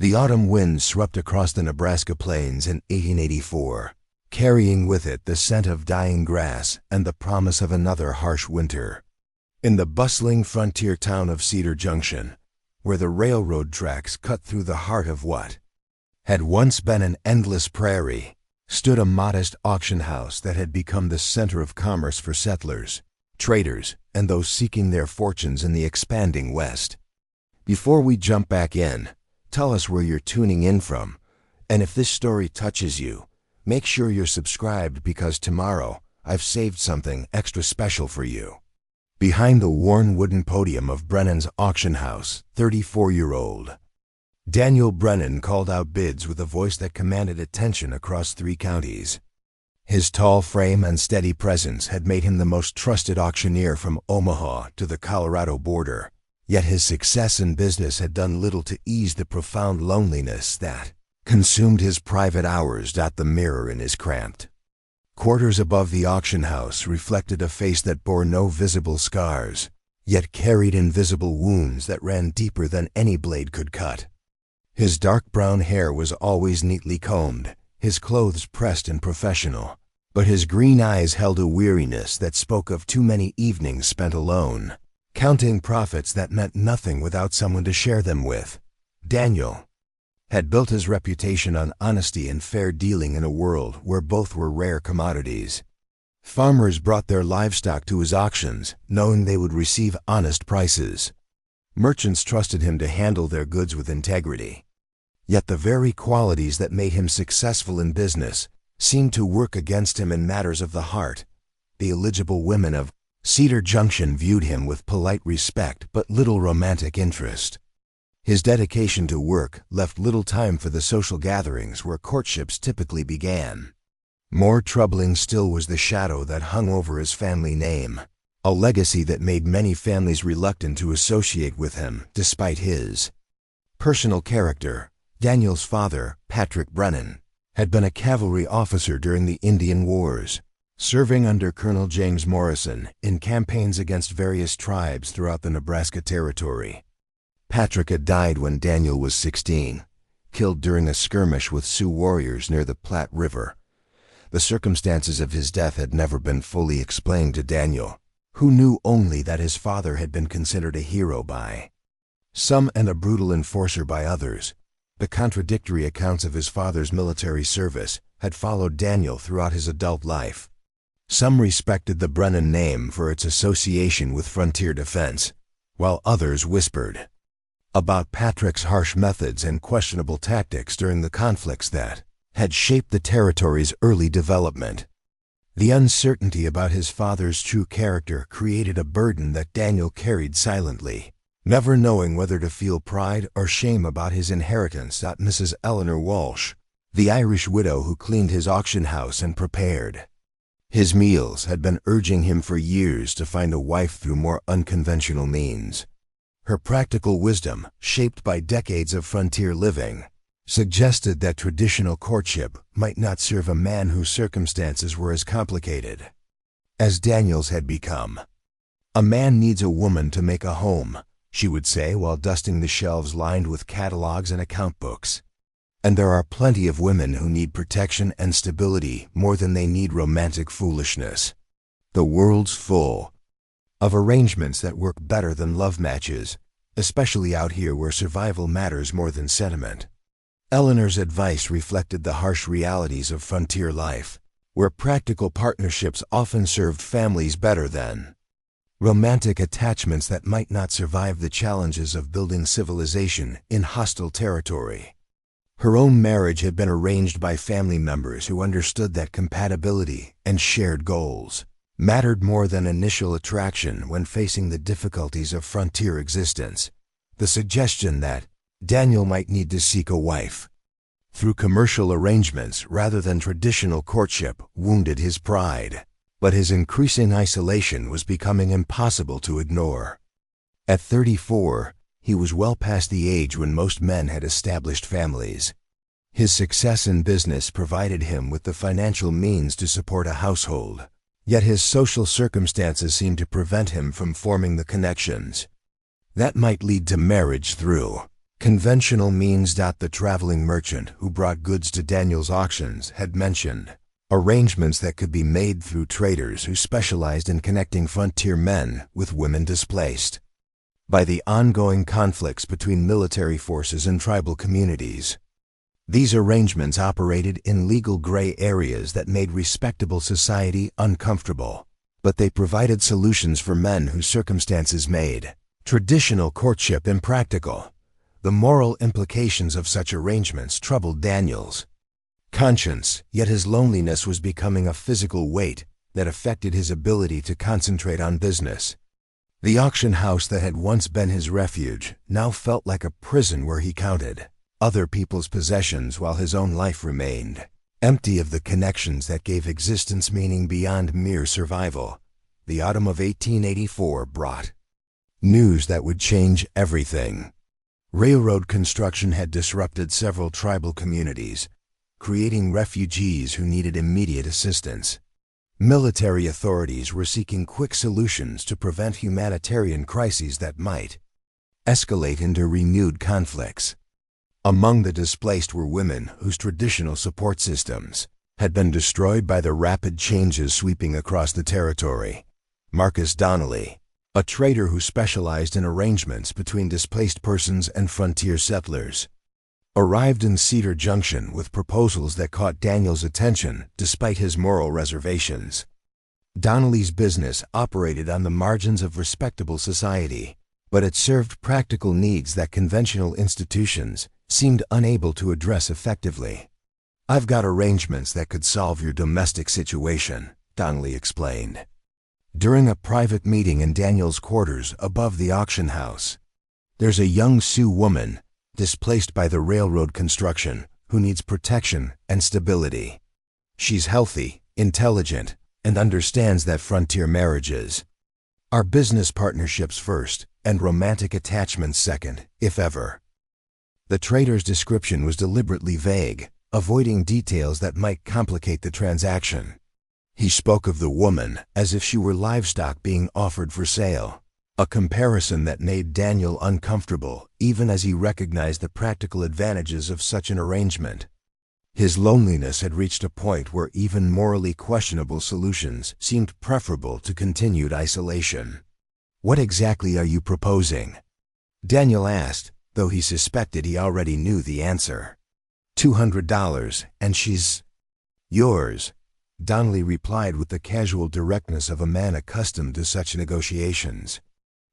The autumn wind swept across the Nebraska plains in 1884, carrying with it the scent of dying grass and the promise of another harsh winter. In the bustling frontier town of Cedar Junction, where the railroad tracks cut through the heart of what had once been an endless prairie, stood a modest auction house that had become the center of commerce for settlers, traders, and those seeking their fortunes in the expanding West. Before we jump back in, tell us where you're tuning in from, and if this story touches you, make sure you're subscribed because tomorrow I've saved something extra special for you. Behind the worn wooden podium of Brennan's auction house, 34-year-old Daniel Brennan called out bids with a voice that commanded attention across 3 counties. His tall frame and steady presence had made him the most trusted auctioneer from Omaha to the Colorado border, yet his success in business had done little to ease the profound loneliness that consumed his private hours. The mirror in his cramped quarters above the auction house reflected a face that bore no visible scars, yet carried invisible wounds that ran deeper than any blade could cut. His dark brown hair was always neatly combed, his clothes pressed and professional, but his green eyes held a weariness that spoke of too many evenings spent alone, counting profits that meant nothing without someone to share them with. Daniel had built his reputation on honesty and fair dealing in a world where both were rare commodities. Farmers brought their livestock to his auctions, knowing they would receive honest prices. Merchants trusted him to handle their goods with integrity. Yet the very qualities that made him successful in business seemed to work against him in matters of the heart. The eligible women of Cedar Junction viewed him with polite respect but little romantic interest. His dedication to work left little time for the social gatherings where courtships typically began. More troubling still was the shadow that hung over his family name, a legacy that made many families reluctant to associate with him despite his personal character. Daniel's father, Patrick Brennan, had been a cavalry officer during the Indian Wars, serving under Colonel James Morrison in campaigns against various tribes throughout the Nebraska Territory. Patrick had died when Daniel was 16, killed during a skirmish with Sioux warriors near the Platte River. The circumstances of his death had never been fully explained to Daniel, who knew only that his father had been considered a hero by some and a brutal enforcer by others. The contradictory accounts of his father's military service had followed Daniel throughout his adult life. Some respected the Brennan name for its association with frontier defense, while others whispered about Patrick's harsh methods and questionable tactics during the conflicts that had shaped the territory's early development. The uncertainty about his father's true character created a burden that Daniel carried silently, never knowing whether to feel pride or shame about his inheritance. Mrs. Eleanor Walsh, the Irish widow who cleaned his auction house and prepared his meals, had been urging him for years to find a wife through more unconventional means. Her practical wisdom, shaped by decades of frontier living, suggested that traditional courtship might not serve a man whose circumstances were as complicated as Daniel's had become. "A man needs a woman to make a home," she would say while dusting the shelves lined with catalogs and account books. "And there are plenty of women who need protection and stability more than they need romantic foolishness. The world's full of arrangements that work better than love matches, especially out here where survival matters more than sentiment." Eleanor's advice reflected the harsh realities of frontier life, where practical partnerships often served families better than romantic attachments that might not survive the challenges of building civilization in hostile territory. Her own marriage had been arranged by family members who understood that compatibility and shared goals mattered more than initial attraction when facing the difficulties of frontier existence. The suggestion that Daniel might need to seek a wife through commercial arrangements rather than traditional courtship wounded his pride, but his increasing isolation was becoming impossible to ignore. At 34, he was well past the age when most men had established families. His success in business provided him with the financial means to support a household, yet his social circumstances seemed to prevent him from forming the connections that might lead to marriage through Conventional means. The traveling merchant who brought goods to Daniel's auctions had mentioned arrangements that could be made through traders who specialized in connecting frontier men with women displaced by the ongoing conflicts between military forces and tribal communities. These arrangements operated in legal gray areas that made respectable society uncomfortable, but they provided solutions for men whose circumstances made traditional courtship impractical. The moral implications of such arrangements troubled Daniel's conscience, yet his loneliness was becoming a physical weight that affected his ability to concentrate on business. The auction house that had once been his refuge now felt like a prison where he counted other people's possessions while his own life remained empty of the connections that gave existence meaning beyond mere survival. The autumn of 1884 brought news that would change everything. Railroad construction had disrupted several tribal communities, creating refugees who needed immediate assistance. Military authorities were seeking quick solutions to prevent humanitarian crises that might escalate into renewed conflicts. Among the displaced were women whose traditional support systems had been destroyed by the rapid changes sweeping across the territory. Marcus Donnelly, a trader who specialized in arrangements between displaced persons and frontier settlers, arrived in Cedar Junction with proposals that caught Daniel's attention despite his moral reservations. Donnelly's business operated on the margins of respectable society, but it served practical needs that conventional institutions seemed unable to address effectively. "I've got arrangements that could solve your domestic situation," Donnelly explained during a private meeting in Daniel's quarters above the auction house. "There's a young Sioux woman displaced by the railroad construction who needs protection and stability. She's healthy, intelligent, and understands that frontier marriages are business partnerships first and romantic attachments second, if ever." The trader's description was deliberately vague, avoiding details that might complicate the transaction. He spoke of the woman as if she were livestock being offered for sale, a comparison that made Daniel uncomfortable even as he recognized the practical advantages of such an arrangement. His loneliness had reached a point where even morally questionable solutions seemed preferable to continued isolation. "What exactly are you proposing?" Daniel asked, though he suspected he already knew the answer. $200, and she's yours," Donnelly replied with the casual directness of a man accustomed to such negotiations.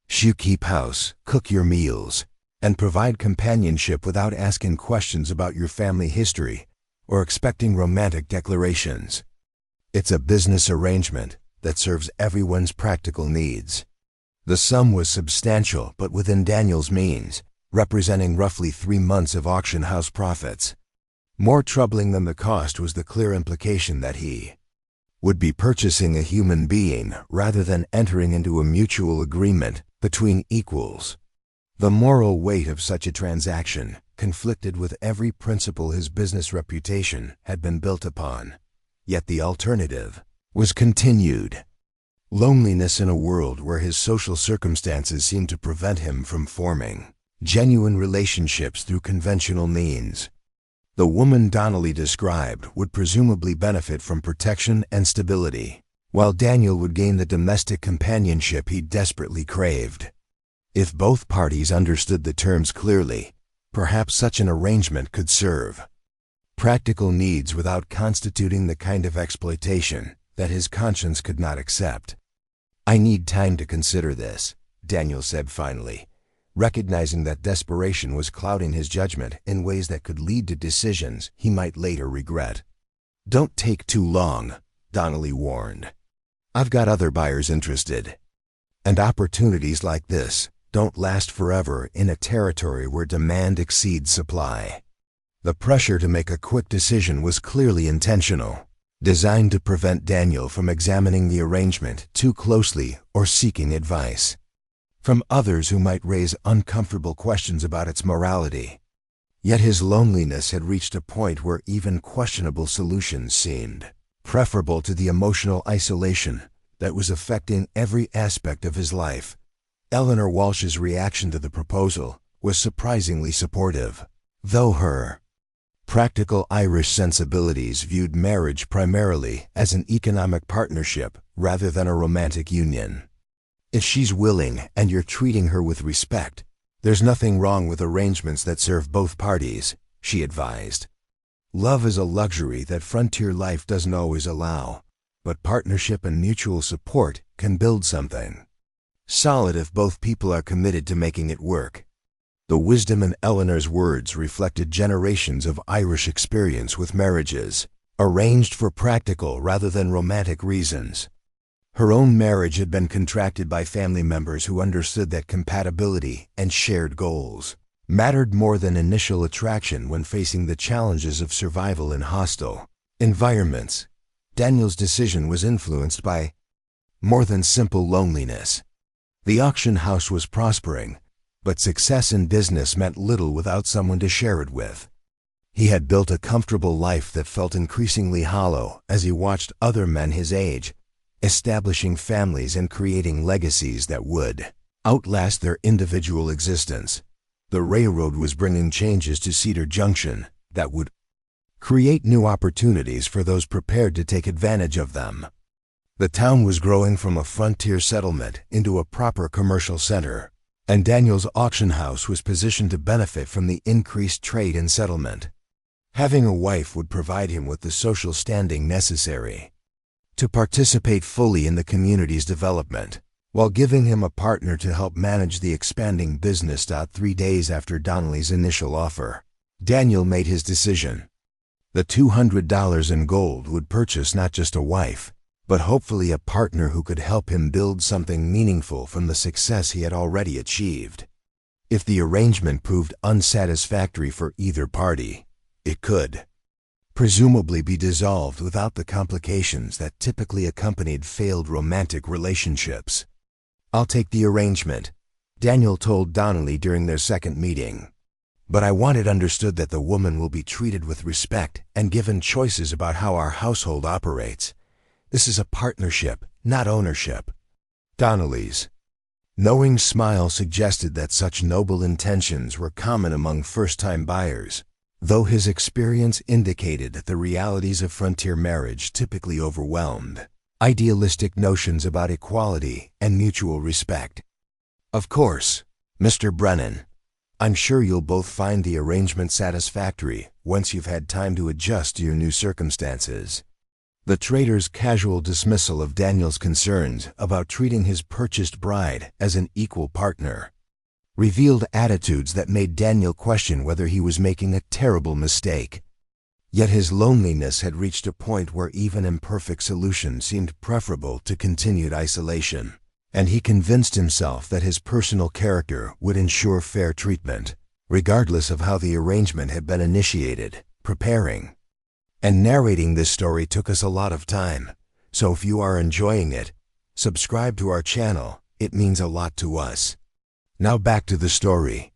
"She'll keep house, cook your meals, and provide companionship without asking questions about your family history or expecting romantic declarations. It's a business arrangement that serves everyone's practical needs." The sum was substantial but within Daniel's means, representing roughly 3 months of auction house profits. More troubling than the cost was the clear implication that he would be purchasing a human being rather than entering into a mutual agreement between equals. The moral weight of such a transaction conflicted with every principle his business reputation had been built upon. Yet the alternative was continued loneliness in a world where his social circumstances seemed to prevent him from forming genuine relationships through conventional means. The woman Donnelly described would presumably benefit from protection and stability, while Daniel would gain the domestic companionship he desperately craved. If both parties understood the terms clearly, perhaps such an arrangement could serve practical needs without constituting the kind of exploitation that his conscience could not accept. "I need time to consider this," Daniel said finally, recognizing that desperation was clouding his judgment in ways that could lead to decisions he might later regret. "Don't take too long," Donnelly warned. "I've got other buyers interested. And opportunities like this don't last forever in a territory where demand exceeds supply." The pressure to make a quick decision was clearly intentional, designed to prevent Daniel from examining the arrangement too closely or seeking advice from others who might raise uncomfortable questions about its morality. Yet his loneliness had reached a point where even questionable solutions seemed preferable to the emotional isolation that was affecting every aspect of his life. Eleanor Walsh's reaction to the proposal was surprisingly supportive, though her practical Irish sensibilities viewed marriage primarily as an economic partnership rather than a romantic union. If she's willing and you're treating her with respect, there's nothing wrong with arrangements that serve both parties, she advised. Love is a luxury that frontier life doesn't always allow, but partnership and mutual support can build something solid if both people are committed to making it work. The wisdom in Eleanor's words reflected generations of Irish experience with marriages, arranged for practical rather than romantic reasons. Her own marriage had been contracted by family members who understood that compatibility and shared goals mattered more than initial attraction when facing the challenges of survival in hostile environments. Daniel's decision was influenced by more than simple loneliness. The auction house was prospering, but success in business meant little without someone to share it with. He had built a comfortable life that felt increasingly hollow as he watched other men his age establishing families and creating legacies that would outlast their individual existence. The railroad was bringing changes to Cedar Junction that would create new opportunities for those prepared to take advantage of them. The town was growing from a frontier settlement into a proper commercial center, and Daniel's auction house was positioned to benefit from the increased trade and settlement. Having a wife would provide him with the social standing necessary to participate fully in the community's development, while giving him a partner to help manage the expanding business. 3 days after Donnelly's initial offer, Daniel made his decision. The $200 in gold would purchase not just a wife, but hopefully a partner who could help him build something meaningful from the success he had already achieved. If the arrangement proved unsatisfactory for either party, it could presumably be dissolved without the complications that typically accompanied failed romantic relationships. "I'll take the arrangement," Daniel told Donnelly during their second meeting. "But I want it understood that the woman will be treated with respect and given choices about how our household operates. This is a partnership, not ownership." Donnelly's knowing smile suggested that such noble intentions were common among first-time buyers, though his experience indicated that the realities of frontier marriage typically overwhelmed idealistic notions about equality and mutual respect. "Of course, Mr. Brennan, I'm sure you'll both find the arrangement satisfactory once you've had time to adjust to your new circumstances." The trader's casual dismissal of Daniel's concerns about treating his purchased bride as an equal partner revealed attitudes that made Daniel question whether he was making a terrible mistake. Yet his loneliness had reached a point where even imperfect solutions seemed preferable to continued isolation, and he convinced himself that his personal character would ensure fair treatment, regardless of how the arrangement had been initiated. Preparing and narrating this story took us a lot of time, so if you are enjoying it, subscribe to our channel. It means a lot to us. Now back to the story.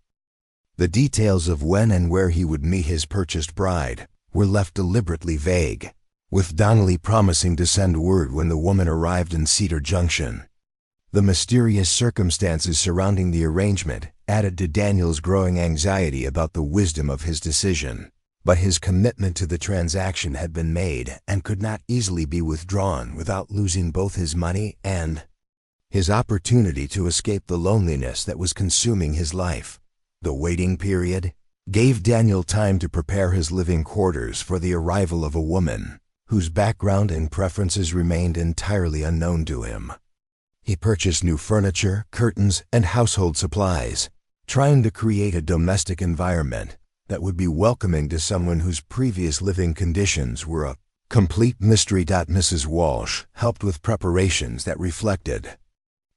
The details of when and where he would meet his purchased bride were left deliberately vague, with Donnelly promising to send word when the woman arrived in Cedar Junction. The mysterious circumstances surrounding the arrangement added to Daniel's growing anxiety about the wisdom of his decision. But his commitment to the transaction had been made and could not easily be withdrawn without losing both his money and his opportunity to escape the loneliness that was consuming his life. The waiting period gave Daniel time to prepare his living quarters for the arrival of a woman whose background and preferences remained entirely unknown to him. He purchased new furniture, curtains, and household supplies, trying to create a domestic environment that would be welcoming to someone whose previous living conditions were a complete mystery. Mrs. Walsh helped with preparations that reflected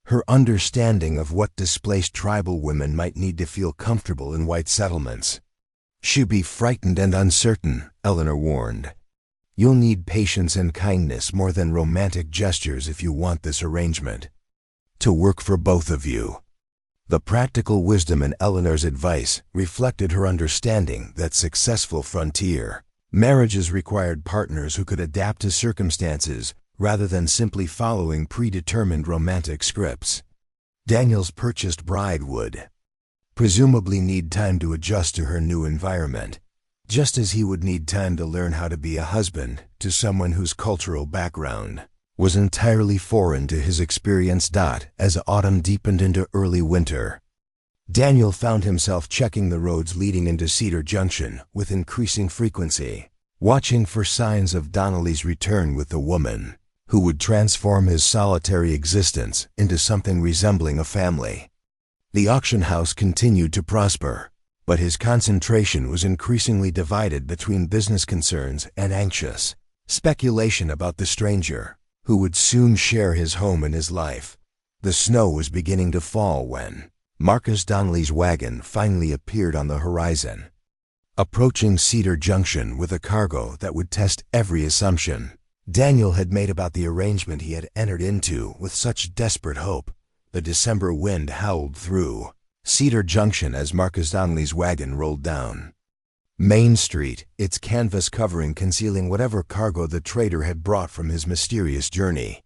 her understanding of what displaced tribal women might need to feel comfortable in white settlements. "She'd be frightened and uncertain," Eleanor warned. "You'll need patience and kindness more than romantic gestures if you want this arrangement to work for both of you." The practical wisdom in Eleanor's advice reflected her understanding that successful frontier marriages required partners who could adapt to circumstances rather than simply following predetermined romantic scripts. Daniel's purchased bride would presumably need time to adjust to her new environment, just as he would need time to learn how to be a husband to someone whose cultural background was entirely foreign to his experience. As autumn deepened into early winter, Daniel found himself checking the roads leading into Cedar Junction with increasing frequency, watching for signs of Donnelly's return with the woman who would transform his solitary existence into something resembling a family. The auction house continued to prosper, but his concentration was increasingly divided between business concerns and anxious speculation about the stranger who would soon share his home and his life. The snow was beginning to fall when Marcus Donnelly's wagon finally appeared on the horizon, approaching Cedar Junction with a cargo that would test every assumption Daniel had made about the arrangement he had entered into with such desperate hope. The December wind howled through Cedar Junction as Marcus Donnelly's wagon rolled down Main Street, its canvas covering concealing whatever cargo the trader had brought from his mysterious journey.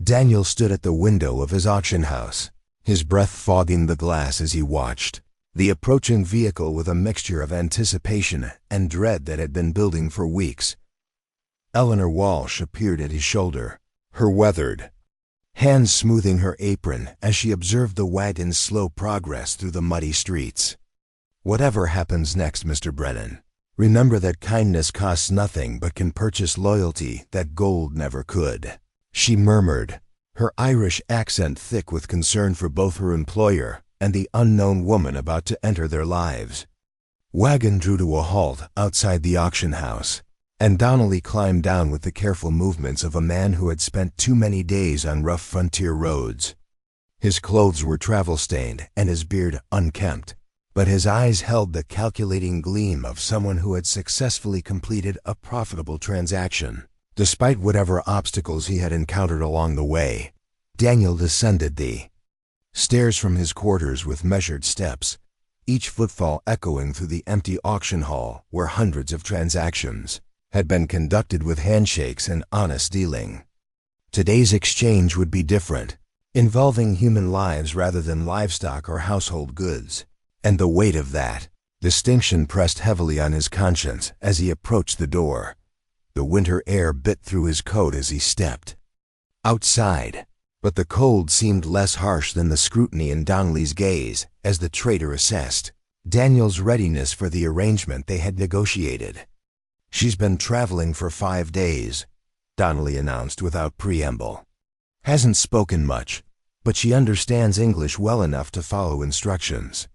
Daniel stood at the window of his auction house, his breath fogging the glass as he watched the approaching vehicle with a mixture of anticipation and dread that had been building for weeks. Eleanor Walsh appeared at his shoulder, her weathered hands smoothing her apron as she observed the wagon's slow progress through the muddy streets. "Whatever happens next, Mr. Brennan, remember that kindness costs nothing but can purchase loyalty that gold never could," she murmured, her Irish accent thick with concern for both her employer and the unknown woman about to enter their lives. Wagon drew to a halt outside the auction house, and Donnelly climbed down with the careful movements of a man who had spent too many days on rough frontier roads. His clothes were travel-stained and his beard unkempt, but his eyes held the calculating gleam of someone who had successfully completed a profitable transaction. Despite whatever obstacles he had encountered along the way, Daniel descended the stairs from his quarters with measured steps, each footfall echoing through the empty auction hall where hundreds of transactions had been conducted with handshakes and honest dealing. Today's exchange would be different, involving human lives rather than livestock or household goods, and the weight of that distinction pressed heavily on his conscience as he approached the door. The winter air bit through his coat as he stepped outside, but the cold seemed less harsh than the scrutiny in Donnelly's gaze as the trader assessed Daniel's readiness for the arrangement they had negotiated. "She's been traveling for 5 days," Donnelly announced without preamble. "Hasn't spoken much, but she understands English well enough to follow instructions.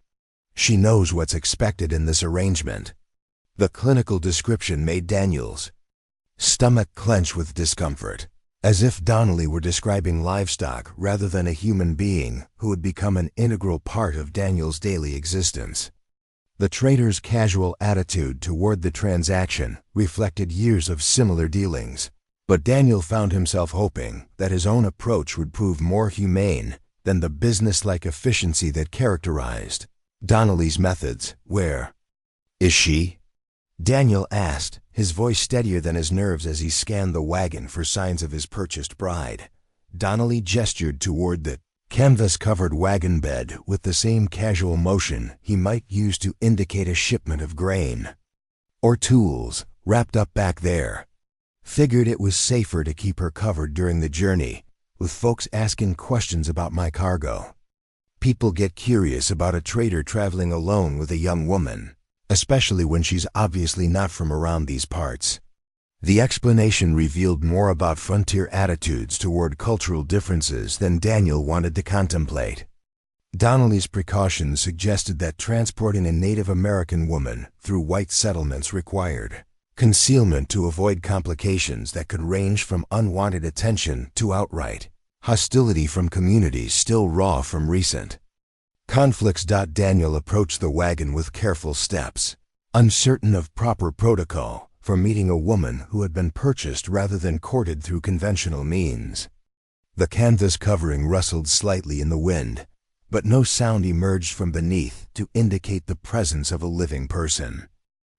She knows what's expected in this arrangement." The clinical description made Daniel's stomach clench with discomfort, as if Donnelly were describing livestock rather than a human being who had become an integral part of Daniel's daily existence. The trader's casual attitude toward the transaction reflected years of similar dealings, but Daniel found himself hoping that his own approach would prove more humane than the businesslike efficiency that characterized Donnelly's methods. "Where is she?" Daniel asked, his voice steadier than his nerves as he scanned the wagon for signs of his purchased bride. Donnelly gestured toward the canvas-covered wagon bed with the same casual motion he might use to indicate a shipment of grain or tools wrapped up back there. "Figured it was safer to keep her covered during the journey, with folks asking questions about my cargo. People get curious about a trader traveling alone with a young woman, especially when she's obviously not from around these parts." The explanation revealed more about frontier attitudes toward cultural differences than Daniel wanted to contemplate. Donnelly's precautions suggested that transporting a Native American woman through white settlements required concealment to avoid complications that could range from unwanted attention to outright hostility from communities still raw from recent conflicts. Daniel approached the wagon with careful steps, uncertain of proper protocol for meeting a woman who had been purchased rather than courted through conventional means. The canvas covering rustled slightly in the wind, but no sound emerged from beneath to indicate the presence of a living person.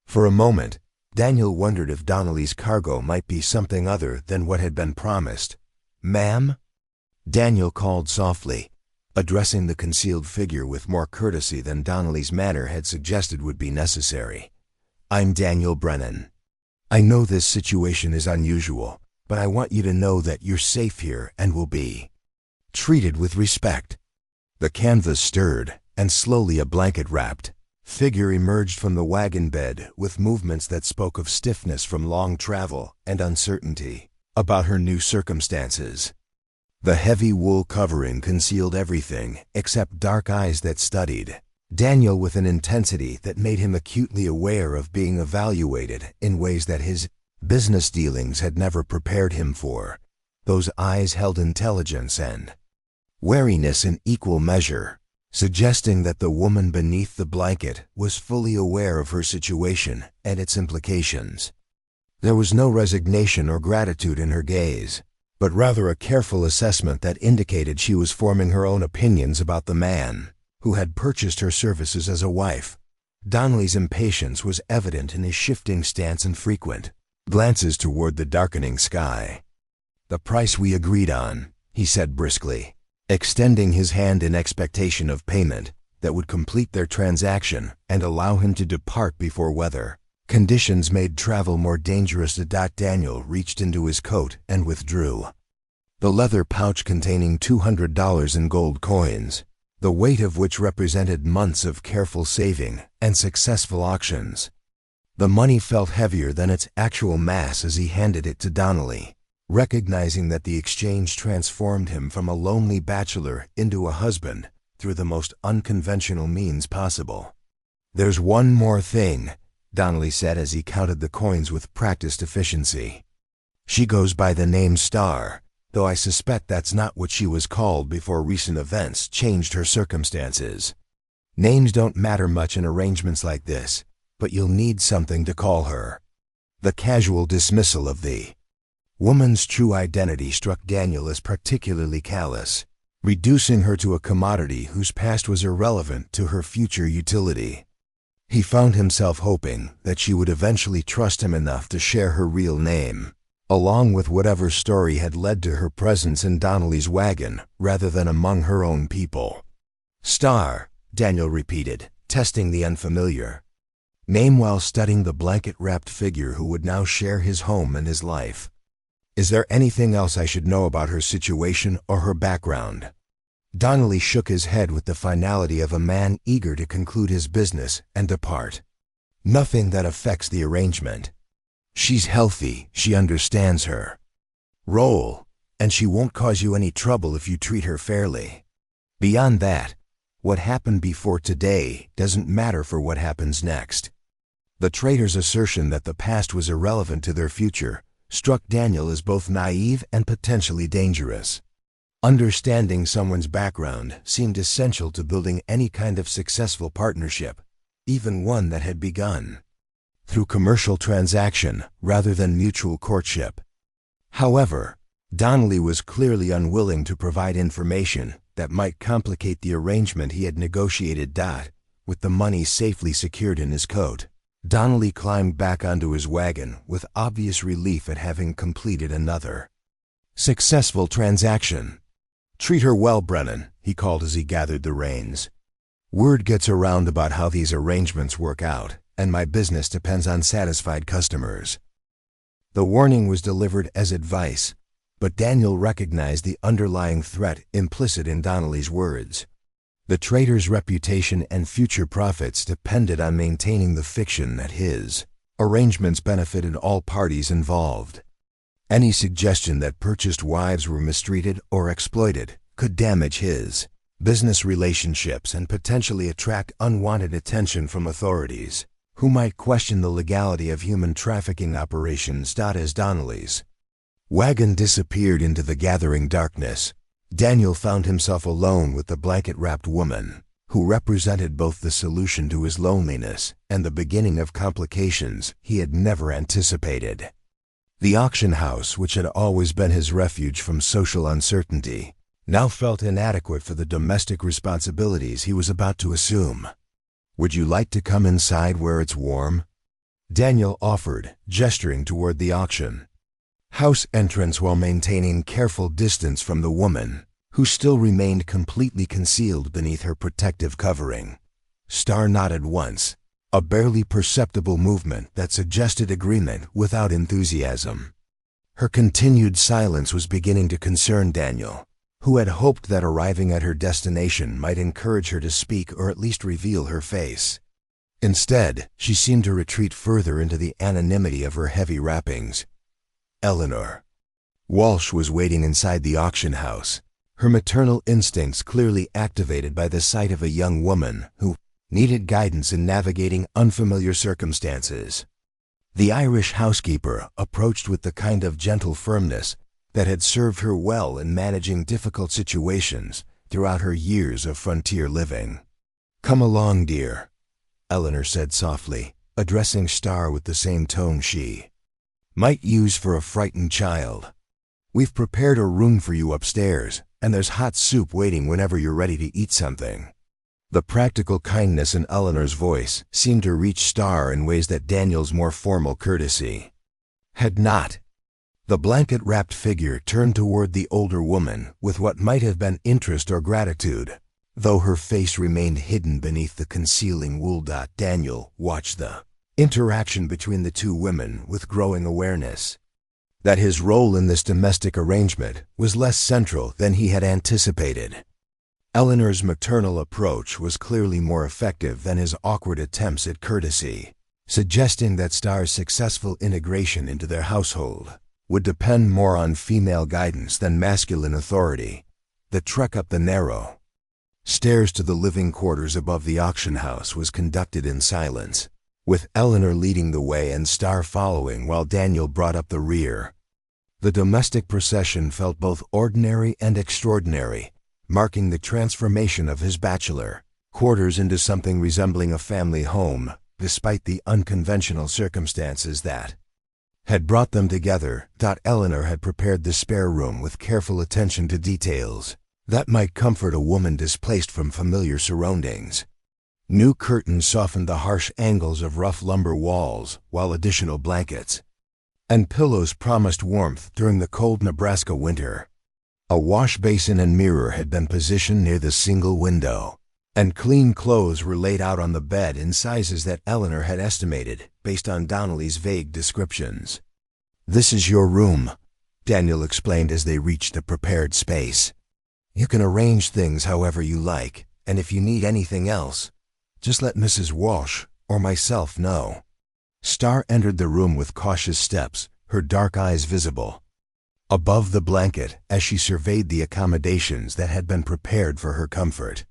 For a moment, Daniel wondered if Donnelly's cargo might be something other than what had been promised. "Ma'am?" Daniel called softly, addressing the concealed figure with more courtesy than Donnelly's manner had suggested would be necessary. "I'm Daniel Brennan. I know this situation is unusual, but I want you to know that you're safe here and will be treated with respect." The canvas stirred, and slowly a blanket-wrapped figure emerged from the wagon bed with movements that spoke of stiffness from long travel and uncertainty about her new circumstances. The heavy wool covering concealed everything except dark eyes that studied Daniel with an intensity that made him acutely aware of being evaluated in ways that his business dealings had never prepared him for. Those eyes held intelligence and wariness in equal measure, suggesting that the woman beneath the blanket was fully aware of her situation and its implications. There was no resignation or gratitude in her gaze, but rather a careful assessment that indicated she was forming her own opinions about the man who had purchased her services as a wife. Donnelly's impatience was evident in his shifting stance and frequent glances toward the darkening sky. "The price we agreed on," he said briskly, extending his hand in expectation of payment that would complete their transaction and allow him to depart before weather conditions made travel more dangerous. Daniel reached into his coat and withdrew the leather pouch containing $200 in gold coins, the weight of which represented months of careful saving and successful auctions. The money felt heavier than its actual mass as he handed it to Donnelly, recognizing that the exchange transformed him from a lonely bachelor into a husband through the most unconventional means possible. "There's one more thing," Donnelly said as he counted the coins with practiced efficiency. "She goes by the name Star, though I suspect that's not what she was called before recent events changed her circumstances. Names don't matter much in arrangements like this, but you'll need something to call her." The casual dismissal of the woman's true identity struck Daniel as particularly callous, reducing her to a commodity whose past was irrelevant to her future utility. He found himself hoping that she would eventually trust him enough to share her real name, along with whatever story had led to her presence in Donnelly's wagon rather than among her own people. "Star," Daniel repeated, testing the unfamiliar name while studying the blanket-wrapped figure who would now share his home and his life. "Is there anything else I should know about her situation or her background?" Donnelly shook his head with the finality of a man eager to conclude his business and depart. "Nothing that affects the arrangement. She's healthy, she understands her role, and she won't cause you any trouble if you treat her fairly. Beyond that, what happened before today doesn't matter for what happens next." The trader's assertion that the past was irrelevant to their future struck Daniel as both naive and potentially dangerous. Understanding someone's background seemed essential to building any kind of successful partnership, even one that had begun through commercial transaction rather than mutual courtship. However, Donnelly was clearly unwilling to provide information that might complicate the arrangement he had negotiated. With the money safely secured in his coat, Donnelly climbed back onto his wagon with obvious relief at having completed another successful transaction. "Treat her well, Brennan," he called as he gathered the reins. "Word gets around about how these arrangements work out, and my business depends on satisfied customers." The warning was delivered as advice, but Daniel recognized the underlying threat implicit in Donnelly's words. The trader's reputation and future profits depended on maintaining the fiction that his arrangements benefited all parties involved. Any suggestion that purchased wives were mistreated or exploited could damage his business relationships and potentially attract unwanted attention from authorities, who might question the legality of human trafficking operations. As Donnelly's wagon disappeared into the gathering darkness, Daniel found himself alone with the blanket-wrapped woman, who represented both the solution to his loneliness and the beginning of complications he had never anticipated. The auction house, which had always been his refuge from social uncertainty, now felt inadequate for the domestic responsibilities he was about to assume. "Would you like to come inside where it's warm?" Daniel offered, gesturing toward the auction house entrance while maintaining careful distance from the woman, who still remained completely concealed beneath her protective covering. Star nodded once, a barely perceptible movement that suggested agreement without enthusiasm. Her continued silence was beginning to concern Daniel, who had hoped that arriving at her destination might encourage her to speak or at least reveal her face. Instead, she seemed to retreat further into the anonymity of her heavy wrappings. Eleanor. Walsh was waiting inside the auction house, her maternal instincts clearly activated by the sight of a young woman who needed guidance in navigating unfamiliar circumstances. The Irish housekeeper approached with the kind of gentle firmness that had served her well in managing difficult situations throughout her years of frontier living. "Come along, dear," Eleanor said softly, addressing Star with the same tone she might use for a frightened child. "We've prepared a room for you upstairs, and there's hot soup waiting whenever you're ready to eat something." The practical kindness in Eleanor's voice seemed to reach Star in ways that Daniel's more formal courtesy had not. The blanket-wrapped figure turned toward the older woman with what might have been interest or gratitude, though her face remained hidden beneath the concealing wool. Daniel watched the interaction between the two women with growing awareness that his role in this domestic arrangement was less central than he had anticipated. Eleanor's maternal approach was clearly more effective than his awkward attempts at courtesy, suggesting that Star's successful integration into their household would depend more on female guidance than masculine authority. The trek up the narrow stairs to the living quarters above the auction house was conducted in silence, with Eleanor leading the way and Star following while Daniel brought up the rear. The domestic procession felt both ordinary and extraordinary, marking the transformation of his bachelor quarters into something resembling a family home, despite the unconventional circumstances that had brought them together. Eleanor had prepared the spare room with careful attention to details that might comfort a woman displaced from familiar surroundings. New curtains softened the harsh angles of rough lumber walls, while additional blankets and pillows promised warmth during the cold Nebraska winter. A wash basin and mirror had been positioned near the single window, and clean clothes were laid out on the bed in sizes that Eleanor had estimated based on Donnelly's vague descriptions. "This is your room," Daniel explained as they reached the prepared space. "You can arrange things however you like, and if you need anything else, just let Mrs. Walsh or myself know." Star entered the room with cautious steps, her dark eyes visible above the blanket as she surveyed the accommodations that had been prepared for her comfort.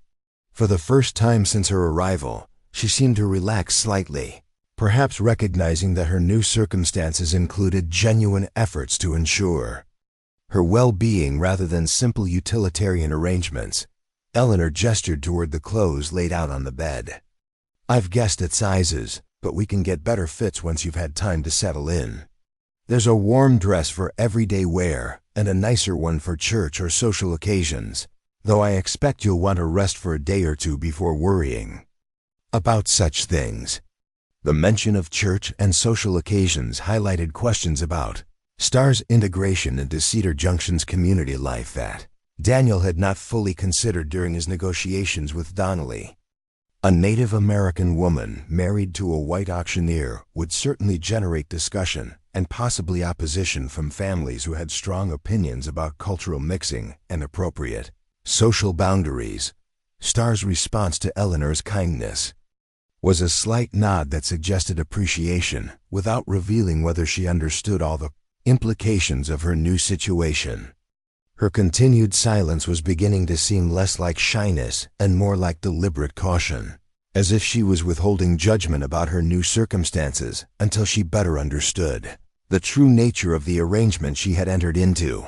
For the first time since her arrival, she seemed to relax slightly, perhaps recognizing that her new circumstances included genuine efforts to ensure her well-being rather than simple utilitarian arrangements. Eleanor gestured toward the clothes laid out on the bed. "I've guessed at sizes, but we can get better fits once you've had time to settle in. There's a warm dress for everyday wear and a nicer one for church or social occasions, though I expect you'll want to rest for a day or two before worrying about such things." The mention of church and social occasions highlighted questions about Star's integration into Cedar Junction's community life that Daniel had not fully considered during his negotiations with Donnelly. A Native American woman married to a white auctioneer would certainly generate discussion and possibly opposition from families who had strong opinions about cultural mixing and appropriate social boundaries. Star's response to Eleanor's kindness was a slight nod that suggested appreciation without revealing whether she understood all the implications of her new situation. Her continued silence was beginning to seem less like shyness and more like deliberate caution, as if she was withholding judgment about her new circumstances until she better understood the true nature of the arrangement she had entered into.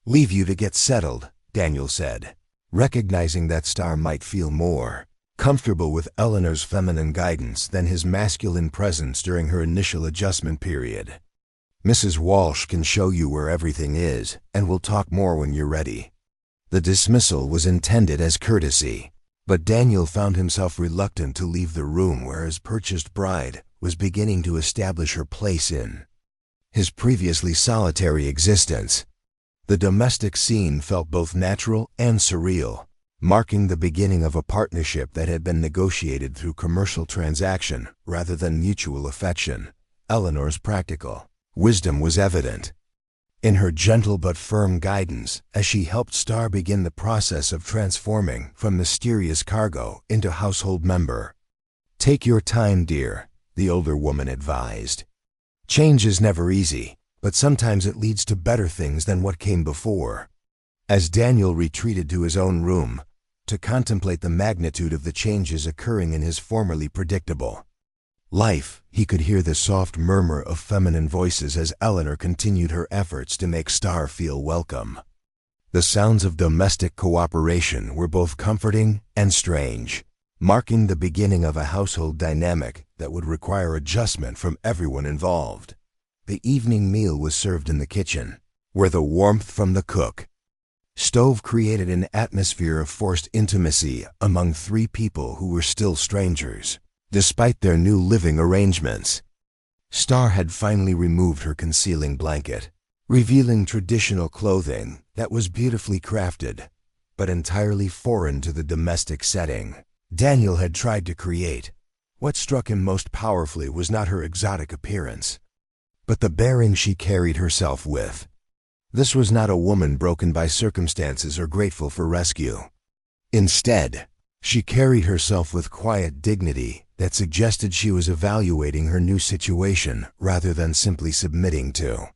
"Leave you to get settled," Daniel said, recognizing that Star might feel more comfortable with Eleanor's feminine guidance than his masculine presence during her initial adjustment period. "Mrs. Walsh can show you where everything is, and we'll talk more when you're ready." The dismissal was intended as courtesy, but Daniel found himself reluctant to leave the room where his purchased bride was beginning to establish her place in his previously solitary existence. The domestic scene felt both natural and surreal, marking the beginning of a partnership that had been negotiated through commercial transaction rather than mutual affection. Eleanor's practical wisdom was evident in her gentle but firm guidance as she helped Star begin the process of transforming from mysterious cargo into household member. "Take your time, dear," the older woman advised. "Change is never easy, but sometimes it leads to better things than what came before." As Daniel retreated to his own room to contemplate the magnitude of the changes occurring in his formerly predictable life, he could hear the soft murmur of feminine voices as Eleanor continued her efforts to make Star feel welcome. The sounds of domestic cooperation were both comforting and strange, marking the beginning of a household dynamic that would require adjustment from everyone involved. The evening meal was served in the kitchen, where the warmth from the cook stove created an atmosphere of forced intimacy among three people who were still strangers. Despite their new living arrangements, Star had finally removed her concealing blanket, revealing traditional clothing that was beautifully crafted, but entirely foreign to the domestic setting Daniel had tried to create. What struck him most powerfully was not her exotic appearance, but the bearing she carried herself with. This was not a woman broken by circumstances or grateful for rescue. Instead, she carried herself with quiet dignity that suggested she was evaluating her new situation rather than simply submitting to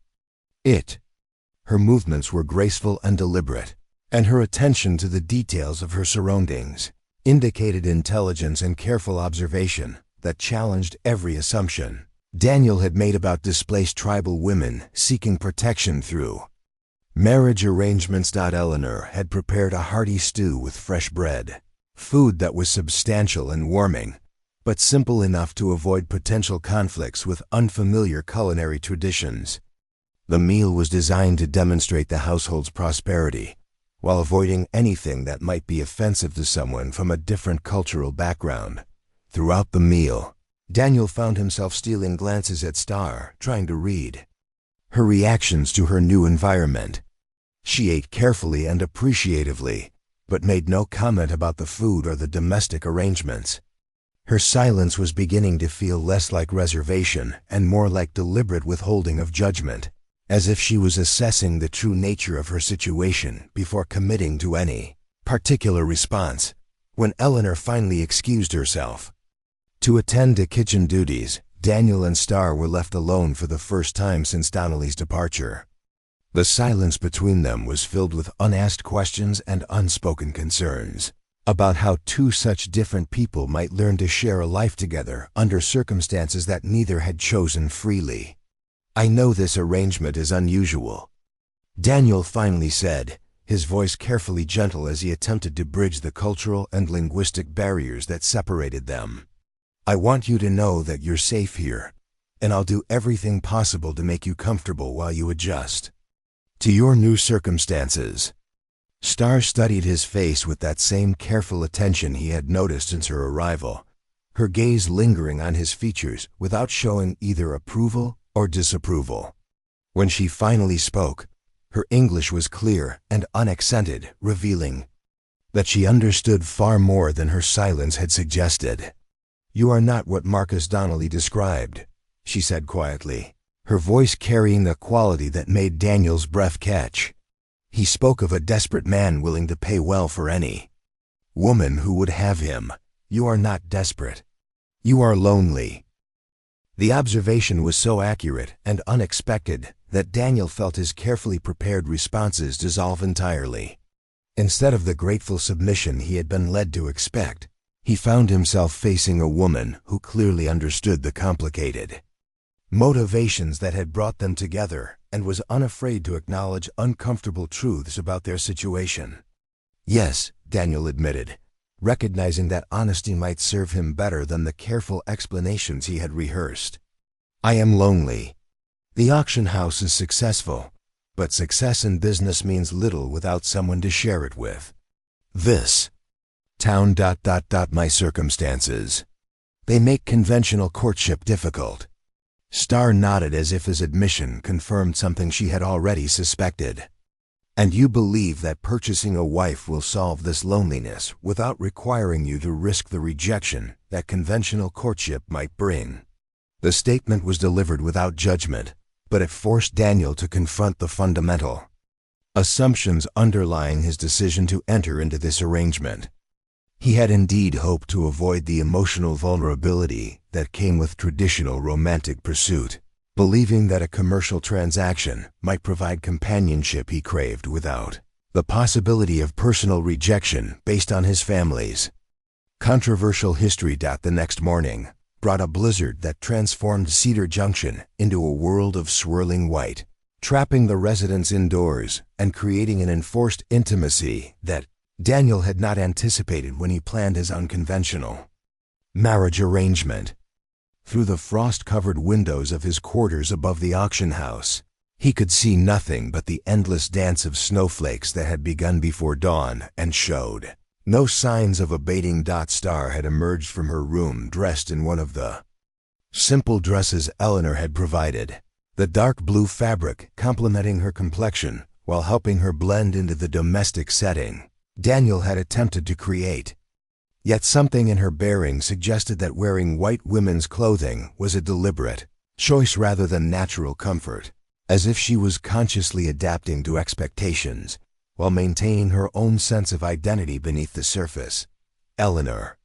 it. Her movements were graceful and deliberate, and her attention to the details of her surroundings indicated intelligence and careful observation that challenged every assumption Daniel had made about displaced tribal women seeking protection through marriage arrangements. Eleanor had prepared a hearty stew with fresh bread, food that was substantial and warming, but simple enough to avoid potential conflicts with unfamiliar culinary traditions. The meal was designed to demonstrate the household's prosperity, while avoiding anything that might be offensive to someone from a different cultural background. Throughout the meal, Daniel found himself stealing glances at Star, trying to read her reactions to her new environment. She ate carefully and appreciatively, but made no comment about the food or the domestic arrangements. Her silence was beginning to feel less like reservation and more like deliberate withholding of judgment, as if she was assessing the true nature of her situation before committing to any particular response. When Eleanor finally excused herself to attend to kitchen duties, Daniel and Star were left alone for the first time since Donnelly's departure. The silence between them was filled with unasked questions and unspoken concerns about how two such different people might learn to share a life together under circumstances that neither had chosen freely. "I know this arrangement is unusual," Daniel finally said, his voice carefully gentle as he attempted to bridge the cultural and linguistic barriers that separated them. "I want you to know that you're safe here, and I'll do everything possible to make you comfortable while you adjust to your new circumstances." Star studied his face with that same careful attention he had noticed since her arrival, her gaze lingering on his features without showing either approval or disapproval. When she finally spoke, her English was clear and unaccented, revealing that she understood far more than her silence had suggested. "You are not what Marcus Donnelly described," she said quietly, her voice carrying a quality that made Daniel's breath catch. "He spoke of a desperate man willing to pay well for any woman who would have him. You are not desperate. You are lonely." The observation was so accurate and unexpected that Daniel felt his carefully prepared responses dissolve entirely. Instead of the grateful submission he had been led to expect, he found himself facing a woman who clearly understood the complicated motivations that had brought them together and was unafraid to acknowledge uncomfortable truths about their situation. "Yes," Daniel admitted, recognizing that honesty might serve him better than the careful explanations he had rehearsed. "I am lonely. The auction house is successful, but success in business means little without someone to share it with. This town... my circumstances. They make conventional courtship difficult." Star nodded as if his admission confirmed something she had already suspected. And you believe that purchasing a wife will solve this loneliness without requiring you to risk the rejection that conventional courtship might bring. The statement was delivered without judgment, but it forced Daniel to confront the fundamental assumptions underlying his decision to enter into this arrangement. He had indeed hoped to avoid the emotional vulnerability that came with traditional romantic pursuit, believing that a commercial transaction might provide companionship he craved without the possibility of personal rejection based on his family's controversial history. The next morning brought a blizzard that transformed Cedar Junction into a world of swirling white, trapping the residents indoors and creating an enforced intimacy that Daniel had not anticipated when he planned his unconventional marriage arrangement. Through the frost-covered windows of his quarters above the auction house, he could see nothing but the endless dance of snowflakes that had begun before dawn and showed no signs of abating. Star had emerged from her room dressed in one of the simple dresses Eleanor had provided, the dark blue fabric complementing her complexion while helping her blend into the domestic setting Daniel had attempted to create. Yet something in her bearing suggested that wearing white women's clothing was a deliberate choice rather than natural comfort, as if she was consciously adapting to expectations while maintaining her own sense of identity beneath the surface. Eleanor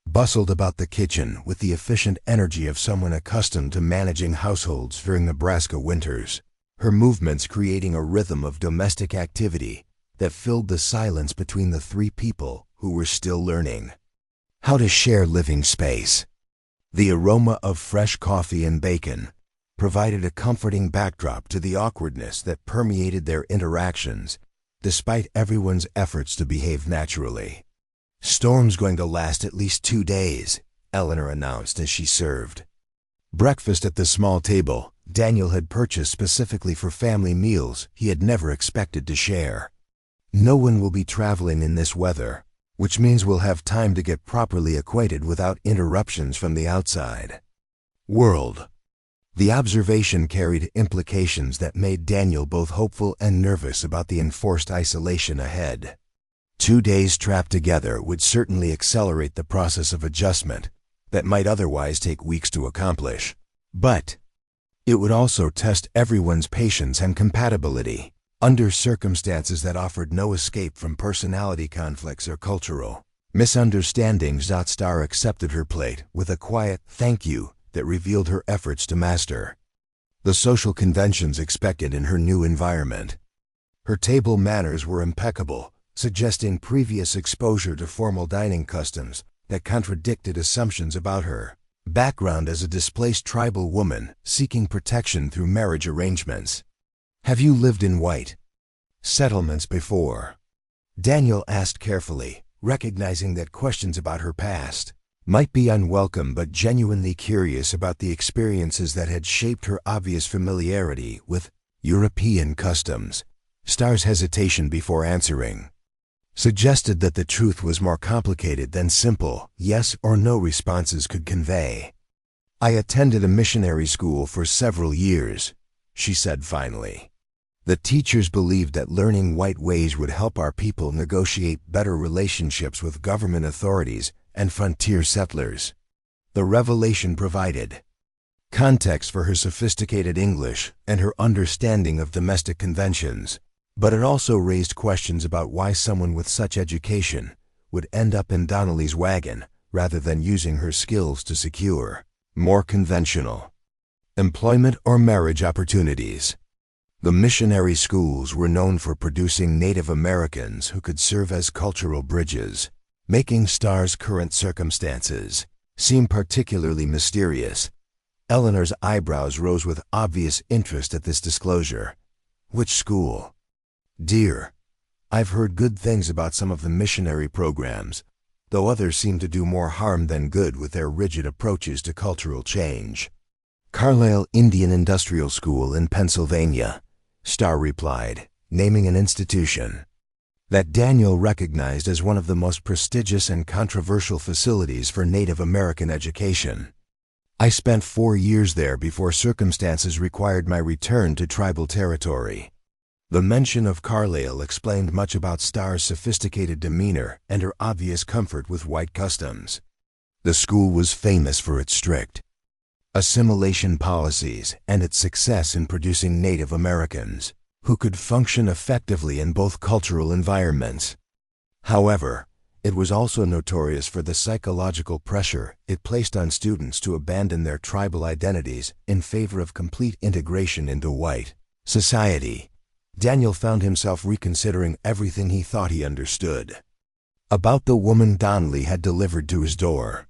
bustled about the kitchen with the efficient energy of someone accustomed to managing households during Nebraska winters, her movements creating a rhythm of domestic activity that filled the silence between the three people who were still learning how to share living space. The aroma of fresh coffee and bacon provided a comforting backdrop to the awkwardness that permeated their interactions, despite everyone's efforts to behave naturally. "Storm's going to last at least 2 days," Eleanor announced as she served breakfast at the small table Daniel had purchased specifically for family meals he had never expected to share. "No one will be traveling in this weather, which means we'll have time to get properly acquainted without interruptions from the outside world." The observation carried implications that made Daniel both hopeful and nervous about the enforced isolation ahead. 2 days trapped together would certainly accelerate the process of adjustment that might otherwise take weeks to accomplish. But it would also test everyone's patience and compatibility under circumstances that offered no escape from personality conflicts or cultural misunderstandings. Star accepted her plate with a quiet "thank you" that revealed her efforts to master the social conventions expected in her new environment. Her table manners were impeccable, suggesting previous exposure to formal dining customs that contradicted assumptions about her background as a displaced tribal woman seeking protection through marriage arrangements. "Have you lived in white settlements before?" Daniel asked carefully, recognizing that questions about her past might be unwelcome but genuinely curious about the experiences that had shaped her obvious familiarity with European customs. Star's hesitation before answering suggested that the truth was more complicated than simple yes or no responses could convey. "I attended a missionary school for several years," she said finally. "The teachers believed that learning white ways would help our people negotiate better relationships with government authorities and frontier settlers." The revelation provided context for her sophisticated English and her understanding of domestic conventions, but it also raised questions about why someone with such education would end up in Donnelly's wagon rather than using her skills to secure more conventional employment or marriage opportunities. The missionary schools were known for producing Native Americans who could serve as cultural bridges, making Star's current circumstances seem particularly mysterious. Eleanor's eyebrows rose with obvious interest at this disclosure. "Which school?" "Dear, I've heard good things about some of the missionary programs, though others seem to do more harm than good with their rigid approaches to cultural change." "Carlisle Indian Industrial School in Pennsylvania," Star replied, naming an institution that Daniel recognized as one of the most prestigious and controversial facilities for Native American education. "I spent 4 years there before circumstances required my return to tribal territory." The mention of Carlyle explained much about Starr's sophisticated demeanor and her obvious comfort with white customs. The school was famous for its strict assimilation policies and its success in producing Native Americans who could function effectively in both cultural environments. However, it was also notorious for the psychological pressure it placed on students to abandon their tribal identities in favor of complete integration into white society. Daniel found himself reconsidering everything he thought he understood about the woman Donnelly had delivered to his door.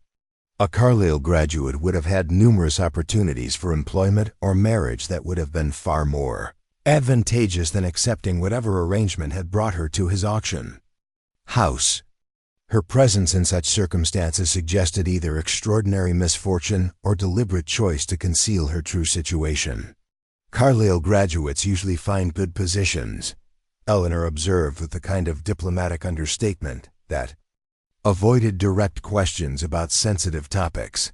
A Carlyle graduate would have had numerous opportunities for employment or marriage that would have been far more advantageous than accepting whatever arrangement had brought her to his auction house. Her presence in such circumstances suggested either extraordinary misfortune or deliberate choice to conceal her true situation. Carlyle graduates usually find good positions, Eleanor observed with the kind of diplomatic understatement that avoided direct questions about sensitive topics.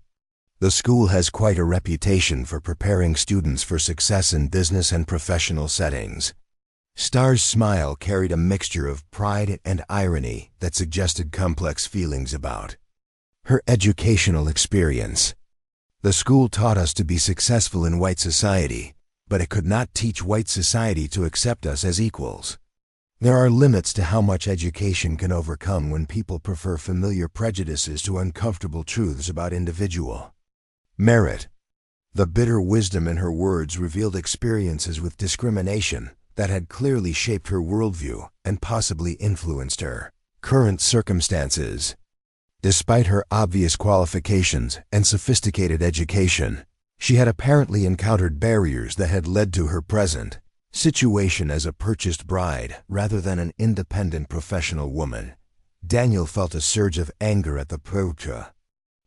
The school has quite a reputation for preparing students for success in business and professional settings. Starr's smile carried a mixture of pride and irony that suggested complex feelings about her educational experience. The school taught us to be successful in white society, but it could not teach white society to accept us as equals. There are limits to how much education can overcome when people prefer familiar prejudices to uncomfortable truths about individual merit. The bitter wisdom in her words revealed experiences with discrimination that had clearly shaped her worldview and possibly influenced her current circumstances. Despite her obvious qualifications and sophisticated education, she had apparently encountered barriers that had led to her present situation as a purchased bride rather than an independent professional woman. Daniel felt a surge of anger at the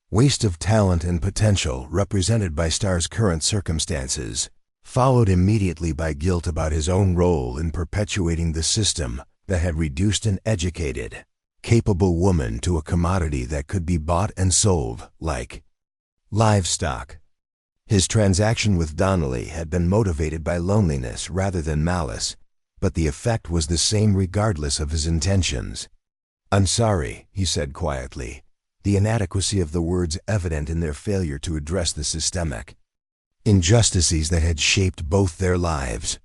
waste of talent and potential represented by Starr's current circumstances, followed immediately by guilt about his own role in perpetuating the system that had reduced an educated, capable woman to a commodity that could be bought and sold like livestock. His transaction with Donnelly had been motivated by loneliness rather than malice, but the effect was the same regardless of his intentions. "I'm sorry," he said quietly, the inadequacy of the words evident in their failure to address the systemic injustices that had shaped both their lives.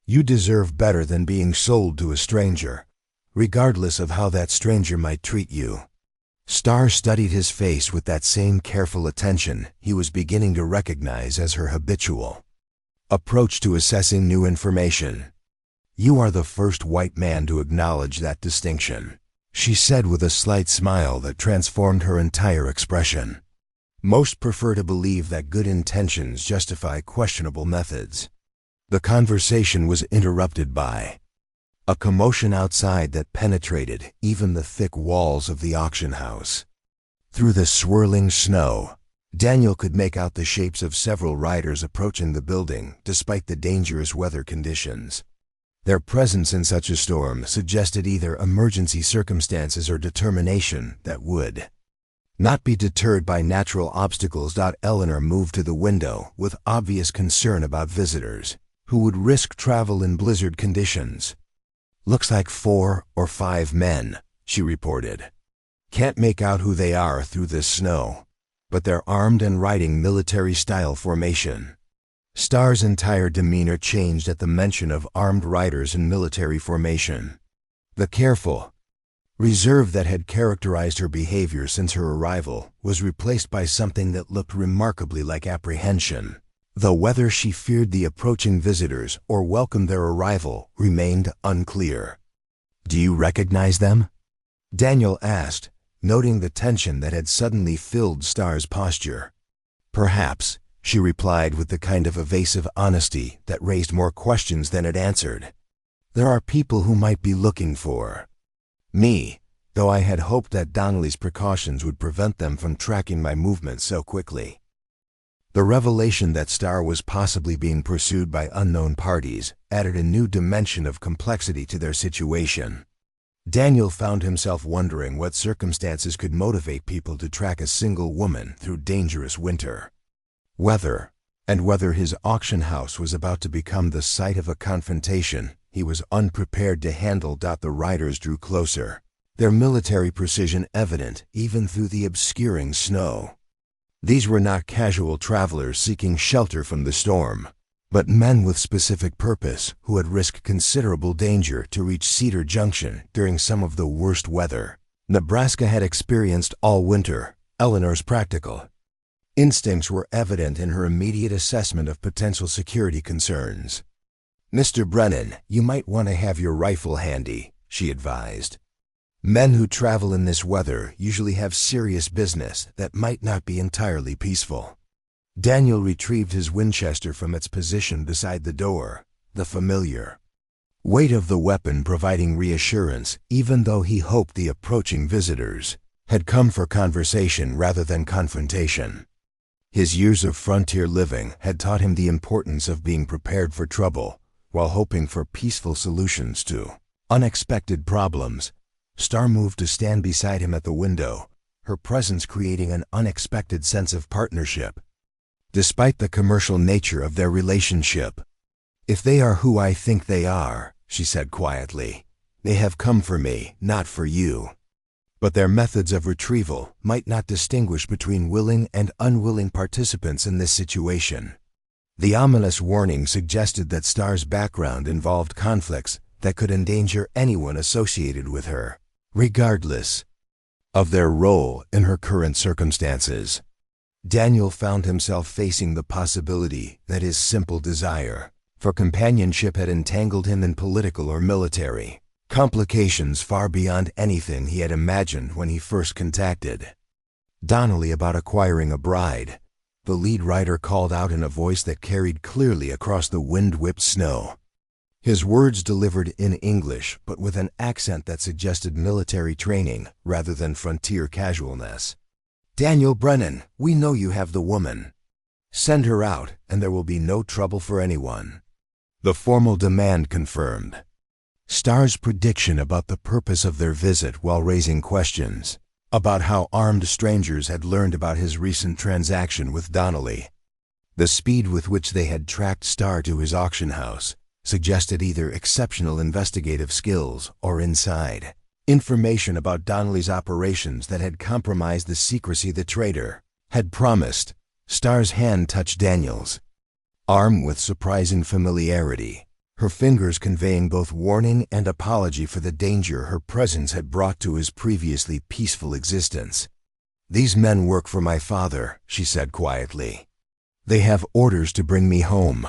"You deserve better than being sold to a stranger, regardless of how that stranger might treat you." Starr studied his face with that same careful attention he was beginning to recognize as her habitual approach to assessing new information. "You are the first white man to acknowledge that distinction," she said with a slight smile that transformed her entire expression. "Most prefer to believe that good intentions justify questionable methods." The conversation was interrupted by a commotion outside that penetrated even the thick walls of the auction house. Through the swirling snow, Daniel could make out the shapes of several riders approaching the building despite the dangerous weather conditions. Their presence in such a storm suggested either emergency circumstances or determination that would not be deterred by natural obstacles. Eleanor moved to the window with obvious concern about visitors who would risk travel in blizzard conditions. "Looks like 4 or 5 men," she reported. "Can't make out who they are through this snow, but they're armed and riding military-style formation." Starr's entire demeanor changed at the mention of armed riders in military formation. The careful reserve that had characterized her behavior since her arrival was replaced by something that looked remarkably like apprehension, though whether she feared the approaching visitors or welcomed their arrival remained unclear. "Do you recognize them?" Daniel asked, noting the tension that had suddenly filled Starr's posture. "Perhaps," she replied with the kind of evasive honesty that raised more questions than it answered. "There are people who might be looking for me, though I had hoped that Donnelly's precautions would prevent them from tracking my movements so quickly." The revelation that Starr was possibly being pursued by unknown parties added a new dimension of complexity to their situation. Daniel found himself wondering what circumstances could motivate people to track a single woman through dangerous winter weather, and whether his auction house was about to become the site of a confrontation he was unprepared to handle. The riders drew closer, their military precision evident even through the obscuring snow. These were not casual travelers seeking shelter from the storm, but men with specific purpose who had risked considerable danger to reach Cedar Junction during some of the worst weather Nebraska had experienced all winter. Eleanor's practical instincts were evident in her immediate assessment of potential security concerns. "Mr. Brennan, you might want to have your rifle handy," she advised. "Men who travel in this weather usually have serious business that might not be entirely peaceful." Daniel retrieved his Winchester from its position beside the door, the familiar weight of the weapon providing reassurance, even though he hoped the approaching visitors had come for conversation rather than confrontation. His years of frontier living had taught him the importance of being prepared for trouble while hoping for peaceful solutions to unexpected problems. Star moved to stand beside him at the window, her presence creating an unexpected sense of partnership. Despite the commercial nature of their relationship, "If they are who I think they are," she said quietly, "they have come for me, not for you." But their methods of retrieval might not distinguish between willing and unwilling participants in this situation. The ominous warning suggested that Star's background involved conflicts that could endanger anyone associated with her, regardless of their role in her current circumstances. Daniel found himself facing the possibility that his simple desire for companionship had entangled him in political or military complications far beyond anything he had imagined when he first contacted Donnelly about acquiring a bride. The lead writer called out in a voice that carried clearly across the wind-whipped snow. His words delivered in English, but with an accent that suggested military training rather than frontier casualness. "Daniel Brennan, we know you have the woman. Send her out, and there will be no trouble for anyone." The formal demand confirmed Star's prediction about the purpose of their visit while raising questions about how armed strangers had learned about his recent transaction with Donnelly. The speed with which they had tracked Star to his auction house suggested either exceptional investigative skills or inside information about Donnelly's operations that had compromised the secrecy the trader had promised. Star's hand touched Daniel's arm with surprising familiarity, her fingers conveying both warning and apology for the danger her presence had brought to his previously peaceful existence. "These men work for my father," she said quietly. "They have orders to bring me home.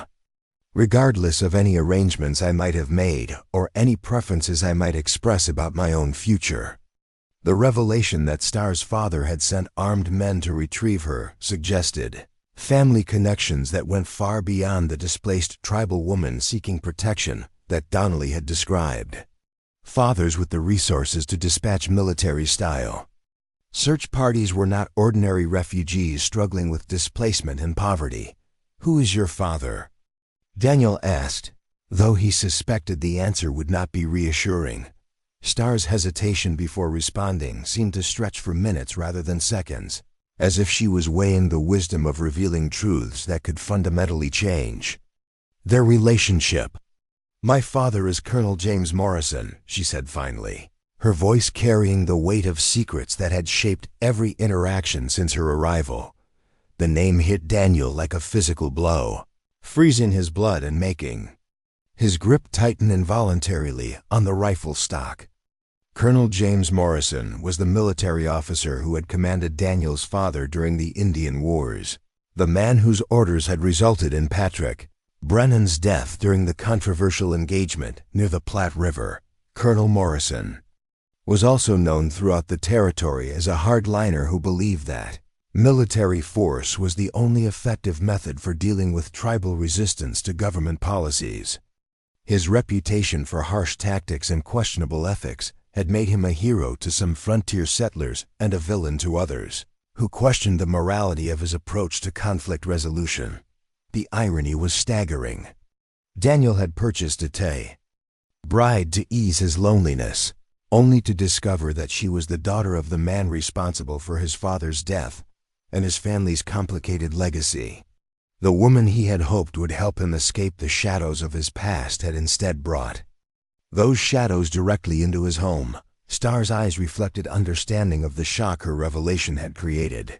Regardless of any arrangements I might have made or any preferences I might express about my own future." The revelation that Star's father had sent armed men to retrieve her suggested family connections that went far beyond the displaced tribal woman seeking protection that Donnelly had described. Fathers with the resources to dispatch military-style search parties were not ordinary refugees struggling with displacement and poverty. "Who is your father?" Daniel asked, though he suspected the answer would not be reassuring. Star's hesitation before responding seemed to stretch for minutes rather than seconds, as if she was weighing the wisdom of revealing truths that could fundamentally change their relationship. "My father is Colonel James Morrison," she said finally, her voice carrying the weight of secrets that had shaped every interaction since her arrival. The name hit Daniel like a physical blow, freezing his blood and making his grip tighten involuntarily on the rifle stock. Colonel James Morrison was the military officer who had commanded Daniel's father during the Indian Wars, the man whose orders had resulted in Patrick Brennan's death during the controversial engagement near the Platte River. Colonel Morrison was also known throughout the territory as a hardliner who believed that military force was the only effective method for dealing with tribal resistance to government policies. His reputation for harsh tactics and questionable ethics had made him a hero to some frontier settlers and a villain to others, who questioned the morality of his approach to conflict resolution. The irony was staggering. Daniel had purchased a bride to ease his loneliness, only to discover that she was the daughter of the man responsible for his father's death and his family's complicated legacy. The woman he had hoped would help him escape the shadows of his past had instead brought Those shadows directly into his home. Star's eyes reflected understanding of the shock her revelation had created.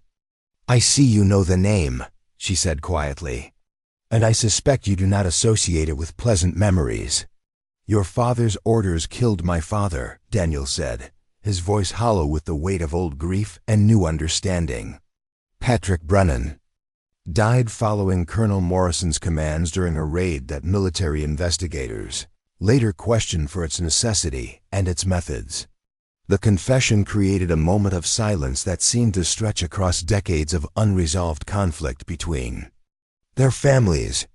"I see you know the name," she said quietly. "And I suspect you do not associate it with pleasant memories." "Your father's orders killed my father," Daniel said, his voice hollow with the weight of old grief and new understanding. "Patrick Brennan died following Colonel Morrison's commands during a raid that military investigators later questioned for its necessity and its methods." The confession created a moment of silence that seemed to stretch across decades of unresolved conflict between their families.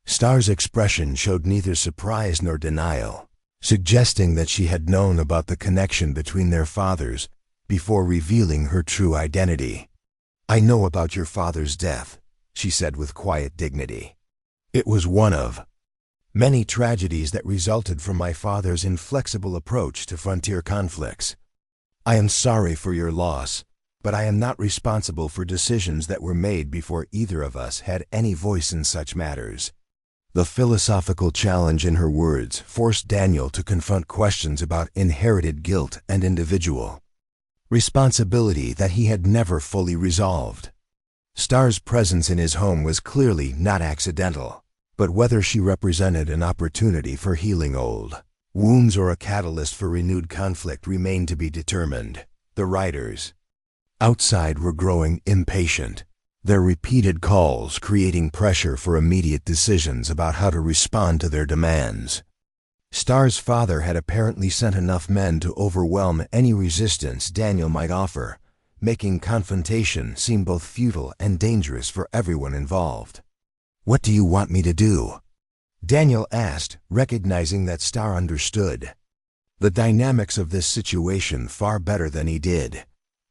Star's expression showed neither surprise nor denial, suggesting that she had known about the connection between their fathers before revealing her true identity. "I know about your father's death," she said with quiet dignity. "It was one of many tragedies that resulted from my father's inflexible approach to frontier conflicts. I am sorry for your loss, but I am not responsible for decisions that were made before either of us had any voice in such matters." The philosophical challenge in her words forced Daniel to confront questions about inherited guilt and individual responsibility that he had never fully resolved. Star's presence in his home was clearly not accidental, but whether she represented an opportunity for healing old wounds or a catalyst for renewed conflict remained to be determined. The riders outside were growing impatient, their repeated calls creating pressure for immediate decisions about how to respond to their demands. Star's father had apparently sent enough men to overwhelm any resistance Daniel might offer, making confrontation seem both futile and dangerous for everyone involved. "What do you want me to do?" Daniel asked, recognizing that Star understood the dynamics of this situation far better than he did.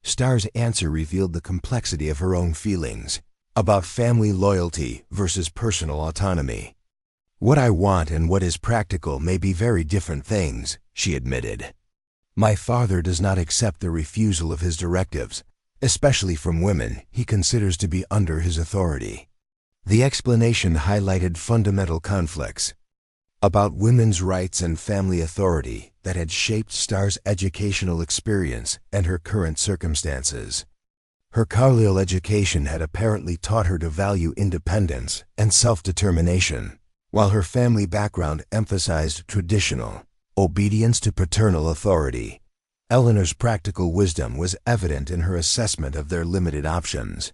Star's answer revealed the complexity of her own feelings about family loyalty versus personal autonomy. "What I want and what is practical may be very different things," she admitted. "My father does not accept the refusal of his directives, especially from women he considers to be under his authority." The explanation highlighted fundamental conflicts about women's rights and family authority that had shaped Star's educational experience and her current circumstances. Her Carlisle education had apparently taught her to value independence and self-determination, while her family background emphasized traditional obedience to paternal authority. Eleanor's practical wisdom was evident in her assessment of their limited options.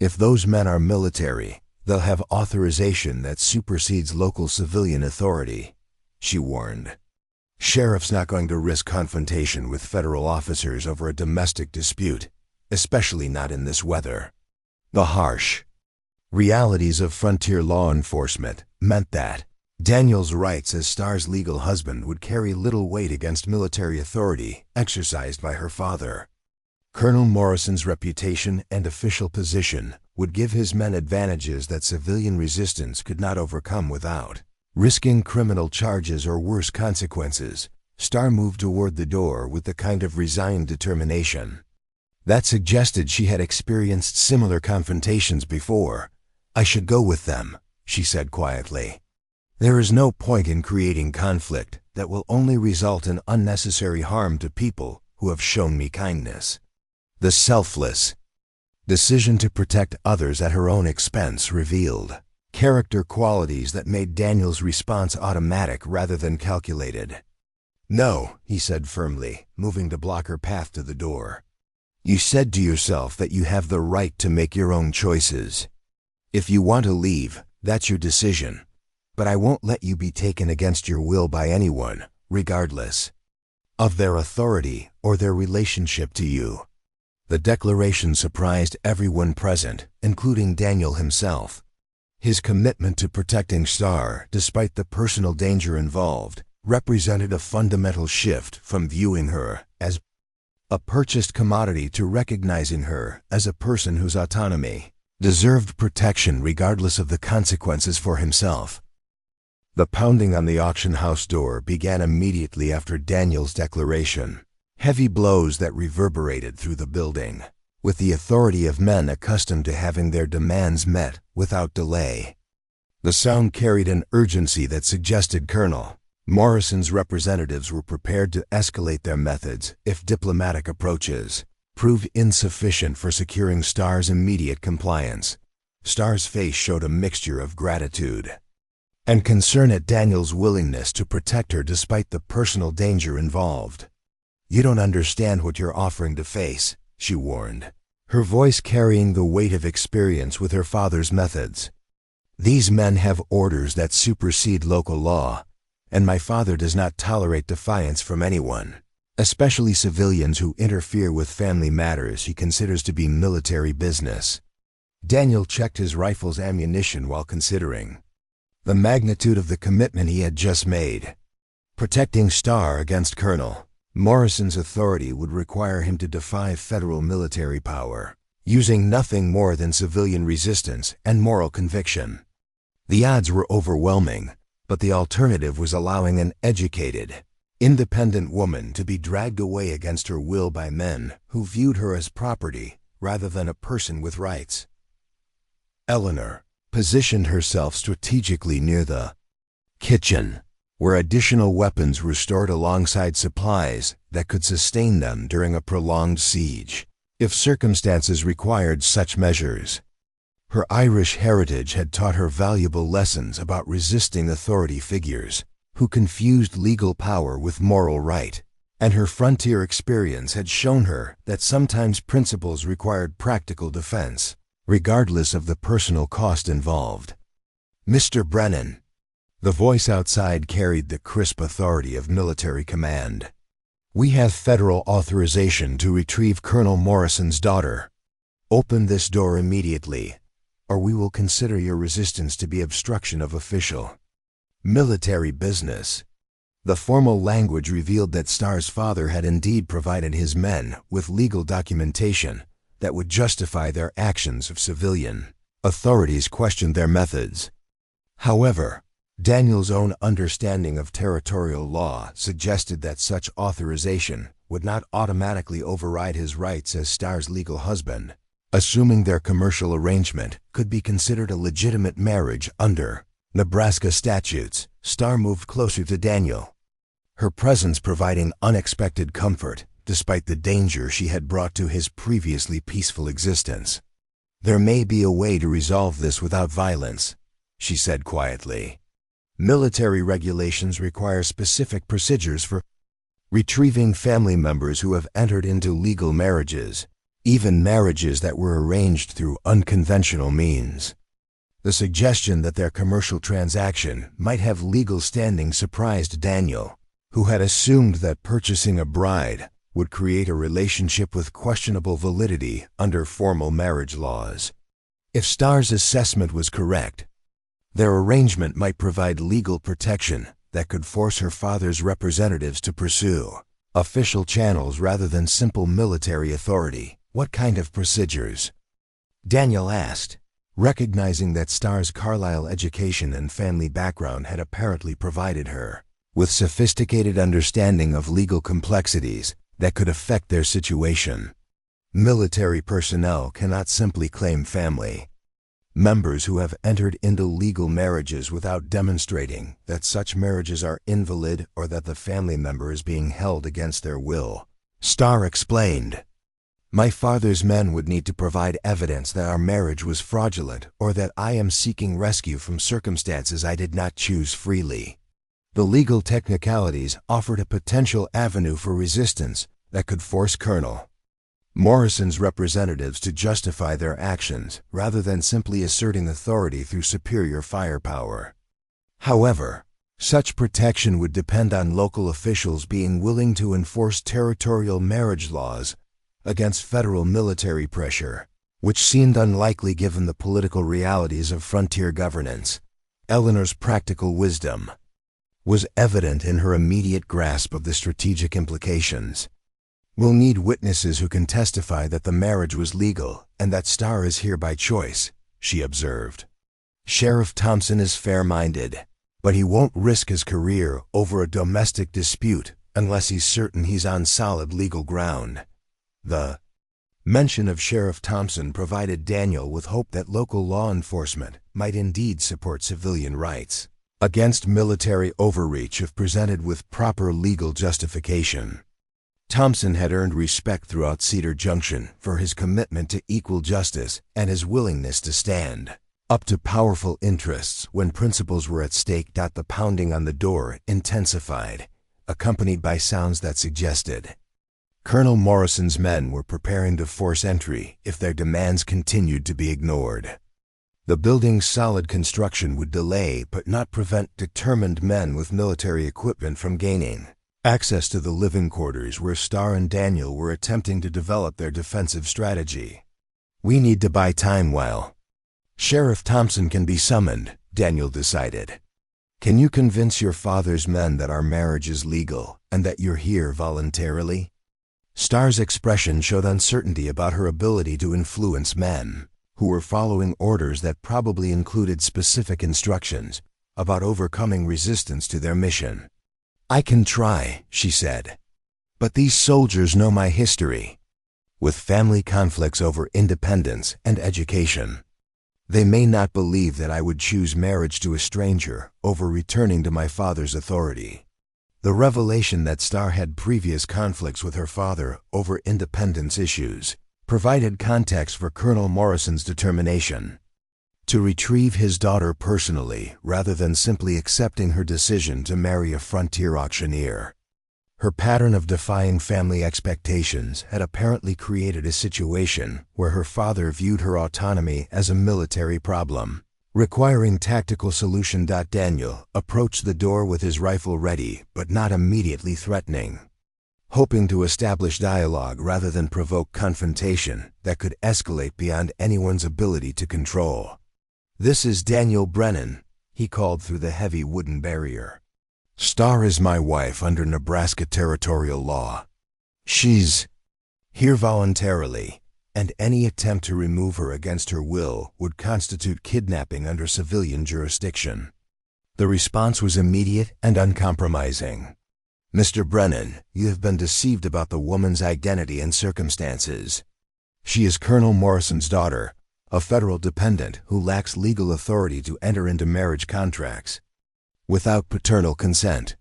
"If those men are military, they'll have authorization that supersedes local civilian authority," she warned. "Sheriff's not going to risk confrontation with federal officers over a domestic dispute, especially not in this weather." The harsh realities of frontier law enforcement meant that Daniel's rights as Star's legal husband would carry little weight against military authority exercised by her father. Colonel Morrison's reputation and official position would give his men advantages that civilian resistance could not overcome without risking criminal charges or worse consequences. Star moved toward the door with the kind of resigned determination that suggested she had experienced similar confrontations before. "I should go with them," she said quietly. "There is no point in creating conflict that will only result in unnecessary harm to people who have shown me kindness." The selfless decision to protect others at her own expense revealed character qualities that made Daniel's response automatic rather than calculated. "No," he said firmly, moving to block her path to the door. "You said to yourself that you have the right to make your own choices. If you want to leave, that's your decision. But I won't let you be taken against your will by anyone, regardless of their authority or their relationship to you." The declaration surprised everyone present, including Daniel himself. His commitment to protecting Star, despite the personal danger involved, represented a fundamental shift from viewing her as a purchased commodity to recognizing her as a person whose autonomy deserved protection regardless of the consequences for himself. The pounding on the auction house door began immediately after Daniel's declaration. Heavy blows that reverberated through the building, with the authority of men accustomed to having their demands met without delay. The sound carried an urgency that suggested Colonel Morrison's representatives were prepared to escalate their methods if diplomatic approaches proved insufficient for securing Starr's immediate compliance. Starr's face showed a mixture of gratitude and concern at Daniel's willingness to protect her despite the personal danger involved. "You don't understand what you're offering to face," she warned, her voice carrying the weight of experience with her father's methods. "These men have orders that supersede local law, and my father does not tolerate defiance from anyone, especially civilians who interfere with family matters he considers to be military business." Daniel checked his rifle's ammunition while considering the magnitude of the commitment he had just made. Protecting Starr against Colonel Morrison's authority would require him to defy federal military power, using nothing more than civilian resistance and moral conviction. The odds were overwhelming, but the alternative was allowing an educated, independent woman to be dragged away against her will by men who viewed her as property rather than a person with rights. Eleanor positioned herself strategically near the kitchen, where additional weapons were stored alongside supplies that could sustain them during a prolonged siege, if circumstances required such measures. Her Irish heritage had taught her valuable lessons about resisting authority figures who confused legal power with moral right, and her frontier experience had shown her that sometimes principles required practical defense, regardless of the personal cost involved. "Mr. Brennan." The voice outside carried the crisp authority of military command. "We have federal authorization to retrieve Colonel Morrison's daughter. Open this door immediately, or we will consider your resistance to be obstruction of official military business." The formal language revealed that Starr's father had indeed provided his men with legal documentation that would justify their actions if civilian authorities questioned their methods. However, Daniel's own understanding of territorial law suggested that such authorization would not automatically override his rights as Starr's legal husband, assuming their commercial arrangement could be considered a legitimate marriage under Nebraska statutes. Starr moved closer to Daniel, her presence providing unexpected comfort despite the danger she had brought to his previously peaceful existence. "There may be a way to resolve this without violence," she said quietly. "Military regulations require specific procedures for retrieving family members who have entered into legal marriages, even marriages that were arranged through unconventional means." The suggestion that their commercial transaction might have legal standing surprised Daniel, who had assumed that purchasing a bride would create a relationship with questionable validity under formal marriage laws. If Starr's assessment was correct, their arrangement might provide legal protection that could force her father's representatives to pursue official channels rather than simple military authority. "What kind of procedures?" Daniel asked, recognizing that Starr's Carlisle education and family background had apparently provided her with sophisticated understanding of legal complexities that could affect their situation. Military personnel cannot simply claim family members who have entered into legal marriages without demonstrating that such marriages are invalid or that the family member is being held against their will. Starr explained, "My father's men would need to provide evidence that our marriage was fraudulent or that I am seeking rescue from circumstances I did not choose freely." The legal technicalities offered a potential avenue for resistance that could force Colonel Morrison's representatives to justify their actions rather than simply asserting authority through superior firepower. However, such protection would depend on local officials being willing to enforce territorial marriage laws against federal military pressure, which seemed unlikely given the political realities of frontier governance. Eleanor's practical wisdom was evident in her immediate grasp of the strategic implications. "We'll need witnesses who can testify that the marriage was legal and that Starr is here by choice," she observed. "Sheriff Thompson is fair-minded, but he won't risk his career over a domestic dispute unless he's certain he's on solid legal ground." The mention of Sheriff Thompson provided Daniel with hope that local law enforcement might indeed support civilian rights. against military overreach if presented with proper legal justification. Thompson had earned respect throughout Cedar Junction for his commitment to equal justice and his willingness to stand up to powerful interests when principles were at stake. The pounding on the door intensified, accompanied by sounds that suggested Colonel Morrison's men were preparing to force entry if their demands continued to be ignored. The building's solid construction would delay but not prevent determined men with military equipment from gaining access to the living quarters where Starr and Daniel were attempting to develop their defensive strategy. "We need to buy time while Sheriff Thompson can be summoned," Daniel decided. "Can you convince your father's men that our marriage is legal and that you're here voluntarily?" Starr's expression showed uncertainty about her ability to influence men who were following orders that probably included specific instructions about overcoming resistance to their mission. "I can try," she said. "But these soldiers know my history with family conflicts over independence and education. They may not believe that I would choose marriage to a stranger over returning to my father's authority." The revelation that Starr had previous conflicts with her father over independence issues provided context for Colonel Morrison's determination to retrieve his daughter personally rather than simply accepting her decision to marry a frontier auctioneer. Her pattern of defying family expectations had apparently created a situation where her father viewed her autonomy as a military problem, requiring tactical solution. Daniel approached the door with his rifle ready but not immediately threatening, hoping to establish dialogue rather than provoke confrontation that could escalate beyond anyone's ability to control. "This is Daniel Brennan," he called through the heavy wooden barrier. "Starr is my wife under Nebraska territorial law. She's here voluntarily, and any attempt to remove her against her will would constitute kidnapping under civilian jurisdiction." The response was immediate and uncompromising. "Mr. Brennan, you have been deceived about the woman's identity and circumstances. She is Colonel Morrison's daughter, a federal dependent who lacks legal authority to enter into marriage contracts without paternal consent.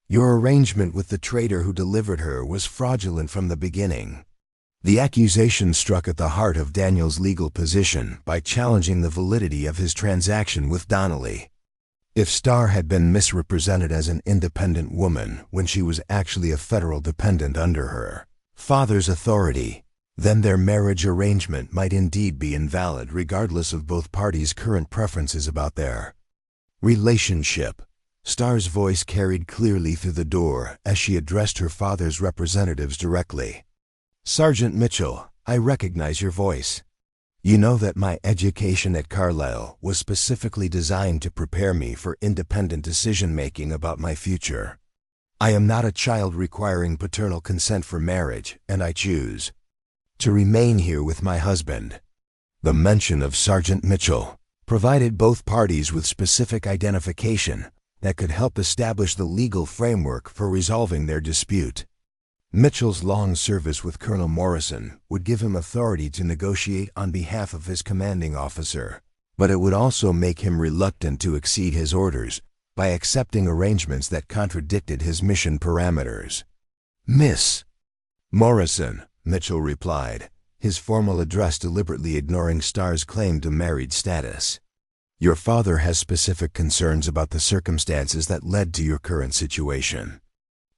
Your arrangement with the trader who delivered her was fraudulent from the beginning." The accusation struck at the heart of Daniel's legal position by challenging the validity of his transaction with Donnelly. If Starr had been misrepresented as an independent woman when she was actually a federal dependent under her father's authority, then their marriage arrangement might indeed be invalid regardless of both parties' current preferences about their relationship. Starr's voice carried clearly through the door as she addressed her father's representatives directly. "Sergeant Mitchell, I recognize your voice. You know that my education at Carlisle was specifically designed to prepare me for independent decision-making about my future. I am not a child requiring paternal consent for marriage, and I choose to remain here with my husband." The mention of Sergeant Mitchell provided both parties with specific identification that could help establish the legal framework for resolving their dispute. Mitchell's long service with Colonel Morrison would give him authority to negotiate on behalf of his commanding officer, but it would also make him reluctant to exceed his orders by accepting arrangements that contradicted his mission parameters. "Miss Morrison," Mitchell replied, his formal address deliberately ignoring Starr's claim to married status. "Your father has specific concerns about the circumstances that led to your current situation.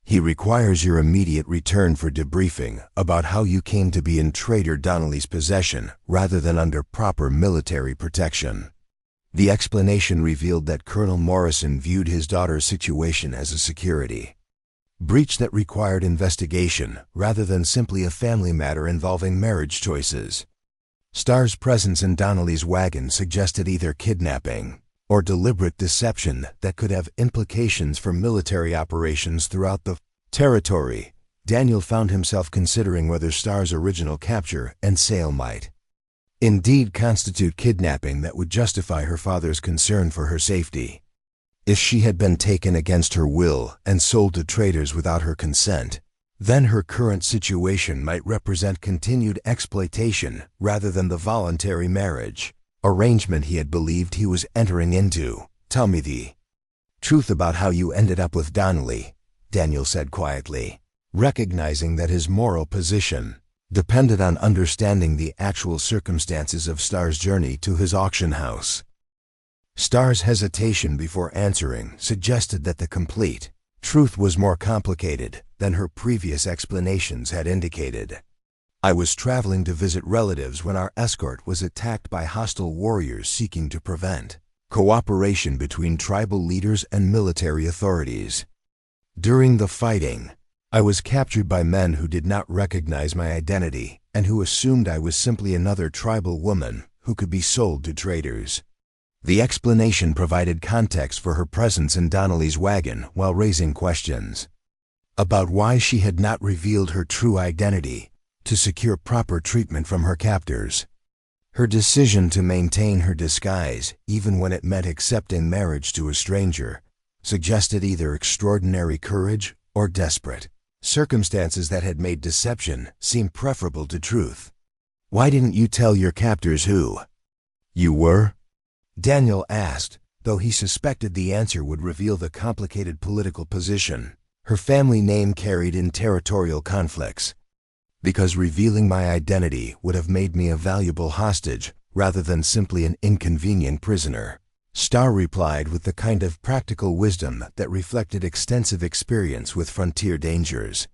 He requires your immediate return for debriefing about how you came to be in Trader Donnelly's possession rather than under proper military protection." The explanation revealed that Colonel Morrison viewed his daughter's situation as a security breach that required investigation rather than simply a family matter involving marriage choices. Starr's presence in Donnelly's wagon suggested either kidnapping or deliberate deception that could have implications for military operations throughout the territory. Daniel found himself considering whether Starr's original capture and sale might indeed constitute kidnapping that would justify her father's concern for her safety. If she had been taken against her will and sold to traders without her consent, then her current situation might represent continued exploitation rather than the voluntary marriage arrangement he had believed he was entering into. "Tell me the Truth about how you ended up with Donnelly, Daniel said quietly, recognizing that his moral position depended on understanding the actual circumstances of Star's journey to his auction house. Star's hesitation before answering suggested that the complete truth was more complicated than her previous explanations had indicated. I was traveling to visit relatives when our escort was attacked by hostile warriors seeking to prevent cooperation between tribal leaders and military authorities. During the fighting, I was captured by men who did not recognize my identity and who assumed I was simply another tribal woman who could be sold to traders. The explanation provided context for her presence in Donnelly's wagon while raising questions about why she had not revealed her true identity to secure proper treatment from her captors. Her decision to maintain her disguise, even when it meant accepting marriage to a stranger, suggested either extraordinary courage or desperate circumstances that had made deception seem preferable to truth. "Why didn't you tell your captors who you were?" Daniel asked, though he suspected the answer would reveal the complicated political position her family name carried in territorial conflicts. "Because revealing my identity would have made me a valuable hostage rather than simply an inconvenient prisoner," Starr replied with the kind of practical wisdom that reflected extensive experience with frontier dangers.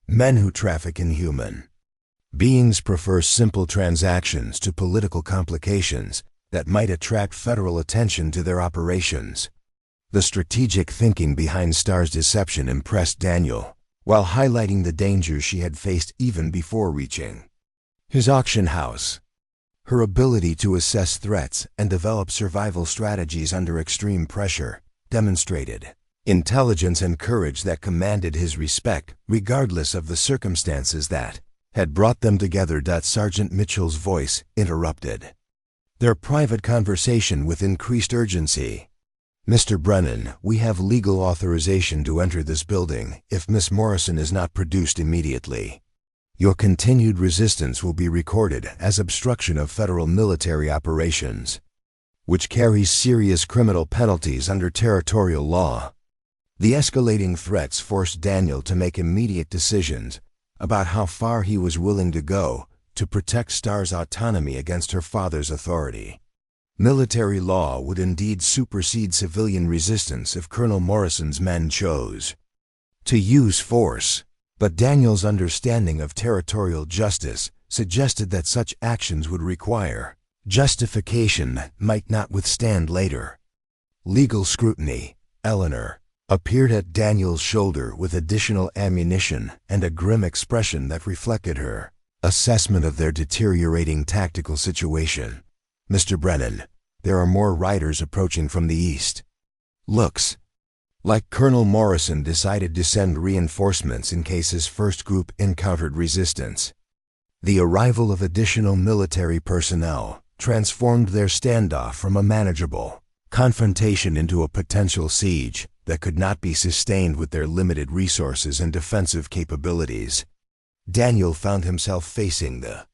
Men who traffic in human beings prefer simple transactions to political complications that might attract federal attention to their operations. The strategic thinking behind Starr's deception impressed Daniel, while highlighting the dangers she had faced even before reaching his auction house. Her ability to assess threats and develop survival strategies under extreme pressure demonstrated intelligence and courage that commanded his respect regardless of the circumstances that had brought them together. Sergeant Mitchell's voice interrupted their private conversation with increased urgency. "Mr. Brennan, we have legal authorization to enter this building if Miss Morrison is not produced immediately. Your continued resistance will be recorded as obstruction of federal military operations, which carries serious criminal penalties under territorial law." The escalating threats forced Daniel to make immediate decisions about how far he was willing to go to protect Starr's autonomy against her father's authority. Military law would indeed supersede civilian resistance if Colonel Morrison's men chose to use force, but Daniel's understanding of territorial justice suggested that such actions would require justification that might not withstand later legal scrutiny. Eleanor appeared at Daniel's shoulder with additional ammunition and a grim expression that reflected her assessment of their deteriorating tactical situation. "Mr. Brennan, there are more riders approaching from the east. Looks like Colonel Morrison decided to send reinforcements in case his first group encountered resistance." The arrival of additional military personnel transformed their standoff from a manageable confrontation into a potential siege that could not be sustained with their limited resources and defensive capabilities. Daniel found himself facing the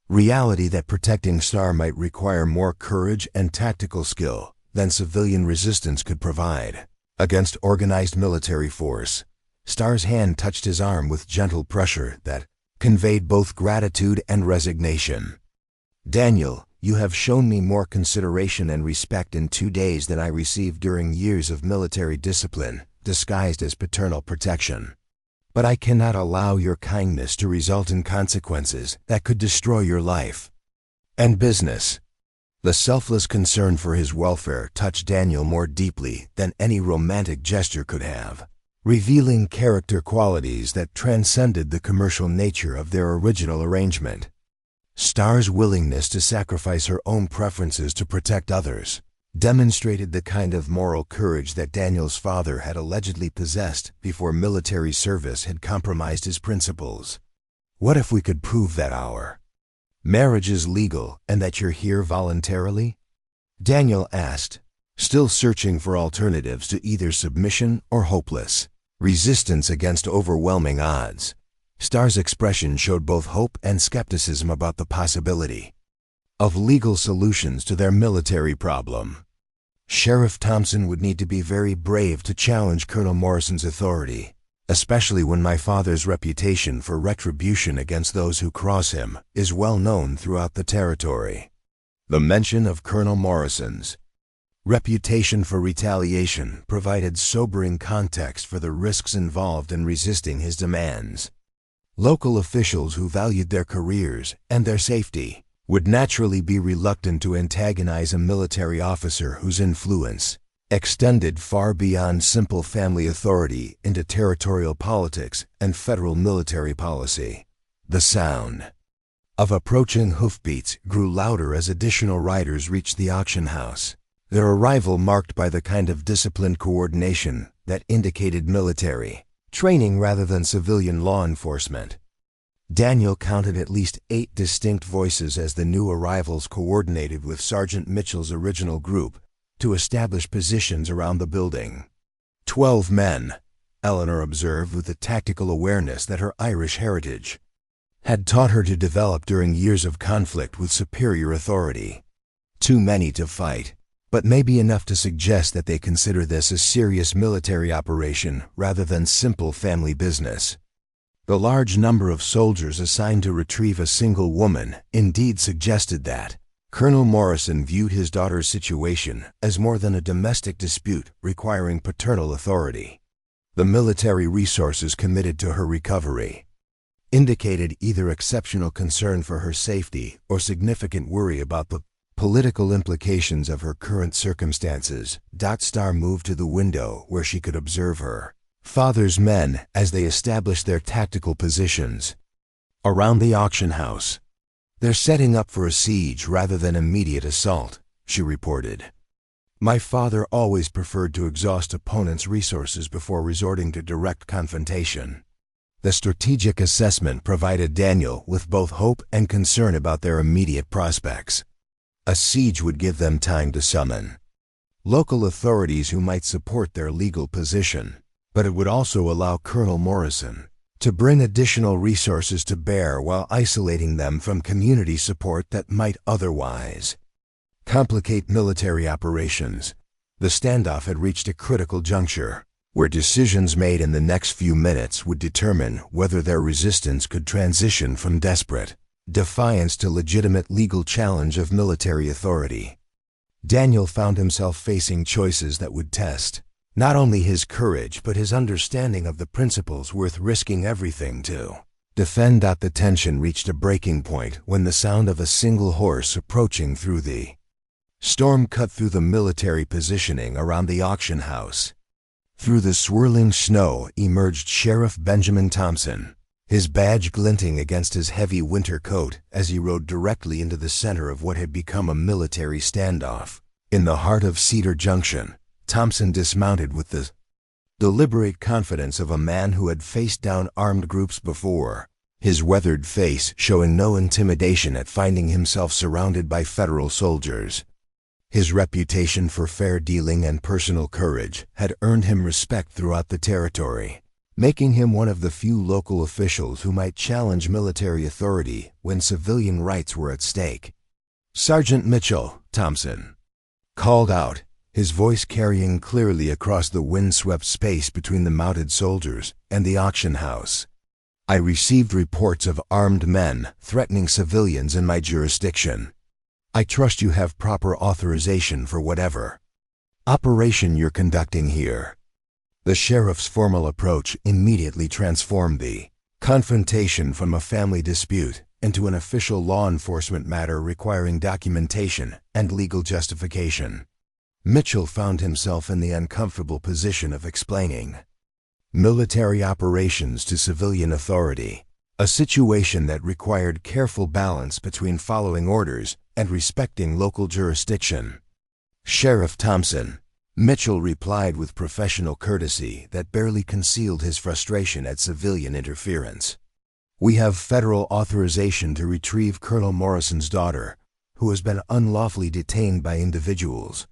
reality that protecting Starr might require more courage and tactical skill than civilian resistance could provide. Against organized military force, Starr's hand touched his arm with gentle pressure that conveyed both gratitude and resignation. "Daniel, you have shown me more consideration and respect in 2 days than I received during years of military discipline disguised as paternal protection. But I cannot allow your kindness to result in consequences that could destroy your life and business." The selfless concern for his welfare touched Daniel more deeply than any romantic gesture could have, revealing character qualities that transcended the commercial nature of their original arrangement. Starr's willingness to sacrifice her own preferences to protect others demonstrated the kind of moral courage that Daniel's father had allegedly possessed before military service had compromised his principles. "What if we could prove that our marriage is legal and that you're here voluntarily?" Daniel asked, still searching for alternatives to either submission or hopeless resistance against overwhelming odds. Starr's expression showed both hope and skepticism about the possibility of legal solutions to their military problem. Sheriff Thompson would need to be very brave to challenge Colonel Morrison's authority, especially when my father's reputation for retribution against those who cross him is well known throughout the territory. The mention of Colonel Morrison's reputation for retaliation provided sobering context for the risks involved in resisting his demands. Local officials who valued their careers and their safety would naturally be reluctant to antagonize a military officer whose influence extended far beyond simple family authority into territorial politics and federal military policy. The sound of approaching hoofbeats grew louder as additional riders reached the auction house, their arrival marked by the kind of disciplined coordination that indicated military training rather than civilian law enforcement. Daniel counted at least 8 distinct voices as the new arrivals coordinated with Sergeant Mitchell's original group to establish positions around the building. 12 men, Eleanor observed with the tactical awareness that her Irish heritage had taught her to develop during years of conflict with superior authority. Too many to fight, but maybe enough to suggest that they consider this a serious military operation rather than simple family business. The large number of soldiers assigned to retrieve a single woman indeed suggested that Colonel Morrison viewed his daughter's situation as more than a domestic dispute requiring paternal authority. The military resources committed to her recovery indicated either exceptional concern for her safety or significant worry about the political implications of her current circumstances. Star moved to the window where she could observe her father's men as they established their tactical positions around the auction house. "They're setting up for a siege rather than immediate assault," she reported. "My father always preferred to exhaust opponents' resources before resorting to direct confrontation." The strategic assessment provided Daniel with both hope and concern about their immediate prospects. A siege would give them time to summon local authorities who might support their legal position, but it would also allow Colonel Morrison to bring additional resources to bear while isolating them from community support that might otherwise complicate military operations. The standoff had reached a critical juncture, where decisions made in the next few minutes would determine whether their resistance could transition from desperate defiance to legitimate legal challenge of military authority. Daniel found himself facing choices that would test not only his courage but his understanding of the principles worth risking everything to defend. The tension reached a breaking point when the sound of a single horse approaching through the storm cut through the military positioning around the auction house. Through the swirling snow emerged Sheriff Benjamin Thompson, his badge glinting against his heavy winter coat as he rode directly into the center of what had become a military standoff. In the heart of Cedar Junction, Thompson dismounted with the deliberate confidence of a man who had faced down armed groups before, his weathered face showing no intimidation at finding himself surrounded by federal soldiers. His reputation for fair dealing and personal courage had earned him respect throughout the territory, making him one of the few local officials who might challenge military authority when civilian rights were at stake. "Sergeant Mitchell," Thompson called out, his voice carrying clearly across the wind-swept space between the mounted soldiers and the auction house. "I received reports of armed men threatening civilians in my jurisdiction. I trust you have proper authorization for whatever operation you're conducting here." The sheriff's formal approach immediately transformed the confrontation from a family dispute into an official law enforcement matter requiring documentation and legal justification. Mitchell found himself in the uncomfortable position of explaining military operations to civilian authority, a situation that required careful balance between following orders and respecting local jurisdiction. "Sheriff Thompson," Mitchell replied with professional courtesy that barely concealed his frustration at civilian interference. "We have federal authorization to retrieve Colonel Morrison's daughter, who has been unlawfully detained by individuals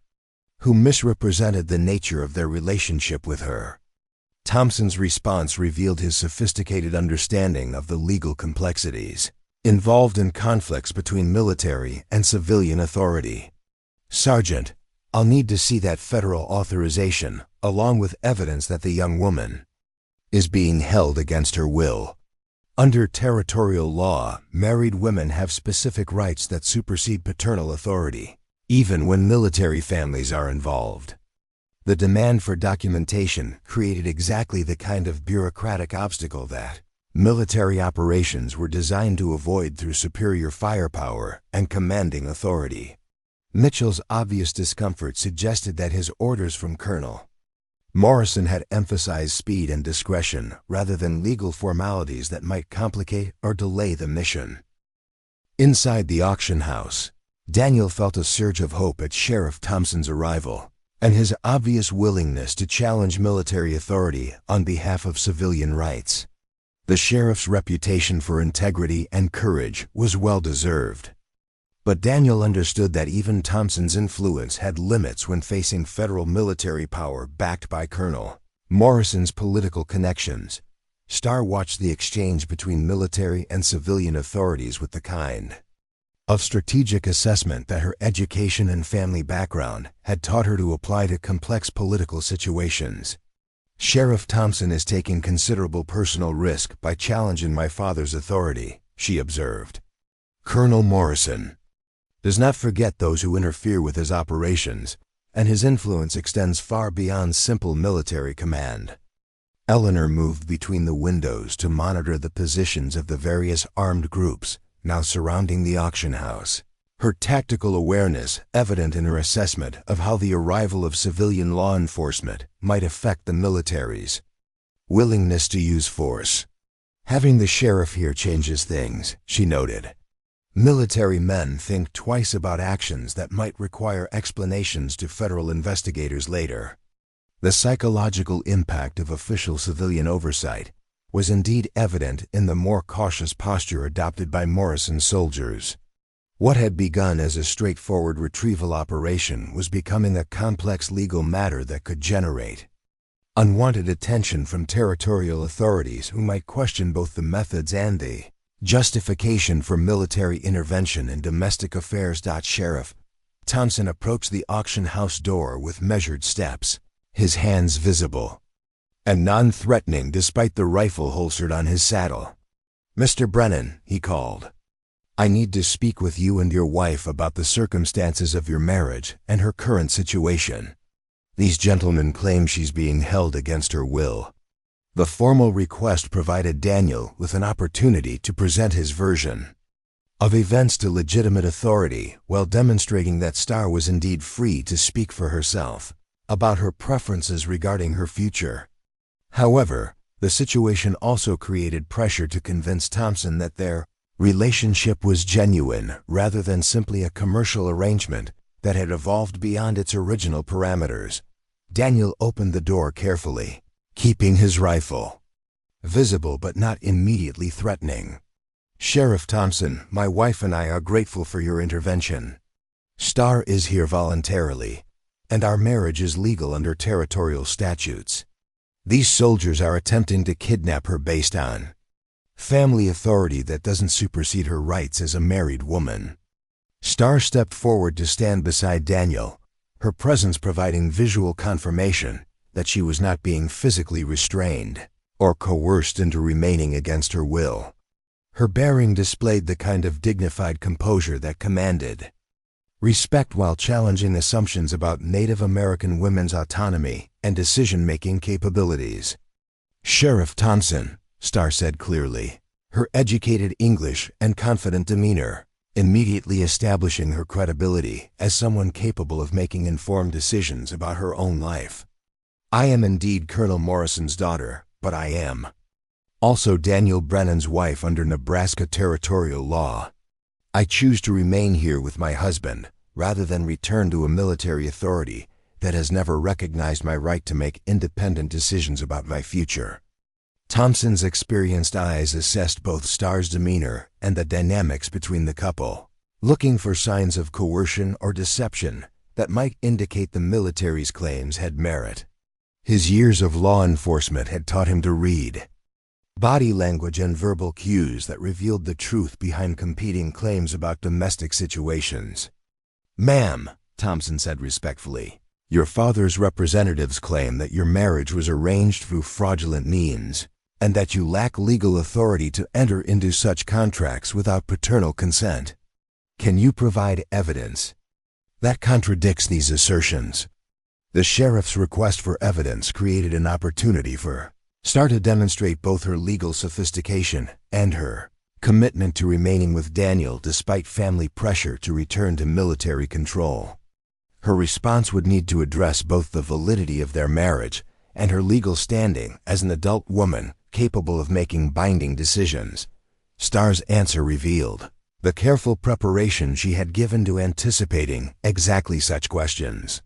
who misrepresented the nature of their relationship with her." Thompson's response revealed his sophisticated understanding of the legal complexities involved in conflicts between military and civilian authority. "Sergeant, I'll need to see that federal authorization, along with evidence that the young woman is being held against her will. Under territorial law, married women have specific rights that supersede paternal authority, even when military families are involved. The demand for documentation created exactly the kind of bureaucratic obstacle that military operations were designed to avoid through superior firepower and commanding authority. Mitchell's obvious discomfort suggested that his orders from Colonel Morrison had emphasized speed and discretion rather than legal formalities that might complicate or delay the mission. Inside the auction house, Daniel felt a surge of hope at Sheriff Thompson's arrival and his obvious willingness to challenge military authority on behalf of civilian rights. The sheriff's reputation for integrity and courage was well-deserved. But Daniel understood that even Thompson's influence had limits when facing federal military power backed by Colonel Morrison's political connections. Starr watched the exchange between military and civilian authorities with the kind of strategic assessment that her education and family background had taught her to apply to complex political situations. "Sheriff Thompson is taking considerable personal risk by challenging my father's authority," she observed. "Colonel Morrison does not forget those who interfere with his operations, and his influence extends far beyond simple military command." Eleanor moved between the windows to monitor the positions of the various armed groups now surrounding the auction house, her tactical awareness evident in her assessment of how the arrival of civilian law enforcement might affect the military's willingness to use force. "Having the sheriff here changes things," she noted. "Military men think twice about actions that might require explanations to federal investigators later." The psychological impact of official civilian oversight was indeed evident in the more cautious posture adopted by Morrison's soldiers. What had begun as a straightforward retrieval operation was becoming a complex legal matter that could generate unwanted attention from territorial authorities who might question both the methods and the justification for military intervention in domestic affairs. Sheriff Thompson approached the auction house door with measured steps, his hands visible and non-threatening despite the rifle holstered on his saddle. "Mr. Brennan," he called, "I need to speak with you and your wife about the circumstances of your marriage and her current situation. These gentlemen claim she's being held against her will." The formal request provided Daniel with an opportunity to present his version of events to legitimate authority while demonstrating that Starr was indeed free to speak for herself about her preferences regarding her future. However, the situation also created pressure to convince Thompson that their relationship was genuine rather than simply a commercial arrangement that had evolved beyond its original parameters. Daniel opened the door carefully, keeping his rifle visible but not immediately threatening. "Sheriff Thompson, my wife and I are grateful for your intervention. Starr is here voluntarily, and our marriage is legal under territorial statutes. These soldiers are attempting to kidnap her based on family authority that doesn't supersede her rights as a married woman." Starr stepped forward to stand beside Daniel, her presence providing visual confirmation that she was not being physically restrained or coerced into remaining against her will. Her bearing displayed the kind of dignified composure that commanded respect while challenging assumptions about Native American women's autonomy and decision-making capabilities. "Sheriff Thompson," Starr said clearly, her educated English and confident demeanor immediately establishing her credibility as someone capable of making informed decisions about her own life. "I am indeed Colonel Morrison's daughter, but I am also Daniel Brennan's wife under Nebraska territorial law. I choose to remain here with my husband rather than return to a military authority that has never recognized my right to make independent decisions about my future." Thompson's experienced eyes assessed both Starr's demeanor and the dynamics between the couple, looking for signs of coercion or deception that might indicate the military's claims had merit. His years of law enforcement had taught him to read body language and verbal cues that revealed the truth behind competing claims about domestic situations. "Ma'am," Thompson said respectfully. Your father's representatives claim that your marriage was arranged through fraudulent means, and that you lack legal authority to enter into such contracts without paternal consent. Can you provide evidence that contradicts these assertions? The sheriff's request for evidence created an opportunity for Starr to demonstrate both her legal sophistication and her commitment to remaining with Daniel despite family pressure to return to military control. Her response would need to address both the validity of their marriage and her legal standing as an adult woman capable of making binding decisions. Starr's answer revealed the careful preparation she had given to anticipating exactly such questions.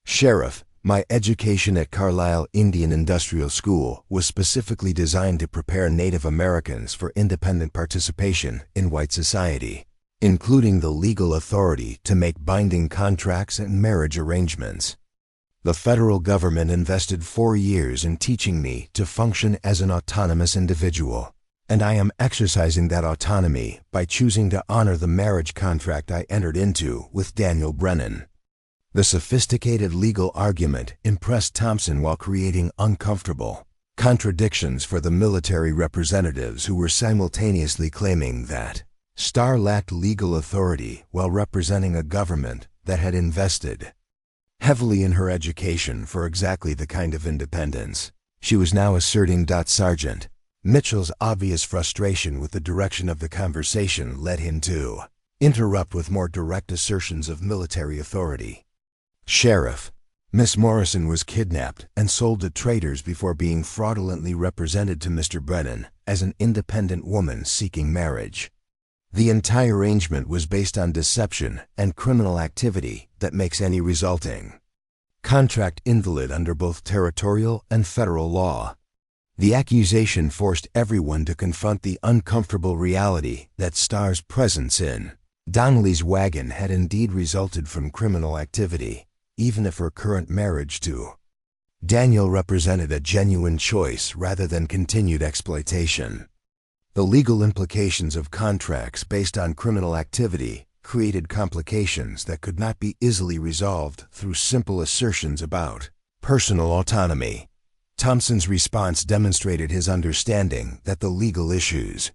Sheriff, my education at Carlisle Indian Industrial School was specifically designed to prepare Native Americans for independent participation in white society, including the legal authority to make binding contracts and marriage arrangements. The federal government invested 4 years in teaching me to function as an autonomous individual, and I am exercising that autonomy by choosing to honor the marriage contract I entered into with Daniel Brennan. The sophisticated legal argument impressed Thompson while creating uncomfortable contradictions for the military representatives who were simultaneously claiming that Starr lacked legal authority while representing a government that had invested heavily in her education for exactly the kind of independence she was now asserting. Sergeant Mitchell's obvious frustration with the direction of the conversation led him to interrupt with more direct assertions of military authority. Sheriff, Miss Morrison was kidnapped and sold to traders before being fraudulently represented to Mr. Brennan as an independent woman seeking marriage. The entire arrangement was based on deception and criminal activity that makes any resulting contract invalid under both territorial and federal law. The accusation forced everyone to confront the uncomfortable reality that Starr's presence in Donnelly's wagon had indeed resulted from criminal activity, even if her current marriage to Daniel represented a genuine choice rather than continued exploitation. The legal implications of contracts based on criminal activity created complications that could not be easily resolved through simple assertions about personal autonomy. Thompson's response demonstrated his understanding that the legal issues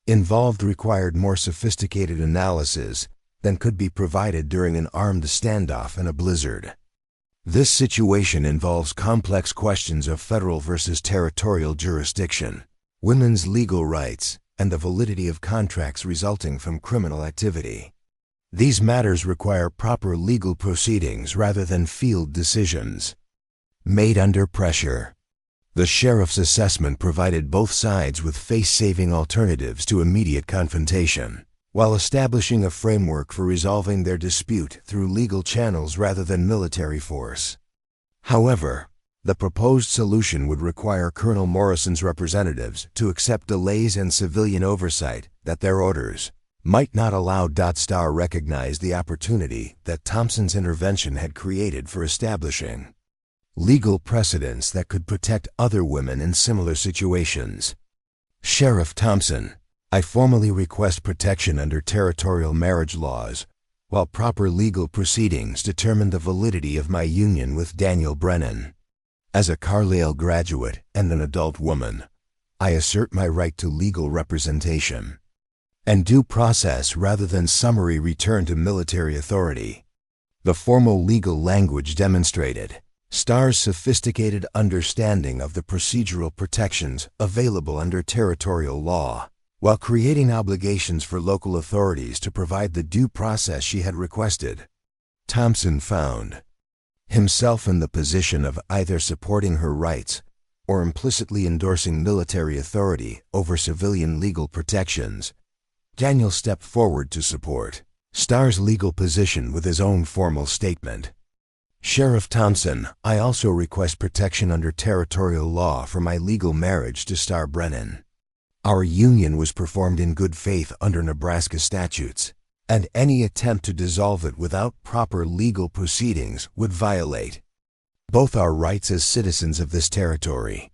involved required more sophisticated analysis than could be provided during an armed standoff in a blizzard. This situation involves complex questions of federal versus territorial jurisdiction, women's legal rights, and the validity of contracts resulting from criminal activity. These matters require proper legal proceedings rather than field decisions made under pressure. The sheriff's assessment provided both sides with face-saving alternatives to immediate confrontation, while establishing a framework for resolving their dispute through legal channels rather than military force. However, the proposed solution would require Colonel Morrison's representatives to accept delays and civilian oversight that their orders might not allow. Starr recognized the opportunity that Thompson's intervention had created for establishing legal precedents that could protect other women in similar situations. Sheriff Thompson, I formally request protection under territorial marriage laws, while proper legal proceedings determine the validity of my union with Daniel Brennan. As a Carlisle graduate and an adult woman, I assert my right to legal representation and due process rather than summary return to military authority. The formal legal language demonstrated Starr's sophisticated understanding of the procedural protections available under territorial law, while creating obligations for local authorities to provide the due process she had requested. Thompson found himself in the position of either supporting her rights or implicitly endorsing military authority over civilian legal protections. Daniel stepped forward to support Starr's legal position with his own formal statement. Sheriff Thompson, I also request protection under territorial law for my legal marriage to Starr Brennan. Our union was performed in good faith under Nebraska statutes, and any attempt to dissolve it without proper legal proceedings would violate both our rights as citizens of this territory.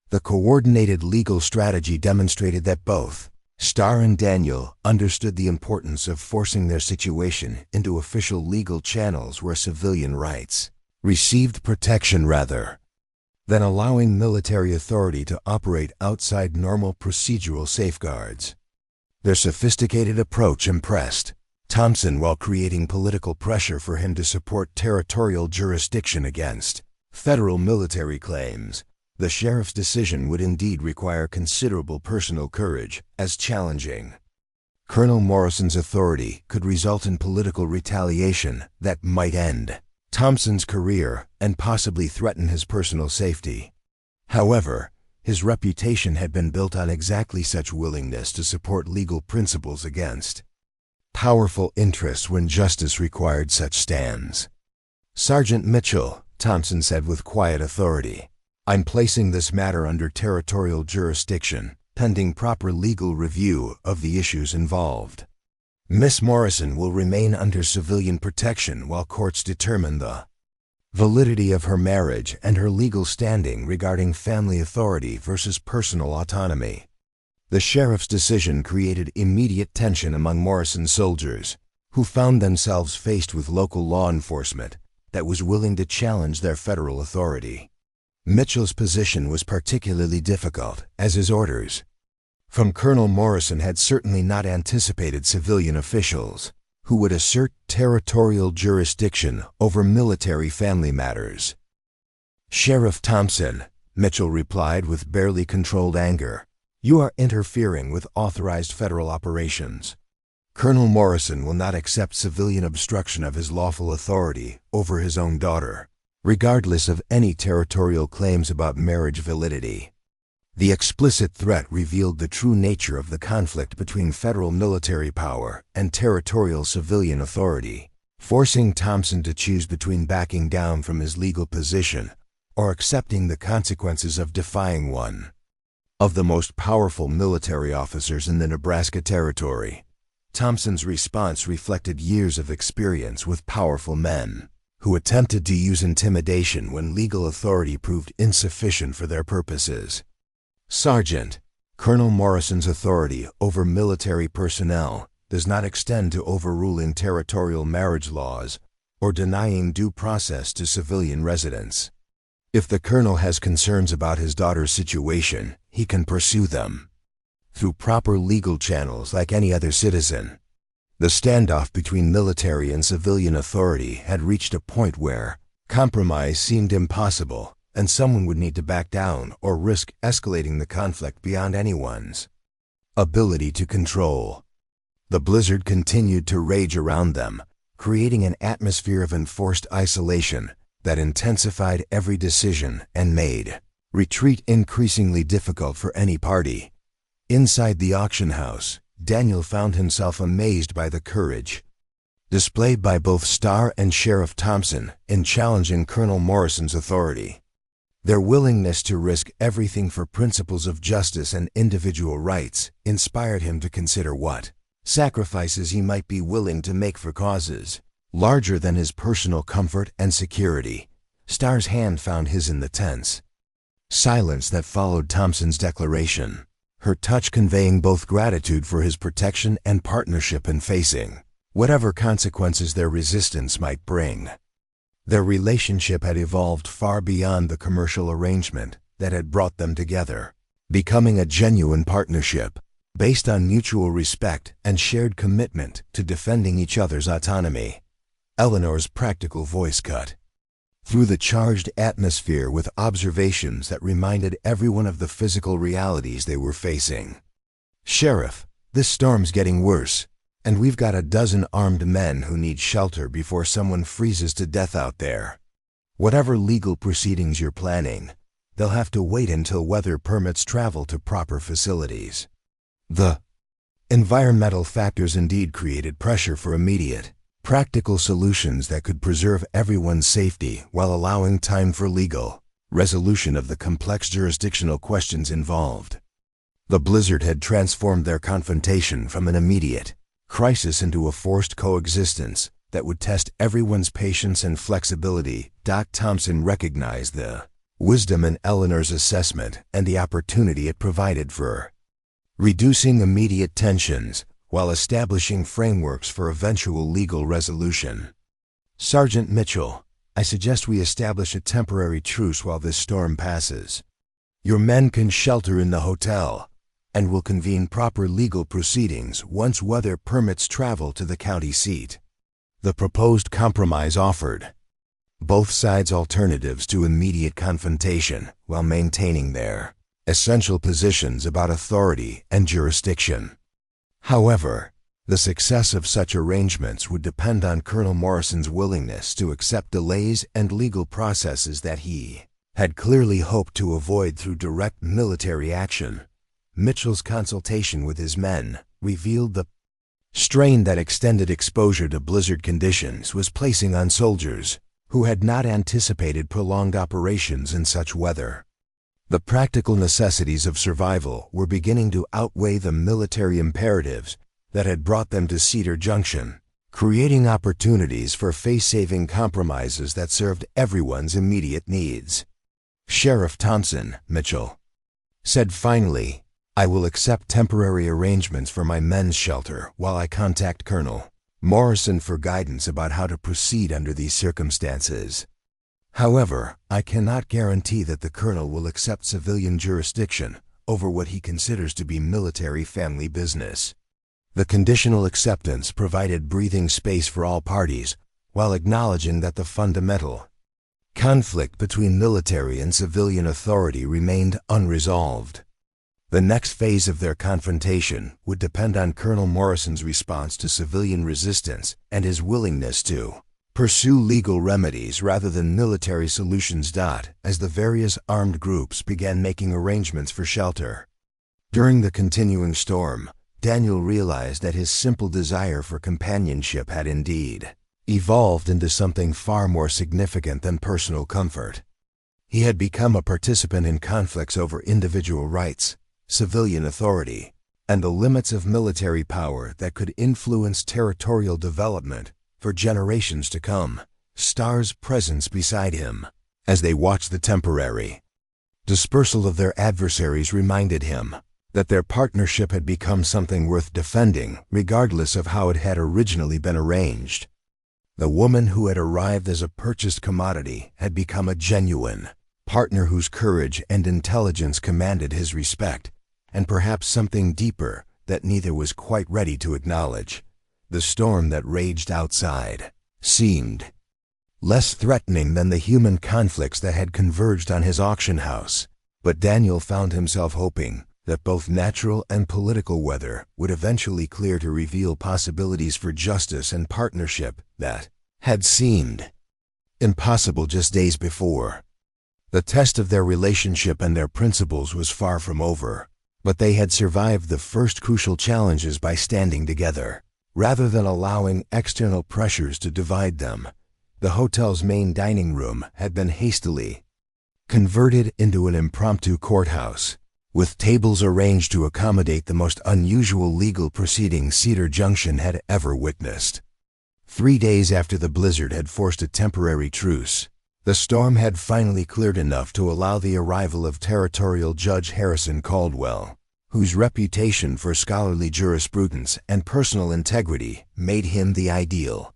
The coordinated legal strategy demonstrated that both Starr and Daniel understood the importance of forcing their situation into official legal channels where civilian rights received protection rather than allowing military authority to operate outside normal procedural safeguards. Their sophisticated approach impressed Thompson while creating political pressure for him to support territorial jurisdiction against federal military claims. The sheriff's decision would indeed require considerable personal courage, as challenging Colonel Morrison's authority could result in political retaliation that might end Thompson's career and possibly threaten his personal safety. However, his reputation had been built on exactly such willingness to support legal principles against powerful interests when justice required such stands. "Sergeant Mitchell," Thompson said with quiet authority, "I'm placing this matter under territorial jurisdiction, pending proper legal review of the issues involved. Miss Morrison will remain under civilian protection while courts determine the validity of her marriage and her legal standing regarding family authority versus personal autonomy." The sheriff's decision created immediate tension among Morrison's soldiers, who found themselves faced with local law enforcement that was willing to challenge their federal authority. Mitchell's position was particularly difficult, as his orders from Colonel Morrison had certainly not anticipated civilian officials who would assert territorial jurisdiction over military family matters. "Sheriff Thompson," Mitchell replied with barely controlled anger, "you are interfering with authorized federal operations. Colonel Morrison will not accept civilian obstruction of his lawful authority over his own daughter, regardless of any territorial claims about marriage validity." The explicit threat revealed the true nature of the conflict between federal military power and territorial civilian authority, forcing Thompson to choose between backing down from his legal position or accepting the consequences of defying one of the most powerful military officers in the Nebraska Territory. Thompson's response reflected years of experience with powerful men who attempted to use intimidation when legal authority proved insufficient for their purposes. "Sergeant, Colonel Morrison's authority over military personnel does not extend to overruling territorial marriage laws or denying due process to civilian residents. If the colonel has concerns about his daughter's situation, he can pursue them through proper legal channels like any other citizen." The standoff between military and civilian authority had reached a point where compromise seemed impossible, and someone would need to back down or risk escalating the conflict beyond anyone's ability to control. The blizzard continued to rage around them, creating an atmosphere of enforced isolation that intensified every decision and made retreat increasingly difficult for any party. Inside the auction house, Daniel found himself amazed by the courage displayed by both Starr and Sheriff Thompson in challenging Colonel Morrison's authority. Their willingness to risk everything for principles of justice and individual rights inspired him to consider what sacrifices he might be willing to make for causes larger than his personal comfort and security. Starr's hand found his in the tense silence that followed Thompson's declaration, her touch conveying both gratitude for his protection and partnership in facing whatever consequences their resistance might bring. Their relationship had evolved far beyond the commercial arrangement that had brought them together, becoming a genuine partnership based on mutual respect and shared commitment to defending each other's autonomy. Eleanor's practical voice cut through the charged atmosphere with observations that reminded everyone of the physical realities they were facing. "Sheriff, this storm's getting worse, and we've got a dozen armed men who need shelter before someone freezes to death out there. Whatever legal proceedings you're planning, they'll have to wait until weather permits travel to proper facilities." The environmental factors indeed created pressure for immediate, practical solutions that could preserve everyone's safety while allowing time for legal resolution of the complex jurisdictional questions involved. The blizzard had transformed their confrontation from an immediate crisis into a forced coexistence that would test everyone's patience and flexibility. Thompson recognized the wisdom in Eleanor's assessment and the opportunity it provided for reducing immediate tensions while establishing frameworks for eventual legal resolution. Sergeant Mitchell, I suggest we establish a temporary truce while this storm passes. Your men can shelter in the hotel, and will convene proper legal proceedings once weather permits travel to the county seat. The proposed compromise offered both sides alternatives to immediate confrontation while maintaining their essential positions about authority and jurisdiction. However, the success of such arrangements would depend on Colonel Morrison's willingness to accept delays and legal processes that he had clearly hoped to avoid through direct military action. Mitchell's consultation with his men revealed the strain that extended exposure to blizzard conditions was placing on soldiers who had not anticipated prolonged operations in such weather. The practical necessities of survival were beginning to outweigh the military imperatives that had brought them to Cedar Junction, creating opportunities for face-saving compromises that served everyone's immediate needs. Sheriff Thompson, Mitchell said finally, I will accept temporary arrangements for my men's shelter while I contact Colonel Morrison for guidance about how to proceed under these circumstances. However, I cannot guarantee that the Colonel will accept civilian jurisdiction over what he considers to be military family business. The conditional acceptance provided breathing space for all parties while acknowledging that the fundamental conflict between military and civilian authority remained unresolved. The next phase of their confrontation would depend on Colonel Morrison's response to civilian resistance and his willingness to pursue legal remedies rather than military solutions. As the various armed groups began making arrangements for shelter during the continuing storm, Daniel realized that his simple desire for companionship had indeed evolved into something far more significant than personal comfort. He had become a participant in conflicts over individual rights, civilian authority, and the limits of military power that could influence territorial development for generations to come. Star's presence beside him, as they watched the temporary dispersal of their adversaries, reminded him that their partnership had become something worth defending, regardless of how it had originally been arranged. The woman who had arrived as a purchased commodity had become a genuine partner whose courage and intelligence commanded his respect, and perhaps something deeper that neither was quite ready to acknowledge. The storm that raged outside seemed less threatening than the human conflicts that had converged on his auction house, but Daniel found himself hoping that both natural and political weather would eventually clear to reveal possibilities for justice and partnership that had seemed impossible just days before. The test of their relationship and their principles was far from over, but they had survived the first crucial challenges by standing together, rather than allowing external pressures to divide them. The hotel's main dining room had been hastily converted into an impromptu courthouse, with tables arranged to accommodate the most unusual legal proceedings Cedar Junction had ever witnessed. 3 days after the blizzard had forced a temporary truce, the storm had finally cleared enough to allow the arrival of Territorial Judge Harrison Caldwell, whose reputation for scholarly jurisprudence and personal integrity made him the ideal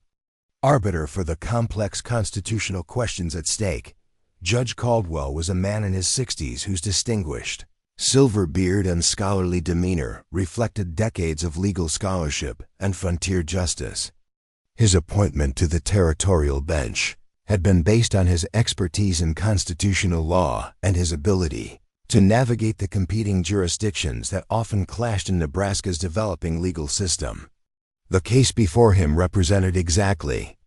arbiter for the complex constitutional questions at stake. Judge Caldwell was a man in his 60s whose distinguished silver beard and scholarly demeanor reflected decades of legal scholarship and frontier justice. His appointment to the territorial bench had been based on his expertise in constitutional law and his ability to navigate the competing jurisdictions that often clashed in Nebraska's developing legal system. The case before him represented exactly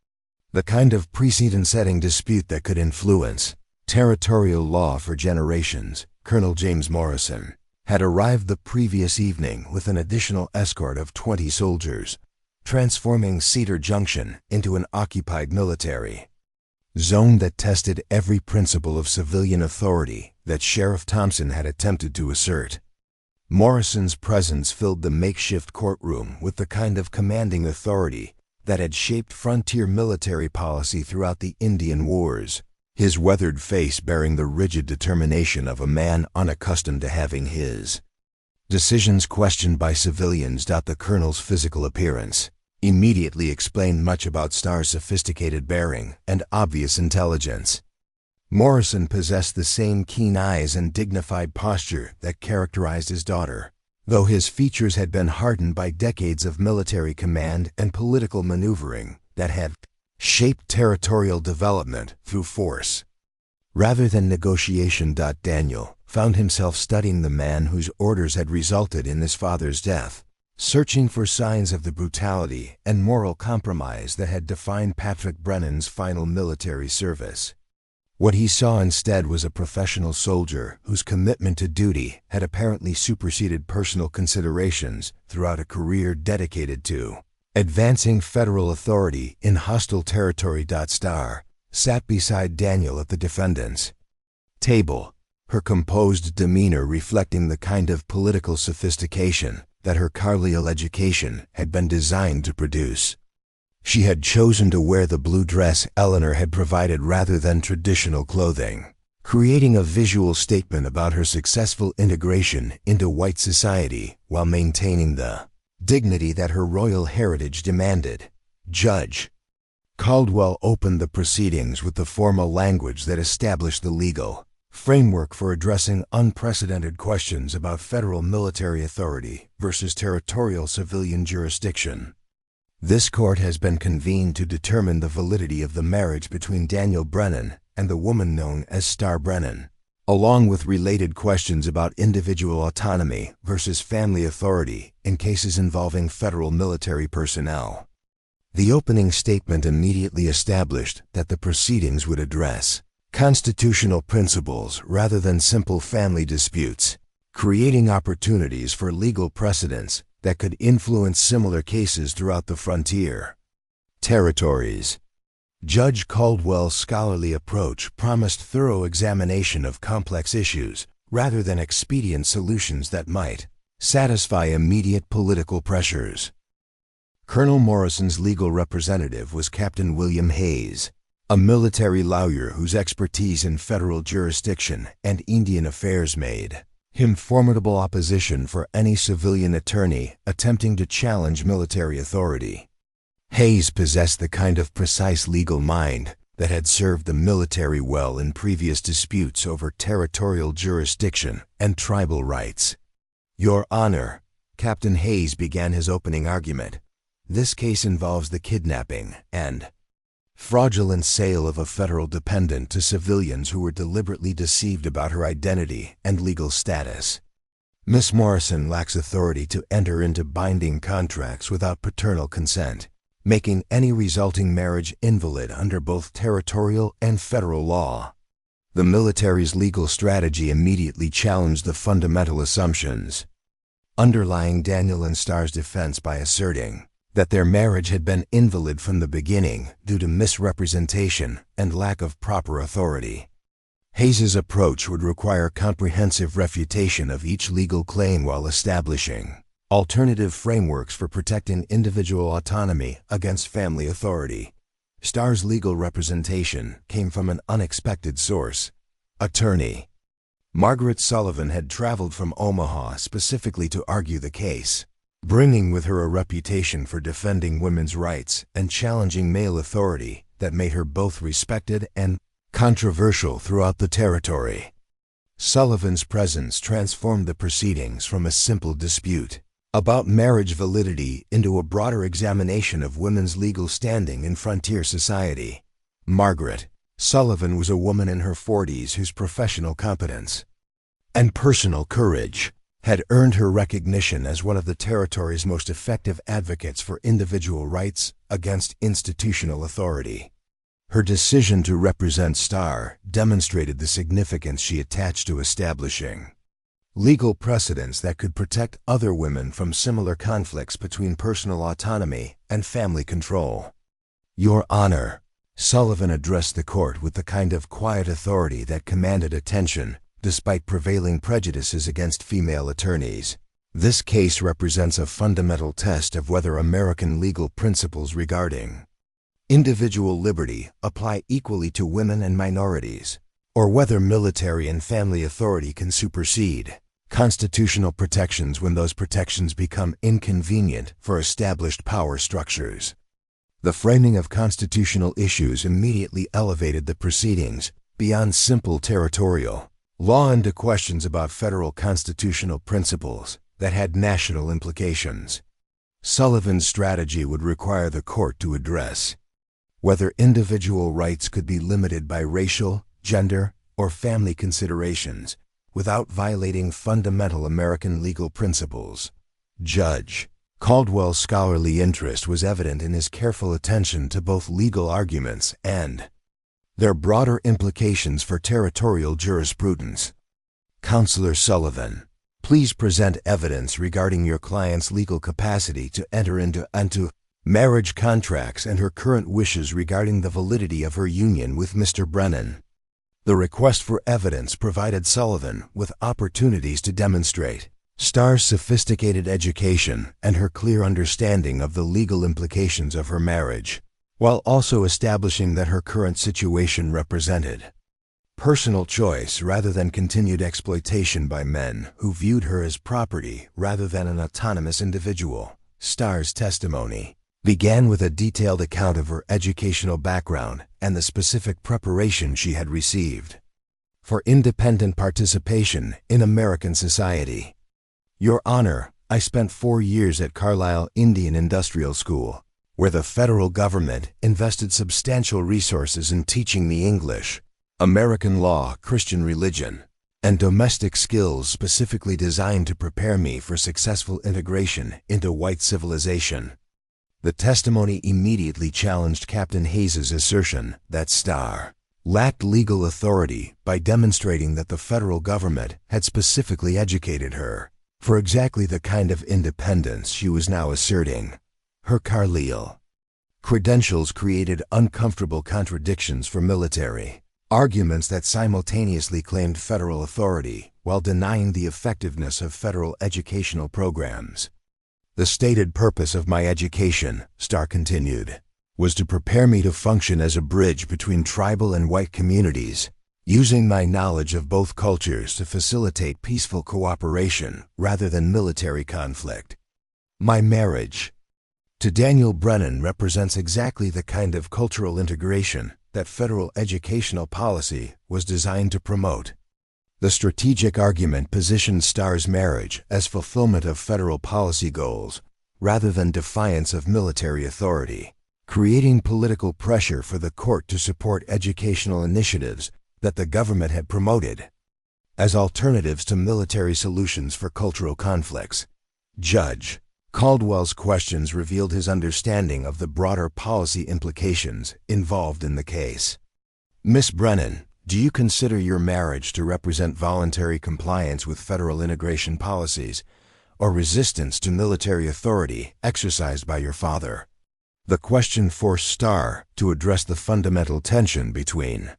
the kind of precedent-setting dispute that could influence territorial law for generations. Colonel James Morrison had arrived the previous evening with an additional escort of 20 soldiers, transforming Cedar Junction into an occupied military zone that tested every principle of civilian authority that Sheriff Thompson had attempted to assert. Morrison's presence filled the makeshift courtroom with the kind of commanding authority that had shaped frontier military policy throughout the Indian Wars, his weathered face bearing the rigid determination of a man unaccustomed to having his Decisions questioned by civilians. The colonel's physical appearance immediately explained much about Starr's sophisticated bearing and obvious intelligence. Morrison possessed the same keen eyes and dignified posture that characterized his daughter, though his features had been hardened by decades of military command and political maneuvering that had shaped territorial development through force rather than negotiation. Daniel found himself studying the man whose orders had resulted in his father's death, searching for signs of the brutality and moral compromise that had defined Patrick Brennan's final military service. What he saw instead was a professional soldier whose commitment to duty had apparently superseded personal considerations throughout a career dedicated to advancing federal authority in hostile territory. Starr sat beside Daniel at the defendant's table, her composed demeanor reflecting the kind of political sophistication that her collegial education had been designed to produce. She had chosen to wear the blue dress Eleanor had provided rather than traditional clothing, creating a visual statement about her successful integration into white society while maintaining the dignity that her royal heritage demanded. Judge Caldwell opened the proceedings with the formal language that established the legal framework for addressing unprecedented questions about federal military authority versus territorial civilian jurisdiction. This court has been convened to determine the validity of the marriage between Daniel Brennan and the woman known as Starr Brennan, along with related questions about individual autonomy versus family authority in cases involving federal military personnel. The opening statement immediately established that the proceedings would address constitutional principles rather than simple family disputes, creating opportunities for legal precedents that could influence similar cases throughout the frontier territories. Judge Caldwell's scholarly approach promised thorough examination of complex issues rather than expedient solutions that might satisfy immediate political pressures. Colonel Morrison's legal representative was Captain William Hayes, a military lawyer whose expertise in federal jurisdiction and Indian affairs made him formidable opposition for any civilian attorney attempting to challenge military authority. Hayes possessed the kind of precise legal mind that had served the military well in previous disputes over territorial jurisdiction and tribal rights. Your Honor, Captain Hayes began his opening argument. This case involves the kidnapping and fraudulent sale of a federal dependent to civilians who were deliberately deceived about her identity and legal status. Miss Morrison lacks authority to enter into binding contracts without paternal consent, making any resulting marriage invalid under both territorial and federal law. The military's legal strategy immediately challenged the fundamental assumptions underlying Daniel and Starr's defense by asserting that their marriage had been invalid from the beginning due to misrepresentation and lack of proper authority. Hayes's approach would require comprehensive refutation of each legal claim while establishing alternative frameworks for protecting individual autonomy against family authority. Starr's legal representation came from an unexpected source. Attorney Margaret Sullivan had traveled from Omaha specifically to argue the case, bringing with her a reputation for defending women's rights and challenging male authority that made her both respected and controversial throughout the territory. Sullivan's presence transformed the proceedings from a simple dispute about marriage validity into a broader examination of women's legal standing in frontier society. Margaret Sullivan was a woman in her 40s whose professional competence and personal courage had earned her recognition as one of the territory's most effective advocates for individual rights against institutional authority. Her decision to represent Starr demonstrated the significance she attached to establishing legal precedents that could protect other women from similar conflicts between personal autonomy and family control. Your Honor, Sullivan addressed the court with the kind of quiet authority that commanded attention despite prevailing prejudices against female attorneys. This case represents a fundamental test of whether American legal principles regarding individual liberty apply equally to women and minorities, or whether military and family authority can supersede Constitutional protections when those protections become inconvenient for established power structures. The framing of constitutional issues immediately elevated the proceedings beyond simple territorial law into questions about federal constitutional principles that had national implications. Sullivan's strategy would require the court to address whether individual rights could be limited by racial, gender, or family considerations without violating fundamental American legal principles. Judge Caldwell's scholarly interest was evident in his careful attention to both legal arguments and their broader implications for territorial jurisprudence. Counselor Sullivan, please present evidence regarding your client's legal capacity to enter into marriage contracts and her current wishes regarding the validity of her union with Mr. Brennan. The request for evidence provided Sullivan with opportunities to demonstrate Starr's sophisticated education and her clear understanding of the legal implications of her marriage, while also establishing that her current situation represented personal choice rather than continued exploitation by men who viewed her as property rather than an autonomous individual. Starr's testimony began with a detailed account of her educational background and the specific preparation she had received for independent participation in American society. Your Honor, I spent 4 years at Carlisle Indian Industrial School, where the federal government invested substantial resources in teaching me English, American law, Christian religion, and domestic skills specifically designed to prepare me for successful integration into white civilization. The testimony immediately challenged Captain Hayes's assertion that Starr lacked legal authority by demonstrating that the federal government had specifically educated her for exactly the kind of independence she was now asserting. Her Carlisle credentials created uncomfortable contradictions for military arguments that simultaneously claimed federal authority while denying the effectiveness of federal educational programs. The stated purpose of my education, Starr continued, was to prepare me to function as a bridge between tribal and white communities, using my knowledge of both cultures to facilitate peaceful cooperation rather than military conflict. My marriage to Daniel Brennan represents exactly the kind of cultural integration that federal educational policy was designed to promote. The strategic argument positioned Starr's marriage as fulfillment of federal policy goals rather than defiance of military authority, creating political pressure for the court to support educational initiatives that the government had promoted as alternatives to military solutions for cultural conflicts. Judge Caldwell's questions revealed his understanding of the broader policy implications involved in the case. Miss Brennan, do you consider your marriage to represent voluntary compliance with federal integration policies or resistance to military authority exercised by your father? The question forced Starr to address the fundamental tension between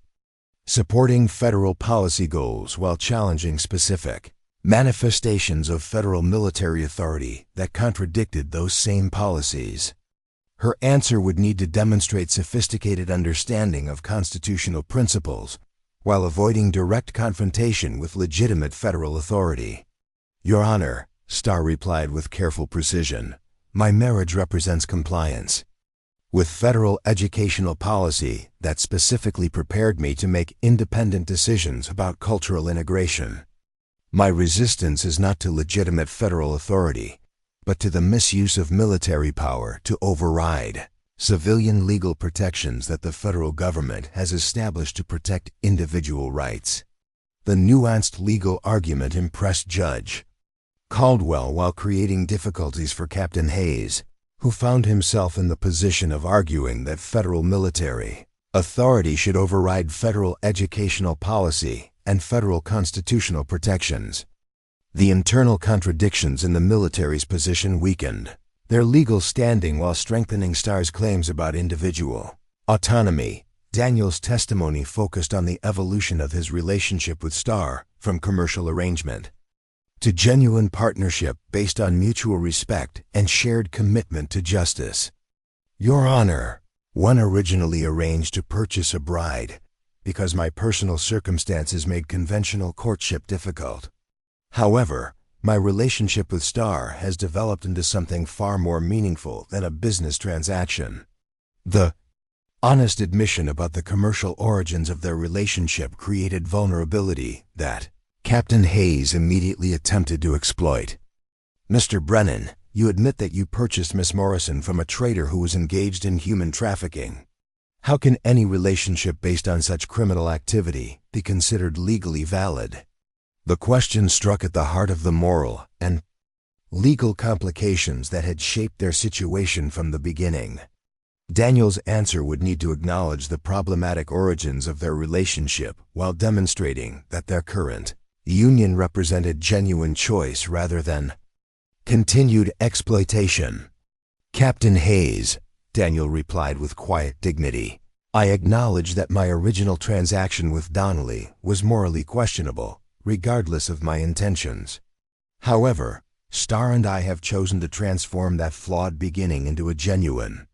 supporting federal policy goals while challenging specific manifestations of federal military authority that contradicted those same policies. Her answer would need to demonstrate sophisticated understanding of constitutional principles while avoiding direct confrontation with legitimate federal authority. Your Honor, Starr replied with careful precision, my marriage represents compliance with federal educational policy that specifically prepared me to make independent decisions about cultural integration. My resistance is not to legitimate federal authority, but to the misuse of military power to override civilian legal protections that the federal government has established to protect individual rights. The nuanced legal argument impressed Judge Caldwell while creating difficulties for Captain Hayes, who found himself in the position of arguing that federal military authority should override federal educational policy and federal constitutional protections. The internal contradictions in the military's position weakened their legal standing while strengthening Starr's claims about individual autonomy. Daniel's testimony focused on the evolution of his relationship with Starr from commercial arrangement to genuine partnership based on mutual respect and shared commitment to justice. Your Honor, one originally arranged to purchase a bride because my personal circumstances made conventional courtship difficult. However, my relationship with Star has developed into something far more meaningful than a business transaction. The honest admission about the commercial origins of their relationship created vulnerability that Captain Hayes immediately attempted to exploit. "Mr. Brennan, you admit that you purchased Miss Morrison from a trader who was engaged in human trafficking. How can any relationship based on such criminal activity be considered legally valid?" The question struck at the heart of the moral and legal complications that had shaped their situation from the beginning. Daniel's answer would need to acknowledge the problematic origins of their relationship while demonstrating that their current union represented genuine choice rather than continued exploitation. "Captain Hayes," Daniel replied with quiet dignity, "I acknowledge that my original transaction with Donnelly was morally questionable, regardless of my intentions. However, Star and I have chosen to transform that flawed beginning into a genuine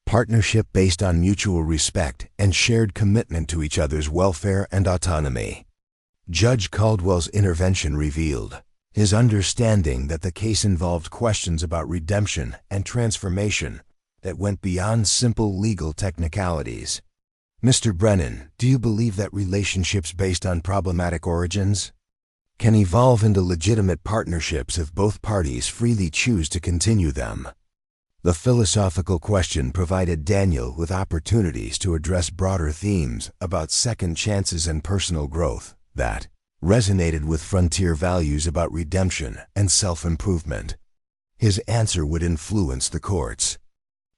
partnership based on mutual respect and shared commitment to each other's welfare and autonomy." Judge Caldwell's intervention revealed his understanding that the case involved questions about redemption and transformation that went beyond simple legal technicalities. "Mr. Brennan, do you believe that relationships based on problematic origins can evolve into legitimate partnerships if both parties freely choose to continue them?" The philosophical question provided Daniel with opportunities to address broader themes about second chances and personal growth that resonated with frontier values about redemption and self-improvement. His answer would influence the court's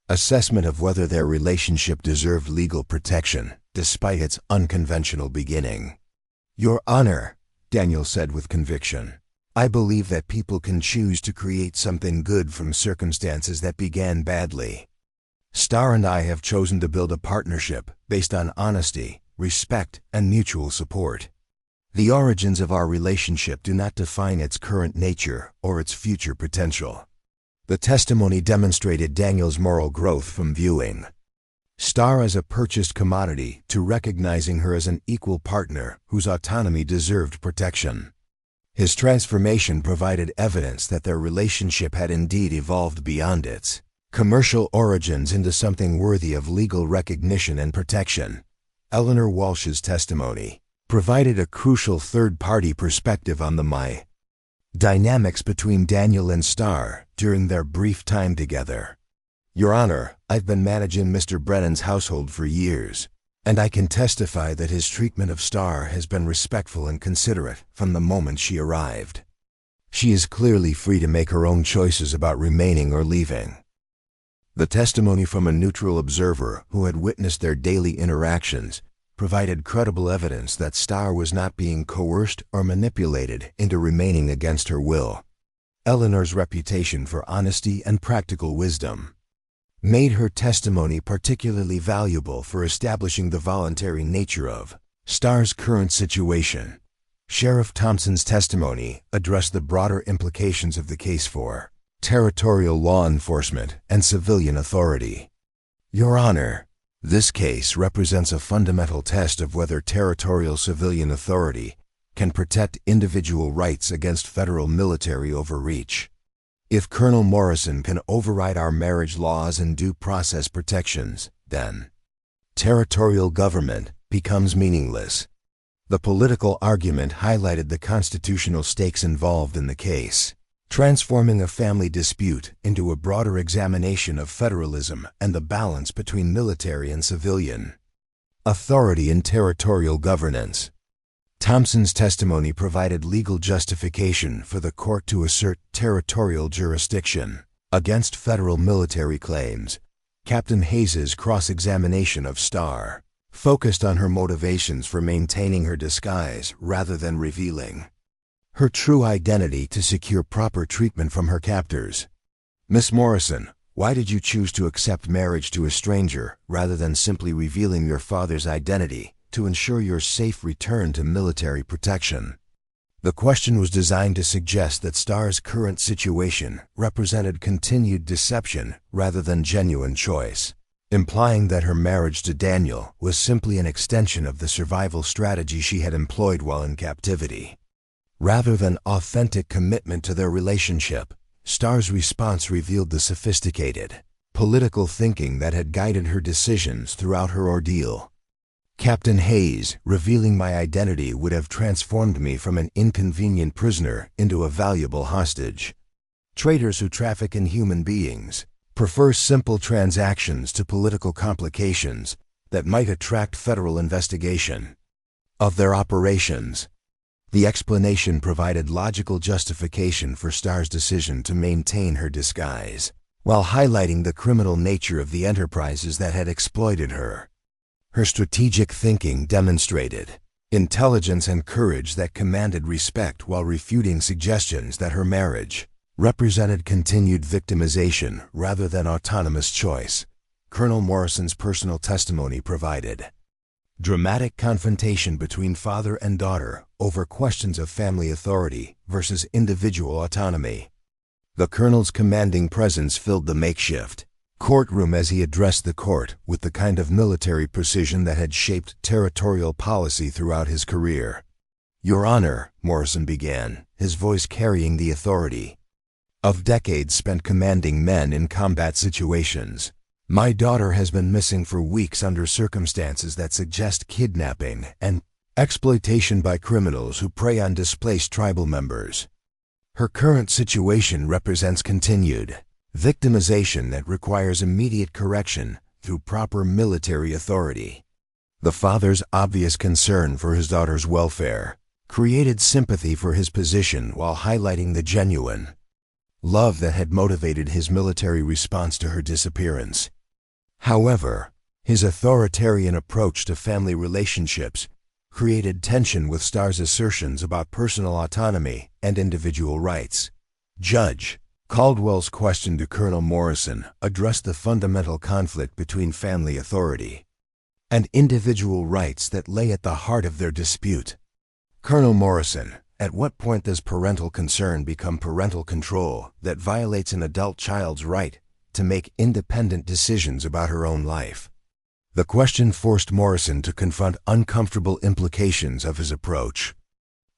assessment of whether their relationship deserved legal protection, despite its unconventional beginning. "Your Honor," Daniel said with conviction, "I believe that people can choose to create something good from circumstances that began badly. Star and I have chosen to build a partnership based on honesty, respect, and mutual support. The origins of our relationship do not define its current nature or its future potential." The testimony demonstrated Daniel's moral growth from viewing Star as a purchased commodity to recognizing her as an equal partner whose autonomy deserved protection. His transformation provided evidence that their relationship had indeed evolved beyond its commercial origins into something worthy of legal recognition and protection. Eleanor Walsh's testimony provided a crucial third-party perspective on the dynamics between Daniel and Star during their brief time together. "Your Honor, I've been managing Mr. Brennan's household for years, and I can testify that his treatment of Star has been respectful and considerate from the moment she arrived. She is clearly free to make her own choices about remaining or leaving." The testimony from a neutral observer who had witnessed their daily interactions provided credible evidence that Star was not being coerced or manipulated into remaining against her will. Eleanor's reputation for honesty and practical wisdom made her testimony particularly valuable for establishing the voluntary nature of Star's current situation. Sheriff Thompson's testimony addressed the broader implications of the case for territorial law enforcement and civilian authority. "Your Honor, this case represents a fundamental test of whether territorial civilian authority can protect individual rights against federal military overreach. If Colonel Morrison can override our marriage laws and due process protections, then territorial government becomes meaningless." The political argument highlighted the constitutional stakes involved in the case, transforming a family dispute into a broader examination of federalism and the balance between military and civilian authority in territorial governance. Thompson's testimony provided legal justification for the court to assert territorial jurisdiction against federal military claims. Captain Hayes's cross-examination of Star focused on her motivations for maintaining her disguise rather than revealing her true identity to secure proper treatment from her captors. "Miss Morrison, why did you choose to accept marriage to a stranger rather than simply revealing your father's identity to ensure your safe return to military protection?" The question was designed to suggest that Star's current situation represented continued deception rather than genuine choice, implying that her marriage to Daniel was simply an extension of the survival strategy she had employed while in captivity. Rather than authentic commitment to their relationship, Starr's response revealed the sophisticated, political thinking that had guided her decisions throughout her ordeal. Captain Hayes, revealing my identity would have transformed me from an inconvenient prisoner into a valuable hostage. Traders who traffic in human beings prefer simple transactions to political complications that might attract federal investigation of their operations. The explanation provided logical justification for Starr's decision to maintain her disguise, while highlighting the criminal nature of the enterprises that had exploited her. Her strategic thinking demonstrated intelligence and courage that commanded respect while refuting suggestions that her marriage represented continued victimization rather than autonomous choice. Colonel Morrison's personal testimony provided dramatic confrontation between father and daughter over questions of family authority versus individual autonomy. The colonel's commanding presence filled the makeshift courtroom as he addressed the court with the kind of military precision that had shaped territorial policy throughout his career. "Your Honor," Morrison began, his voice carrying the authority of decades spent commanding men in combat situations. "My daughter has been missing for weeks under circumstances that suggest kidnapping and exploitation by criminals who prey on displaced tribal members. Her current situation represents continued victimization that requires immediate correction through proper military authority." The father's obvious concern for his daughter's welfare created sympathy for his position while highlighting the genuine love that had motivated his military response to her disappearance. However, his authoritarian approach to family relationships created tension with Starr's assertions about personal autonomy and individual rights. Judge Caldwell's question to Colonel Morrison addressed the fundamental conflict between family authority and individual rights that lay at the heart of their dispute. "Colonel Morrison, at what point does parental concern become parental control that violates an adult child's right to make independent decisions about her own life?" The question forced Morrison to confront uncomfortable implications of his approach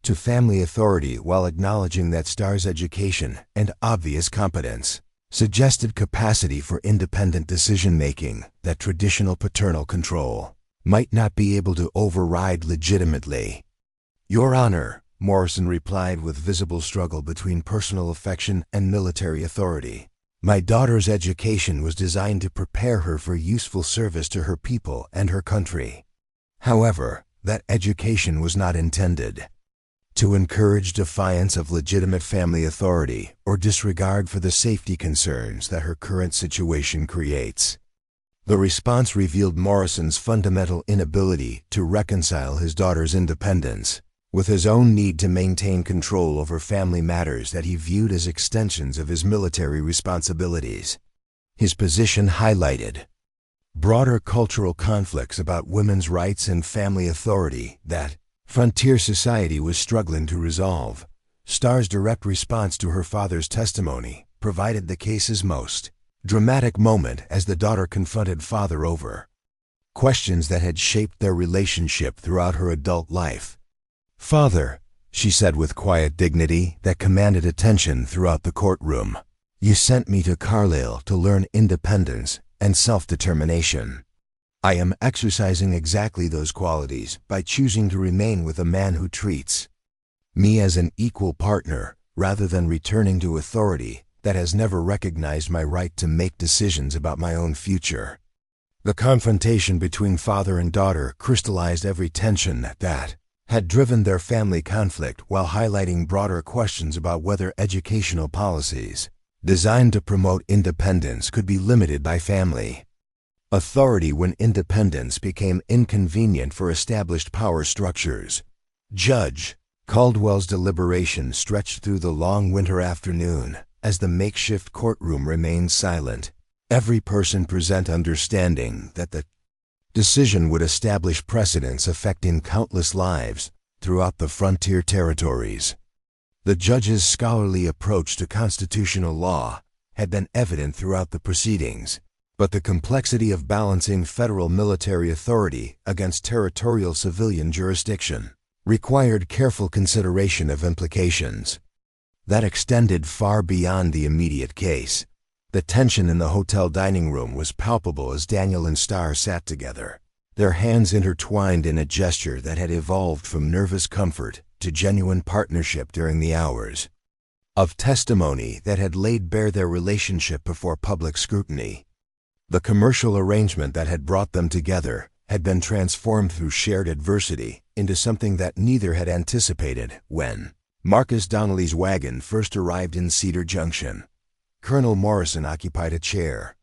to family authority while acknowledging that Starr's education and obvious competence suggested capacity for independent decision-making that traditional paternal control might not be able to override legitimately. "Your Honor," Morrison replied with visible struggle between personal affection and military authority, "my daughter's education was designed to prepare her for useful service to her people and her country. However, that education was not intended to encourage defiance of legitimate family authority or disregard for the safety concerns that her current situation creates." The response revealed Morrison's fundamental inability to reconcile his daughter's independence with his own need to maintain control over family matters that he viewed as extensions of his military responsibilities. His position highlighted broader cultural conflicts about women's rights and family authority that frontier society was struggling to resolve. Starr's direct response to her father's testimony provided the case's most dramatic moment as the daughter confronted father over questions that had shaped their relationship throughout her adult life. "Father," she said with quiet dignity that commanded attention throughout the courtroom, "you sent me to Carlisle to learn independence and self-determination. I am exercising exactly those qualities by choosing to remain with a man who treats me as an equal partner rather than returning to authority that has never recognized my right to make decisions about my own future." The confrontation between father and daughter crystallized every tension that had driven their family conflict while highlighting broader questions about whether educational policies designed to promote independence could be limited by family authority when independence became inconvenient for established power structures. Judge Caldwell's deliberation stretched through the long winter afternoon as the makeshift courtroom remained silent, every person present understanding that the decision would establish precedents affecting countless lives throughout the frontier territories. The judge's scholarly approach to constitutional law had been evident throughout the proceedings, but the complexity of balancing federal military authority against territorial civilian jurisdiction required careful consideration of implications that extended far beyond the immediate case. The tension in the hotel dining room was palpable as Daniel and Starr sat together, their hands intertwined in a gesture that had evolved from nervous comfort to genuine partnership during the hours of testimony that had laid bare their relationship before public scrutiny. The commercial arrangement that had brought them together had been transformed through shared adversity into something that neither had anticipated. When Marcus Donnelly's wagon first arrived in Cedar Junction, Colonel Morrison occupied a chair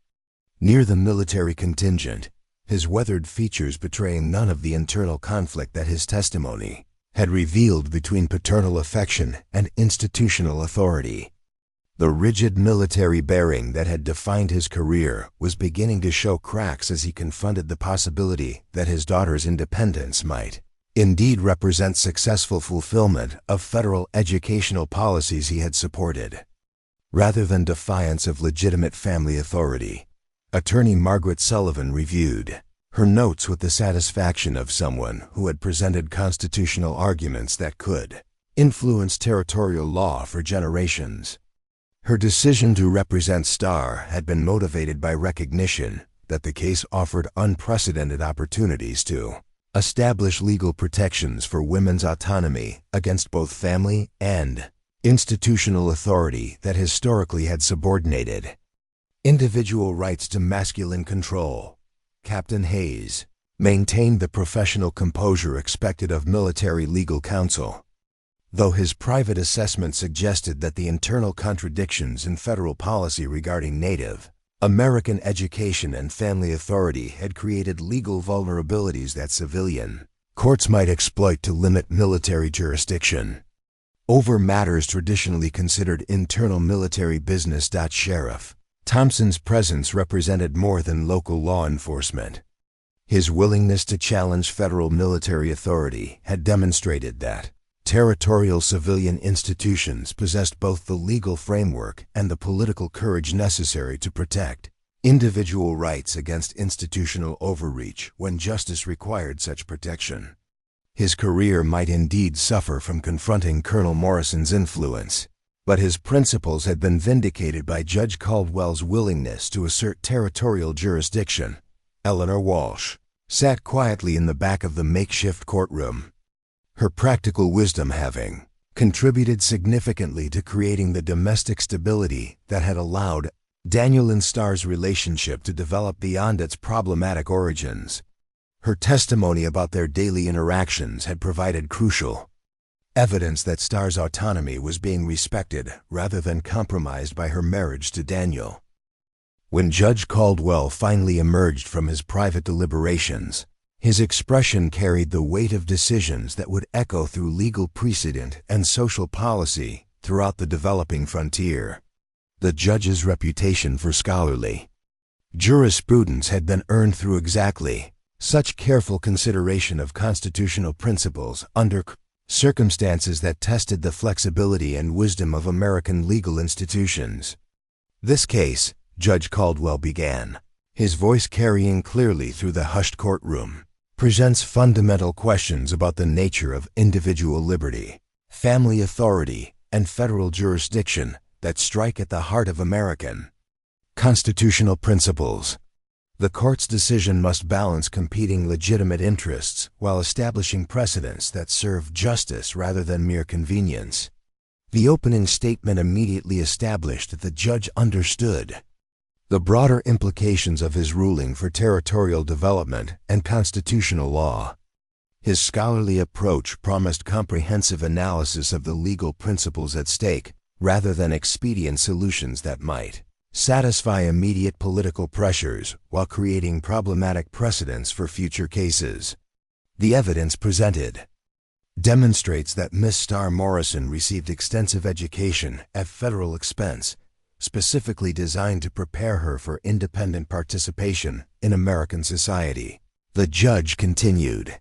near the military contingent, his weathered features betraying none of the internal conflict that his testimony had revealed between paternal affection and institutional authority. The rigid military bearing that had defined his career was beginning to show cracks as he confronted the possibility that his daughter's independence might indeed represent successful fulfillment of federal educational policies he had supported, rather than defiance of legitimate family authority. Attorney Margaret Sullivan reviewed her notes with the satisfaction of someone who had presented constitutional arguments that could influence territorial law for generations. Her decision to represent Starr had been motivated by recognition that the case offered unprecedented opportunities to establish legal protections for women's autonomy against both family and institutional authority that historically had subordinated individual rights to masculine control. Captain Hayes maintained the professional composure expected of military legal counsel, though his private assessment suggested that the internal contradictions in federal policy regarding Native American education and family authority had created legal vulnerabilities that civilian courts might exploit to limit military jurisdiction over matters traditionally considered internal military business. Sheriff Thompson's presence represented more than local law enforcement. His willingness to challenge federal military authority had demonstrated that territorial civilian institutions possessed both the legal framework and the political courage necessary to protect individual rights against institutional overreach when justice required such protection. His career might indeed suffer from confronting Colonel Morrison's influence, but his principles had been vindicated by Judge Caldwell's willingness to assert territorial jurisdiction. Eleanor Walsh sat quietly in the back of the makeshift courtroom, her practical wisdom having contributed significantly to creating the domestic stability that had allowed Daniel and Starr's relationship to develop beyond its problematic origins. Her testimony about their daily interactions had provided crucial evidence that Starr's autonomy was being respected rather than compromised by her marriage to Daniel. When Judge Caldwell finally emerged from his private deliberations, his expression carried the weight of decisions that would echo through legal precedent and social policy throughout the developing frontier. The judge's reputation for scholarly jurisprudence had been earned through exactly such careful consideration of constitutional principles under circumstances that tested the flexibility and wisdom of American legal institutions. This case, Judge Caldwell began, his voice carrying clearly through the hushed courtroom, presents fundamental questions about the nature of individual liberty, family authority, and federal jurisdiction that strike at the heart of American constitutional principles. The court's decision must balance competing legitimate interests while establishing precedents that serve justice rather than mere convenience. The opening statement immediately established that the judge understood the broader implications of his ruling for territorial development and constitutional law. His scholarly approach promised comprehensive analysis of the legal principles at stake, rather than expedient solutions that might satisfy immediate political pressures while creating problematic precedents for future cases. The evidence presented demonstrates that Miss Starr Morrison received extensive education at federal expense, specifically designed to prepare her for independent participation in American society. The judge continued,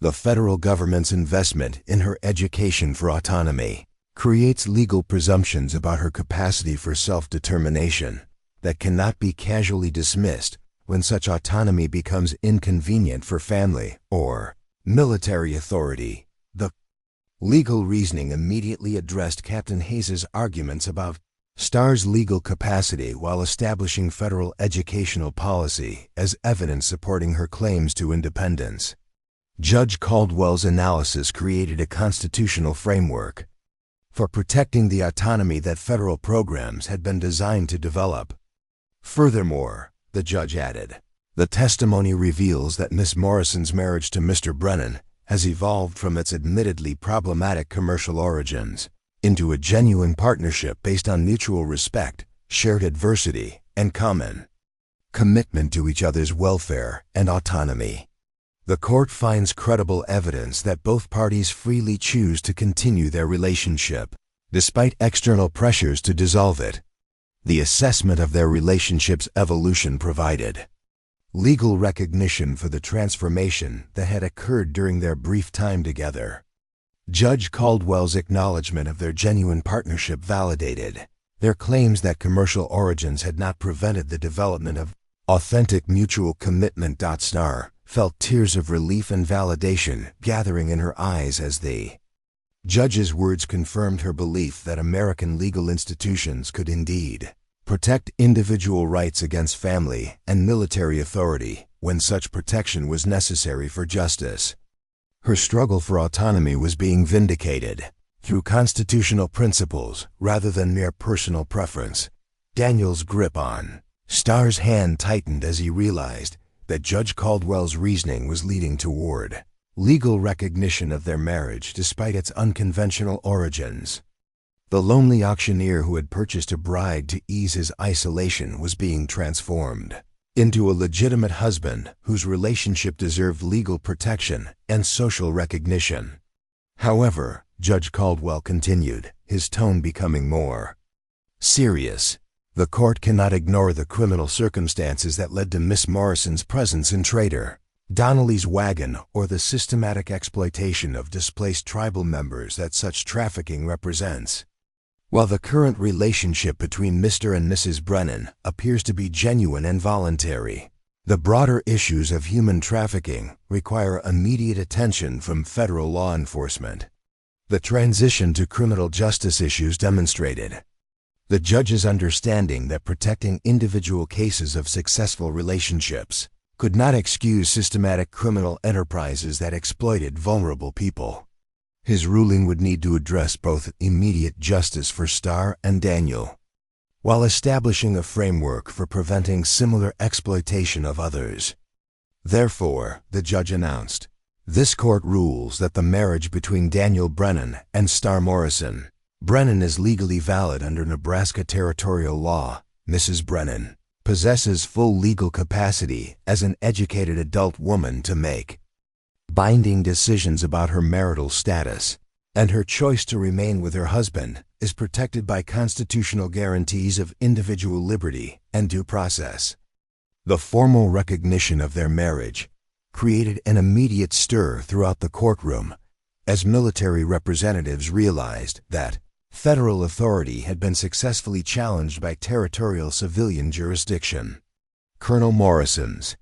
"The federal government's investment in her education for autonomy creates legal presumptions about her capacity for self-determination that cannot be casually dismissed when such autonomy becomes inconvenient for family or military authority." The Legal reasoning immediately addressed Captain Hayes's arguments about Starr's legal capacity while establishing federal educational policy as evidence supporting her claims to independence. Judge Caldwell's analysis created a constitutional framework for protecting the autonomy that federal programs had been designed to develop. Furthermore, the judge added, the testimony reveals that Miss Morrison's marriage to Mr. Brennan has evolved from its admittedly problematic commercial origins into a genuine partnership based on mutual respect, shared adversity, and common commitment to each other's welfare and autonomy. The court finds credible evidence that both parties freely choose to continue their relationship, despite external pressures to dissolve it. The assessment of their relationship's evolution provided legal recognition for the transformation that had occurred during their brief time together. Judge Caldwell's acknowledgment of their genuine partnership validated their claims that commercial origins had not prevented the development of authentic mutual commitment. Starr felt tears of relief and validation gathering in her eyes as the judge's words confirmed her belief that American legal institutions could indeed protect individual rights against family and military authority when such protection was necessary for justice. Her struggle for autonomy was being vindicated through constitutional principles rather than mere personal preference. Daniel's grip on Starr's hand tightened as he realized that Judge Caldwell's reasoning was leading toward legal recognition of their marriage despite its unconventional origins. The lonely auctioneer who had purchased a bride to ease his isolation was being transformed into a legitimate husband whose relationship deserved legal protection and social recognition. However, Judge Caldwell continued, his tone becoming more serious. The court cannot ignore the criminal circumstances that led to Miss Morrison's presence in Trader Donnelly's wagon or the systematic exploitation of displaced tribal members that such trafficking represents. While the current relationship between Mr. and Mrs. Brennan appears to be genuine and voluntary, the broader issues of human trafficking require immediate attention from federal law enforcement. The transition to criminal justice issues demonstrated the judge's understanding that protecting individual cases of successful relationships could not excuse systematic criminal enterprises that exploited vulnerable people. His ruling would need to address both immediate justice for Starr and Daniel, while establishing a framework for preventing similar exploitation of others. Therefore, the judge announced, this court rules that the marriage between Daniel Brennan and Starr Morrison Brennan is legally valid under Nebraska territorial law. Mrs. Brennan possesses full legal capacity as an educated adult woman to make binding decisions about her marital status, and her choice to remain with her husband is protected by constitutional guarantees of individual liberty and due process. The formal recognition of their marriage created an immediate stir throughout the courtroom as military representatives realized that federal authority had been successfully challenged by territorial civilian jurisdiction. Colonel Morrison's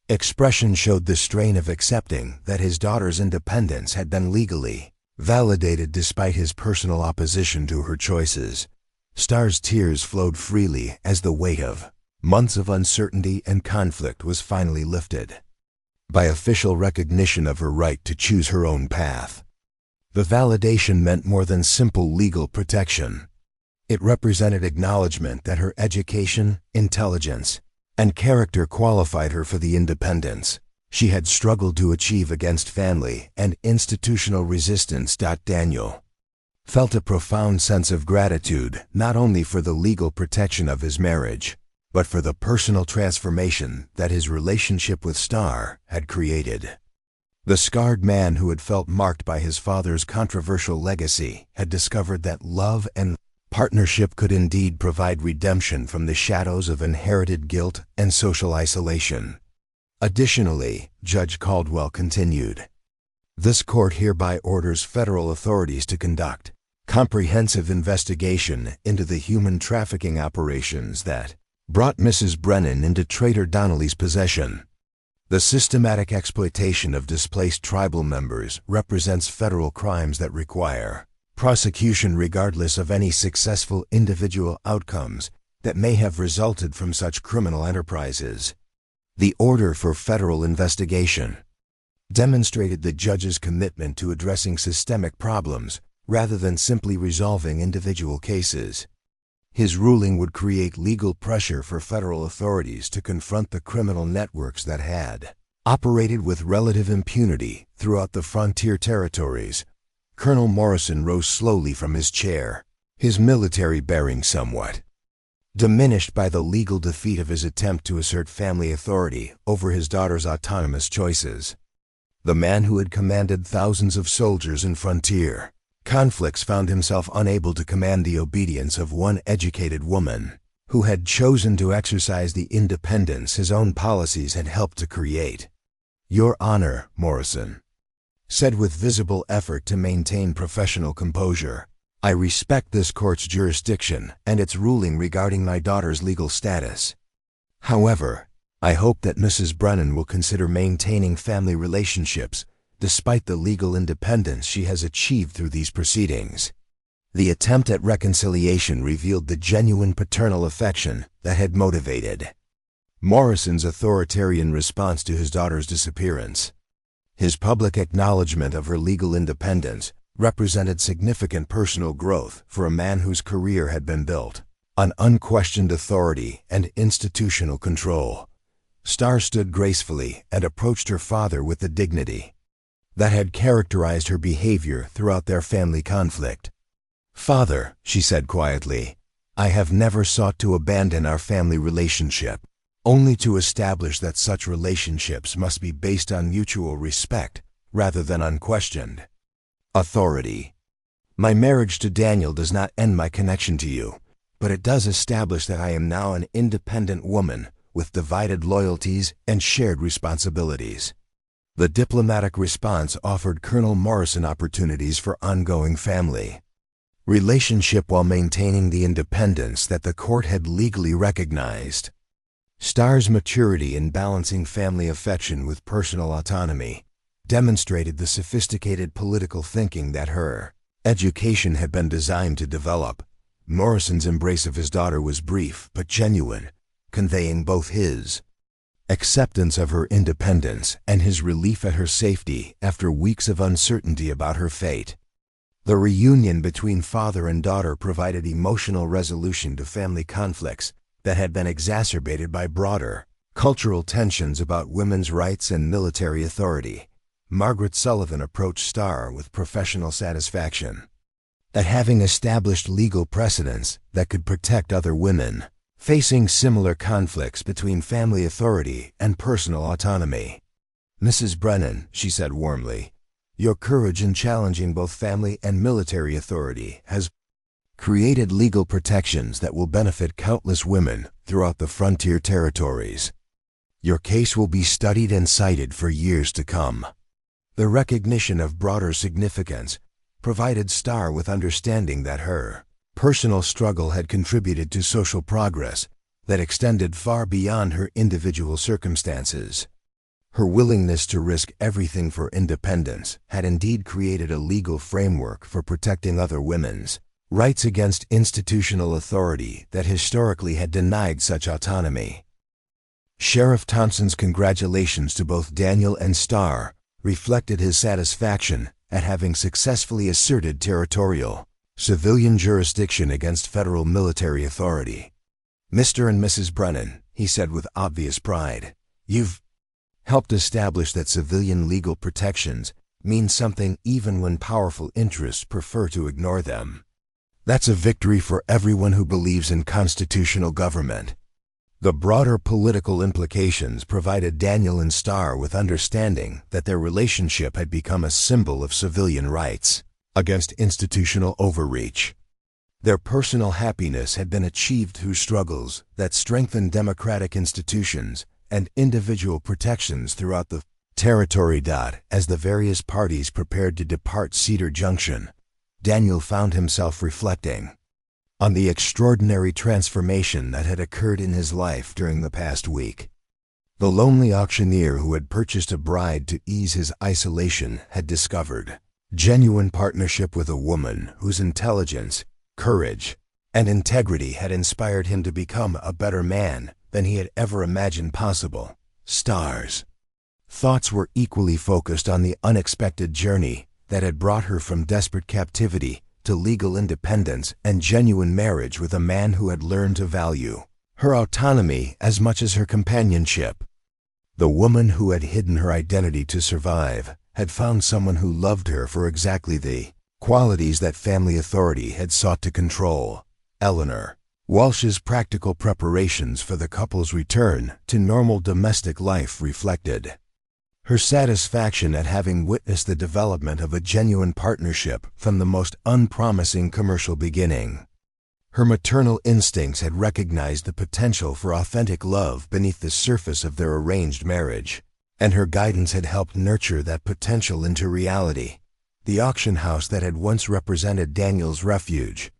expression showed the strain of accepting that his daughter's independence had been legally validated despite his personal opposition to her choices. Starr's tears flowed freely as the weight of months of uncertainty and conflict was finally lifted by official recognition of her right to choose her own path. The validation meant more than simple legal protection. It represented acknowledgement that her education, intelligence, and character qualified her for the independence she had struggled to achieve against family and institutional resistance. Daniel felt a profound sense of gratitude not only for the legal protection of his marriage, but for the personal transformation that his relationship with Starr had created. The scarred man who had felt marked by his father's controversial legacy had discovered that love and partnership could indeed provide redemption from the shadows of inherited guilt and social isolation. Additionally, Judge Caldwell continued, this court hereby orders federal authorities to conduct comprehensive investigation into the human trafficking operations that brought Mrs. Brennan into Trader Donnelly's possession. The systematic exploitation of displaced tribal members represents federal crimes that require prosecution regardless of any successful individual outcomes that may have resulted from such criminal enterprises. The order for federal investigation demonstrated the judge's commitment to addressing systemic problems rather than simply resolving individual cases. His ruling would create legal pressure for federal authorities to confront the criminal networks that had operated with relative impunity throughout the frontier territories. Colonel Morrison rose slowly from his chair, his military bearing somewhat diminished by the legal defeat of his attempt to assert family authority over his daughter's autonomous choices. The man who had commanded thousands of soldiers in frontier conflicts found himself unable to command the obedience of one educated woman who had chosen to exercise the independence his own policies had helped to create. "Your Honor," Morrison said with visible effort to maintain professional composure, "I respect this court's jurisdiction and its ruling regarding my daughter's legal status. However, I hope that Mrs. Brennan will consider maintaining family relationships despite the legal independence she has achieved through these proceedings." The attempt at reconciliation revealed the genuine paternal affection that had motivated Morrison's authoritarian response to his daughter's disappearance. His public acknowledgement of her legal independence represented significant personal growth for a man whose career had been built on unquestioned authority and institutional control. Starr stood gracefully and approached her father with the dignity that had characterized her behavior throughout their family conflict. "Father," she said quietly, "I have never sought to abandon our family relationship, only to establish that such relationships must be based on mutual respect rather than unquestioned authority. My marriage to Daniel does not end my connection to you, but it does establish that I am now an independent woman with divided loyalties and shared responsibilities." The diplomatic response offered Colonel Morrison opportunities for ongoing family relationship while maintaining the independence that the court had legally recognized. Starr's maturity in balancing family affection with personal autonomy demonstrated the sophisticated political thinking that her education had been designed to develop. Morrison's embrace of his daughter was brief but genuine, conveying both his acceptance of her independence and his relief at her safety after weeks of uncertainty about her fate. The reunion between father and daughter provided emotional resolution to family conflicts that had been exacerbated by broader cultural tensions about women's rights and military authority. Margaret Sullivan approached Starr with professional satisfaction at having established legal precedents that could protect other women facing similar conflicts between family authority and personal autonomy. "Mrs. Brennan," she said warmly, "your courage in challenging both family and military authority has created legal protections that will benefit countless women throughout the frontier territories. Your case will be studied and cited for years to come." The recognition of broader significance provided Starr with understanding that her personal struggle had contributed to social progress that extended far beyond her individual circumstances. Her willingness to risk everything for independence had indeed created a legal framework for protecting other women's rights against institutional authority that historically had denied such autonomy. Sheriff Thompson's congratulations to both Daniel and Starr reflected his satisfaction at having successfully asserted territorial civilian jurisdiction against federal military authority. "Mr. and Mrs. Brennan," he said with obvious pride, "you've helped establish that civilian legal protections mean something even when powerful interests prefer to ignore them. That's a victory for everyone who believes in constitutional government." The broader political implications provided Daniel and Starr with understanding that their relationship had become a symbol of civilian rights against institutional overreach. Their personal happiness had been achieved through struggles that strengthened democratic institutions and individual protections throughout the territory. As the various parties prepared to depart Cedar Junction, Daniel found himself reflecting on the extraordinary transformation that had occurred in his life during the past week. The lonely auctioneer who had purchased a bride to ease his isolation had discovered genuine partnership with a woman whose intelligence, courage, and integrity had inspired him to become a better man than he had ever imagined possible. Stars. Thoughts were equally focused on the unexpected journey that had brought her from desperate captivity to legal independence and genuine marriage with a man who had learned to value her autonomy as much as her companionship. The woman who had hidden her identity to survive had found someone who loved her for exactly the qualities that family authority had sought to control. Eleanor. Walsh's practical preparations for the couple's return to normal domestic life reflected her satisfaction at having witnessed the development of a genuine partnership from the most unpromising commercial beginning. Her maternal instincts had recognized the potential for authentic love beneath the surface of their arranged marriage, and her guidance had helped nurture that potential into reality. The auction house that had once represented Daniel's refuge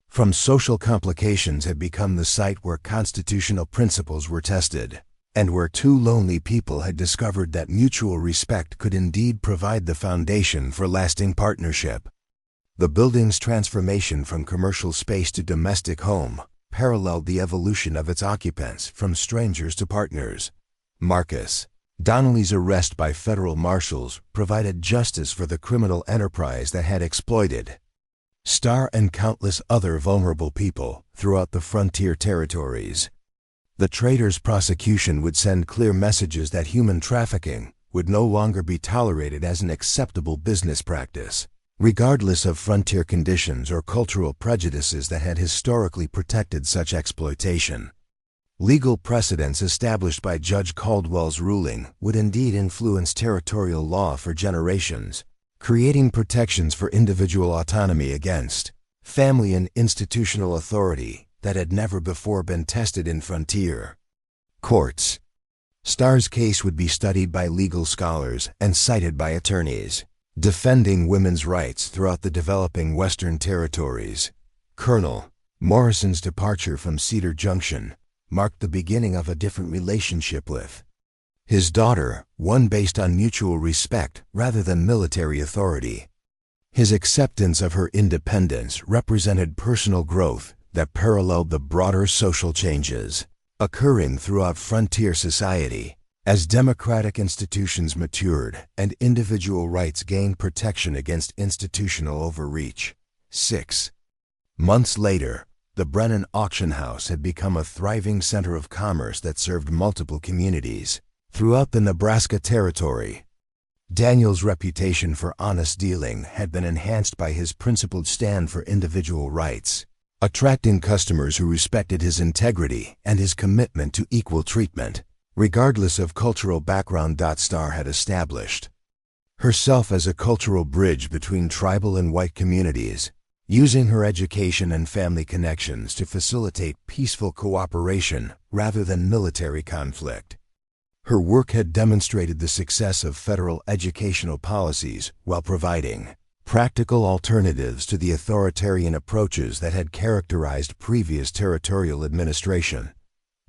from social complications had become the site where constitutional principles were tested, and where two lonely people had discovered that mutual respect could indeed provide the foundation for lasting partnership. The building's transformation from commercial space to domestic home paralleled the evolution of its occupants from strangers to partners. Marcus Donnelly's arrest by federal marshals provided justice for the criminal enterprise that had exploited Starr and countless other vulnerable people throughout the frontier territories. The trader's prosecution would send clear messages that human trafficking would no longer be tolerated as an acceptable business practice, regardless of frontier conditions or cultural prejudices that had historically protected such exploitation. Legal precedents established by Judge Caldwell's ruling would indeed influence territorial law for generations, creating protections for individual autonomy against family and institutional authority that had never before been tested in frontier courts. Starr's case would be studied by legal scholars and cited by attorneys defending women's rights throughout the developing Western territories. Colonel Morrison's departure from Cedar Junction marked the beginning of a different relationship with his daughter, one based on mutual respect rather than military authority. His acceptance of her independence represented personal growth that paralleled the broader social changes occurring throughout frontier society as democratic institutions matured and individual rights gained protection against institutional overreach. 6 months later, the Brennan Auction House had become a thriving center of commerce that served multiple communities throughout the Nebraska Territory. Daniel's reputation for honest dealing had been enhanced by his principled stand for individual rights, attracting customers who respected his integrity and his commitment to equal treatment, regardless of cultural background. Starr had established herself as a cultural bridge between tribal and white communities, using her education and family connections to facilitate peaceful cooperation rather than military conflict. Her work had demonstrated the success of federal educational policies while providing practical alternatives to the authoritarian approaches that had characterized previous territorial administration.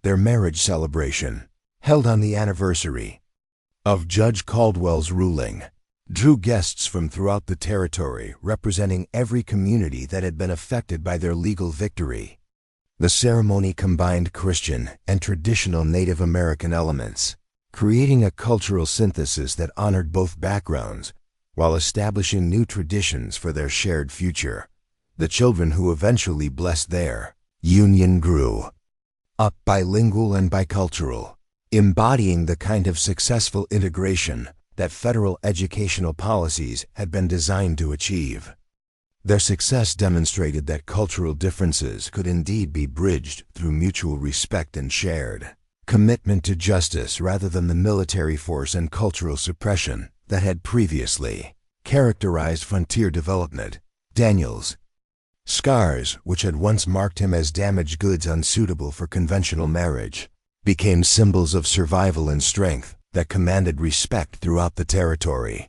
Their marriage celebration, held on the anniversary of Judge Caldwell's ruling, drew guests from throughout the territory representing every community that had been affected by their legal victory. The ceremony combined Christian and traditional Native American elements, creating a cultural synthesis that honored both backgrounds while establishing new traditions for their shared future. The children who eventually blessed their union grew up bilingual and bicultural, embodying the kind of successful integration that federal educational policies had been designed to achieve. Their success demonstrated that cultural differences could indeed be bridged through mutual respect and shared commitment to justice rather than the military force and cultural suppression that had previously characterized frontier development. Daniel's scars, which had once marked him as damaged goods unsuitable for conventional marriage, became symbols of survival and strength that commanded respect throughout the territory.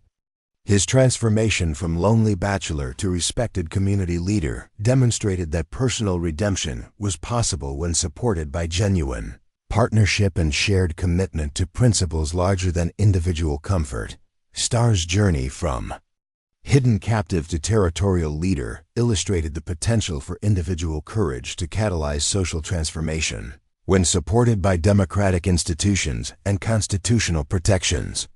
His transformation from lonely bachelor to respected community leader demonstrated that personal redemption was possible when supported by genuine partnership and shared commitment to principles larger than individual comfort. Star's journey from hidden captive to territorial leader illustrated the potential for individual courage to catalyze social transformation when supported by democratic institutions and constitutional protections.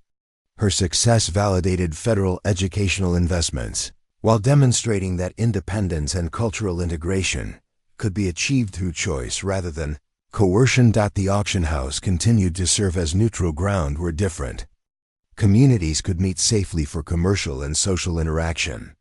Her success validated federal educational investments, while demonstrating that independence and cultural integration could be achieved through choice rather than coercion. The auction house continued to serve as neutral ground where different communities could meet safely for commercial and social interaction.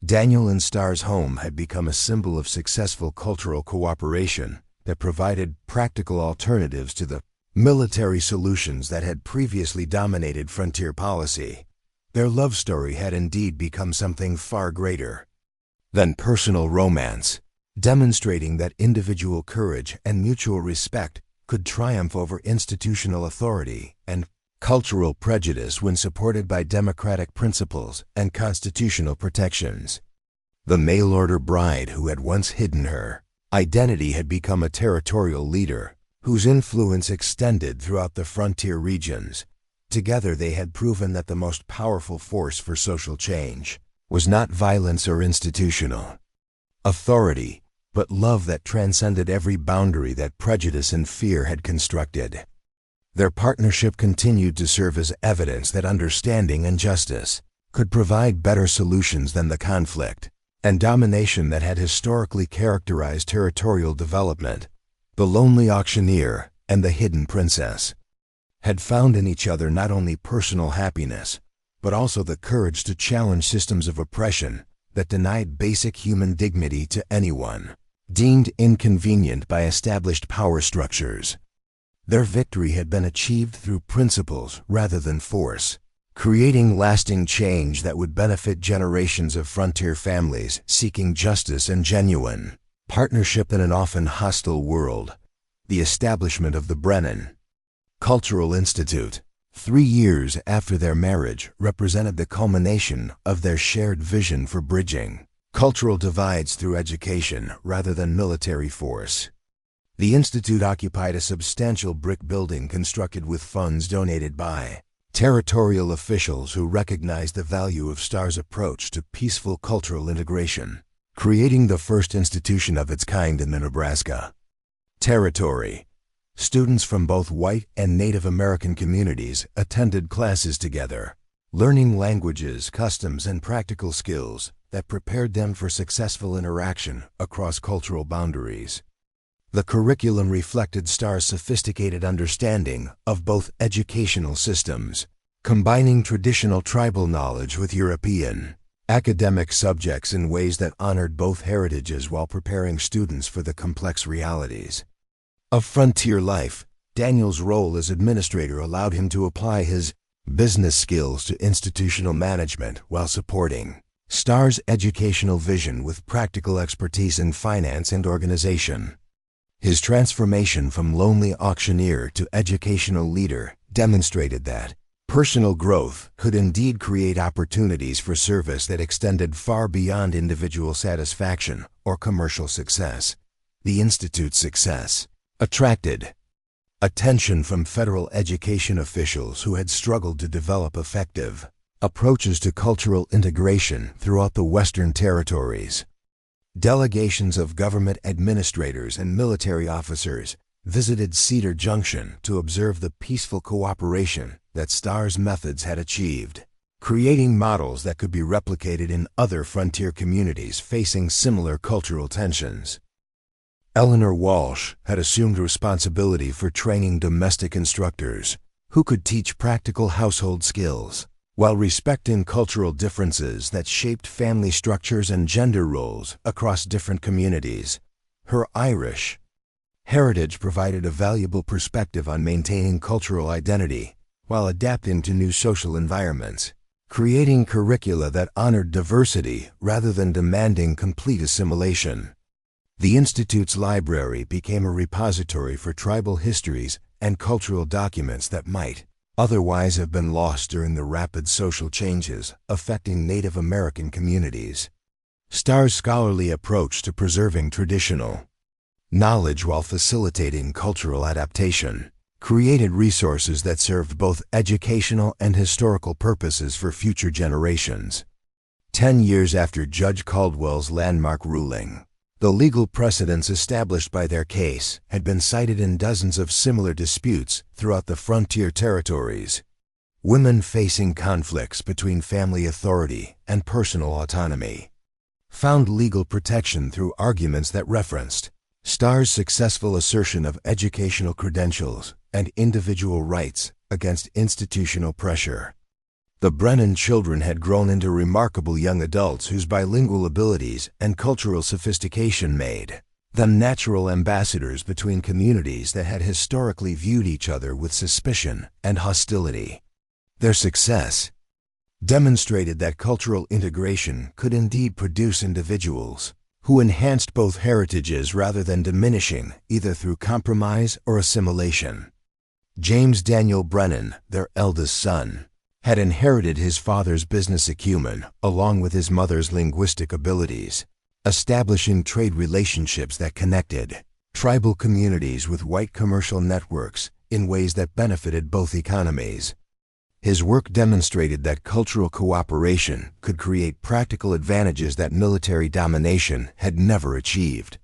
Daniel and Star's home had become a symbol of successful cultural cooperation that provided practical alternatives to the military solutions that had previously dominated frontier policy. Their love story had indeed become something far greater than personal romance, demonstrating that individual courage and mutual respect could triumph over institutional authority and cultural prejudice when supported by democratic principles and constitutional protections. The mail-order bride who had once hidden her identity had become a territorial leader whose influence extended throughout the frontier regions. Together they had proven that the most powerful force for social change was not violence or institutional authority, but love that transcended every boundary that prejudice and fear had constructed. Their partnership continued to serve as evidence that understanding and justice could provide better solutions than the conflict and domination that had historically characterized territorial development. The lonely auctioneer and the hidden princess had found in each other not only personal happiness, but also the courage to challenge systems of oppression that denied basic human dignity to anyone deemed inconvenient by established power structures. Their victory had been achieved through principles rather than force, creating lasting change that would benefit generations of frontier families seeking justice and genuine partnership in an often hostile world. The establishment of the Brennan Cultural Institute, 3 years after their marriage, represented the culmination of their shared vision for bridging cultural divides through education rather than military force. The Institute occupied a substantial brick building constructed with funds donated by territorial officials who recognized the value of Star's approach to peaceful cultural integration, creating the first institution of its kind in the Nebraska Territory. Students from both white and Native American communities attended classes together, learning languages, customs, and practical skills that prepared them for successful interaction across cultural boundaries. The curriculum reflected Star's sophisticated understanding of both educational systems, combining traditional tribal knowledge with European academic subjects in ways that honored both heritages while preparing students for the complex realities of frontier life. Daniel's role as administrator allowed him to apply his business skills to institutional management while supporting Star's educational vision with practical expertise in finance and organization. His transformation from lonely auctioneer to educational leader demonstrated that personal growth could indeed create opportunities for service that extended far beyond individual satisfaction or commercial success. The Institute's success attracted attention from federal education officials who had struggled to develop effective approaches to cultural integration throughout the Western Territories. Delegations of government administrators and military officers visited Cedar Junction to observe the peaceful cooperation that Star's methods had achieved, creating models that could be replicated in other frontier communities facing similar cultural tensions. Eleanor Walsh had assumed responsibility for training domestic instructors who could teach practical household skills while respecting cultural differences that shaped family structures and gender roles across different communities. Her Irish heritage provided a valuable perspective on maintaining cultural identity while adapting to new social environments, creating curricula that honored diversity rather than demanding complete assimilation. The Institute's library became a repository for tribal histories and cultural documents that might otherwise have been lost during the rapid social changes affecting Native American communities. Star's scholarly approach to preserving traditional knowledge while facilitating cultural adaptation, created resources that served both educational and historical purposes for future generations. 10 years after Judge Caldwell's landmark ruling, the legal precedents established by their case had been cited in dozens of similar disputes throughout the frontier territories. Women facing conflicts between family authority and personal autonomy found legal protection through arguments that referenced Starr's successful assertion of educational credentials and individual rights against institutional pressure. The Brennan children had grown into remarkable young adults whose bilingual abilities and cultural sophistication made them natural ambassadors between communities that had historically viewed each other with suspicion and hostility. Their success demonstrated that cultural integration could indeed produce individuals who enhanced both heritages rather than diminishing either through compromise or assimilation. James Daniel Brennan, their eldest son, had inherited his father's business acumen along with his mother's linguistic abilities, establishing trade relationships that connected tribal communities with white commercial networks in ways that benefited both economies. His work demonstrated that cultural cooperation could create practical advantages that military domination had never achieved.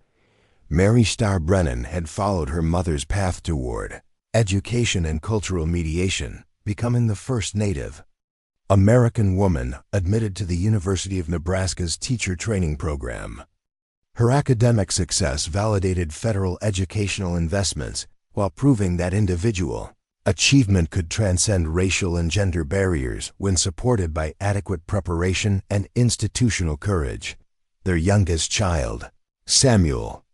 Mary Starr Brennan had followed her mother's path toward education and cultural mediation, becoming the first Native American woman admitted to the University of Nebraska's teacher training program. Her academic success validated federal educational investments while proving that individual achievement could transcend racial and gender barriers when supported by adequate preparation and institutional courage. Their youngest child, Samuel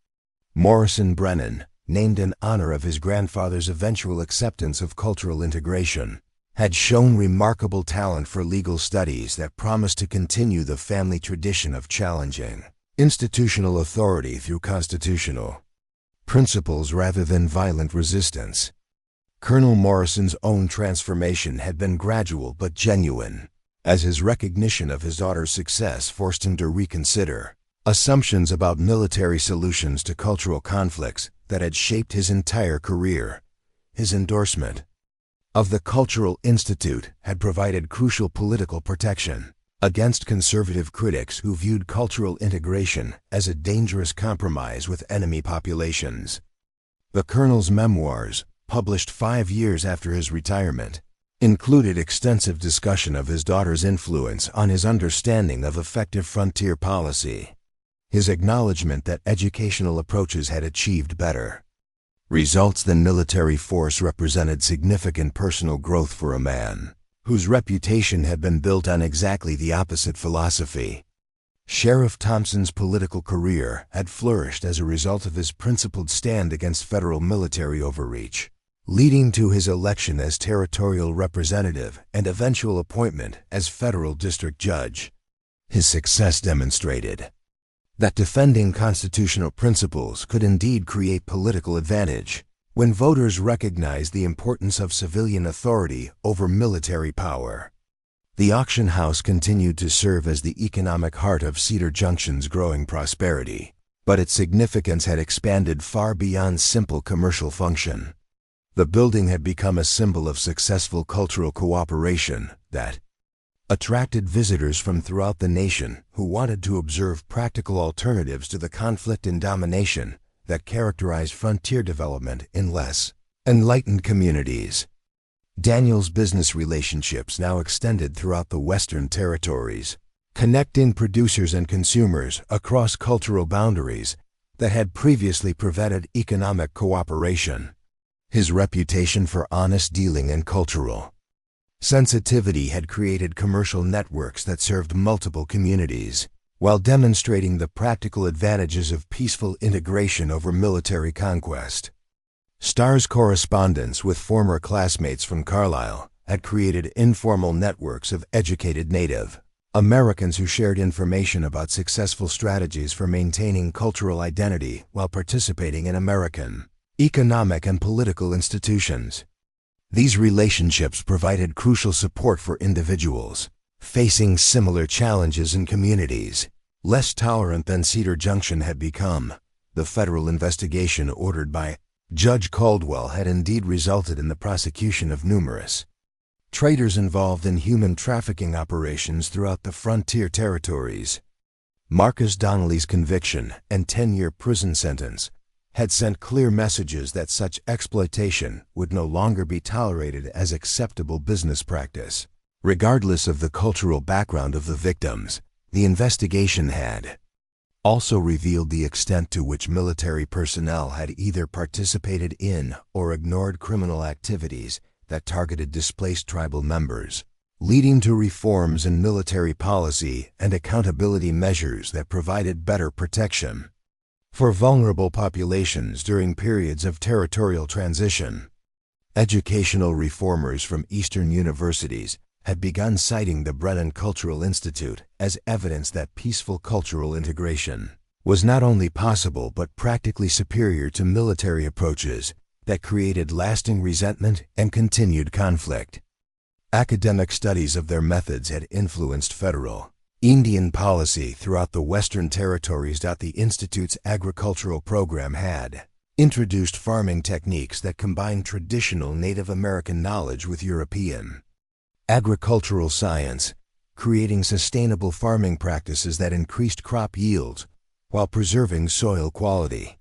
Morrison Brennan, named in honor of his grandfather's eventual acceptance of cultural integration, had shown remarkable talent for legal studies that promised to continue the family tradition of challenging institutional authority through constitutional principles rather than violent resistance. Colonel Morrison's own transformation had been gradual but genuine, as his recognition of his daughter's success forced him to reconsider assumptions about military solutions to cultural conflicts that had shaped his entire career. His endorsement of the Cultural Institute had provided crucial political protection against conservative critics who viewed cultural integration as a dangerous compromise with enemy populations. The colonel's memoirs, published 5 years after his retirement, included extensive discussion of his daughter's influence on his understanding of effective frontier policy. His acknowledgement that educational approaches had achieved better results than military force represented significant personal growth for a man whose reputation had been built on exactly the opposite philosophy. Sheriff Thompson's political career had flourished as a result of his principled stand against federal military overreach, leading to his election as territorial representative and eventual appointment as federal district judge. His success demonstrated that defending constitutional principles could indeed create political advantage when voters recognized the importance of civilian authority over military power. The auction house continued to serve as the economic heart of Cedar Junction's growing prosperity, but its significance had expanded far beyond simple commercial function. The building had become a symbol of successful cultural cooperation that attracted visitors from throughout the nation who wanted to observe practical alternatives to the conflict and domination that characterized frontier development in less enlightened communities. Daniel's business relationships now extended throughout the Western territories, connecting producers and consumers across cultural boundaries that had previously prevented economic cooperation. His reputation for honest dealing and cultural sensitivity had created commercial networks that served multiple communities, while demonstrating the practical advantages of peaceful integration over military conquest. Starr's correspondence with former classmates from Carlisle had created informal networks of educated Native Americans who shared information about successful strategies for maintaining cultural identity while participating in American economic and political institutions. These relationships provided crucial support for individuals facing similar challenges in communities less tolerant than Cedar Junction had become. The federal investigation ordered by Judge Caldwell had indeed resulted in the prosecution of numerous traders involved in human trafficking operations throughout the frontier territories. Marcus Donnelly's conviction and 10-year prison sentence had sent clear messages that such exploitation would no longer be tolerated as acceptable business practice. Regardless of the cultural background of the victims, the investigation had also revealed the extent to which military personnel had either participated in or ignored criminal activities that targeted displaced tribal members, leading to reforms in military policy and accountability measures that provided better protection for vulnerable populations during periods of territorial transition. Educational reformers from Eastern universities had begun citing the Brennan Cultural Institute as evidence that peaceful cultural integration was not only possible but practically superior to military approaches that created lasting resentment and continued conflict. Academic studies of their methods had influenced federal Indian policy throughout the Western Territories. The Institute's agricultural program had introduced farming techniques that combined traditional Native American knowledge with European agricultural science, creating sustainable farming practices that increased crop yields while preserving soil quality.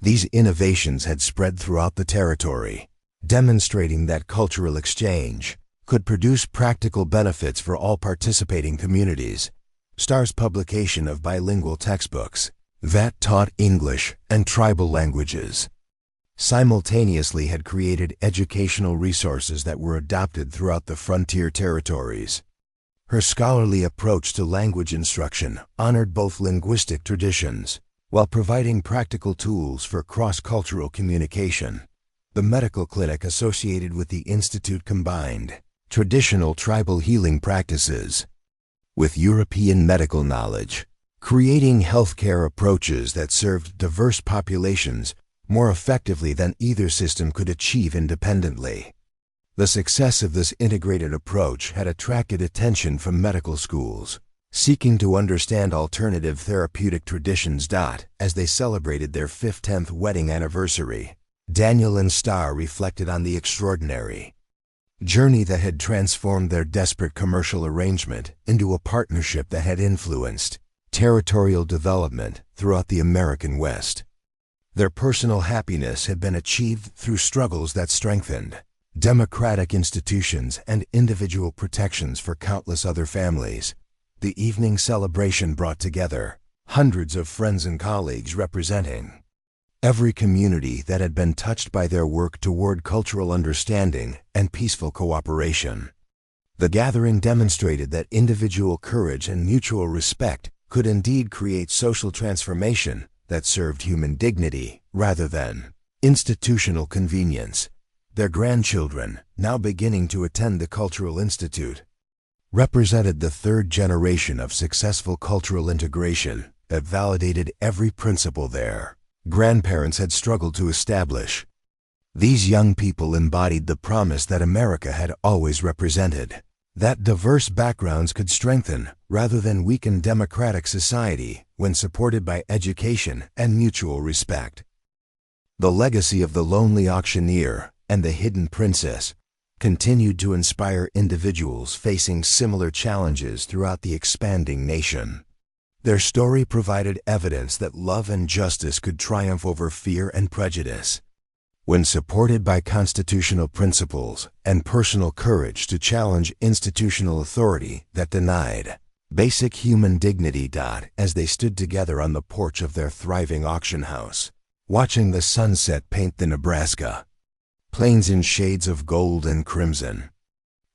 These innovations had spread throughout the territory, demonstrating that cultural exchange could produce practical benefits for all participating communities. Starr's publication of bilingual textbooks that taught English and tribal languages simultaneously had created educational resources that were adopted throughout the frontier territories. Her scholarly approach to language instruction honored both linguistic traditions while providing practical tools for cross-cultural communication. The medical clinic associated with the Institute combined traditional tribal healing practices with European medical knowledge, creating healthcare approaches that served diverse populations more effectively than either system could achieve independently. The success of this integrated approach had attracted attention from medical schools seeking to understand alternative therapeutic traditions. As they celebrated their 10th wedding anniversary, Daniel and Starr reflected on the extraordinary journey that had transformed their desperate commercial arrangement into a partnership that had influenced territorial development throughout the American West. Their personal happiness had been achieved through struggles that strengthened democratic institutions and individual protections for countless other families. The evening celebration brought together hundreds of friends and colleagues representing every community that had been touched by their work toward cultural understanding and peaceful cooperation. The gathering demonstrated that individual courage and mutual respect could indeed create social transformation that served human dignity rather than institutional convenience. Their grandchildren, now beginning to attend the Cultural Institute, represented the third generation of successful cultural integration that validated every principle their grandparents had struggled to establish. These young people embodied the promise that America had always represented, that diverse backgrounds could strengthen rather than weaken democratic society when supported by education and mutual respect. The legacy of the lonely auctioneer and the hidden princess continued to inspire individuals facing similar challenges throughout the expanding nation. Their story provided evidence that love and justice could triumph over fear and prejudice. When supported by constitutional principles and personal courage to challenge institutional authority that denied basic human dignity. As they stood together on the porch of their thriving auction house, watching the sunset paint the Nebraska plains in shades of gold and crimson,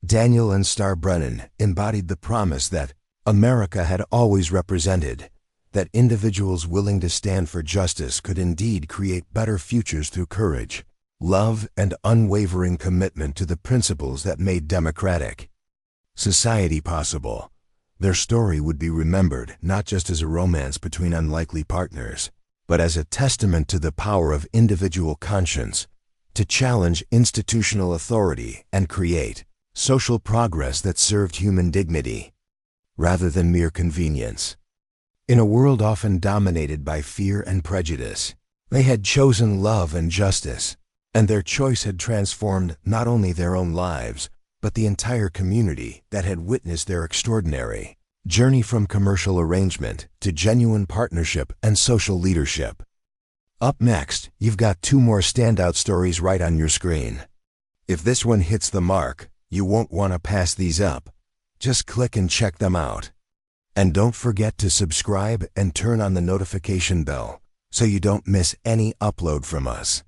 Daniel and Starr Brennan embodied the promise that America had always represented, that individuals willing to stand for justice could indeed create better futures through courage, love, and unwavering commitment to the principles that made democratic society possible. Their story would be remembered not just as a romance between unlikely partners, but as a testament to the power of individual conscience to challenge institutional authority and create social progress that served human dignity rather than mere convenience. In a world often dominated by fear and prejudice, they had chosen love and justice, and their choice had transformed not only their own lives, but the entire community that had witnessed their extraordinary journey from commercial arrangement to genuine partnership and social leadership. Up next, you've got two more standout stories right on your screen. If this one hits the mark, you won't want to pass these up. Just click and check them out. And don't forget to subscribe and turn on the notification bell so you don't miss any upload from us.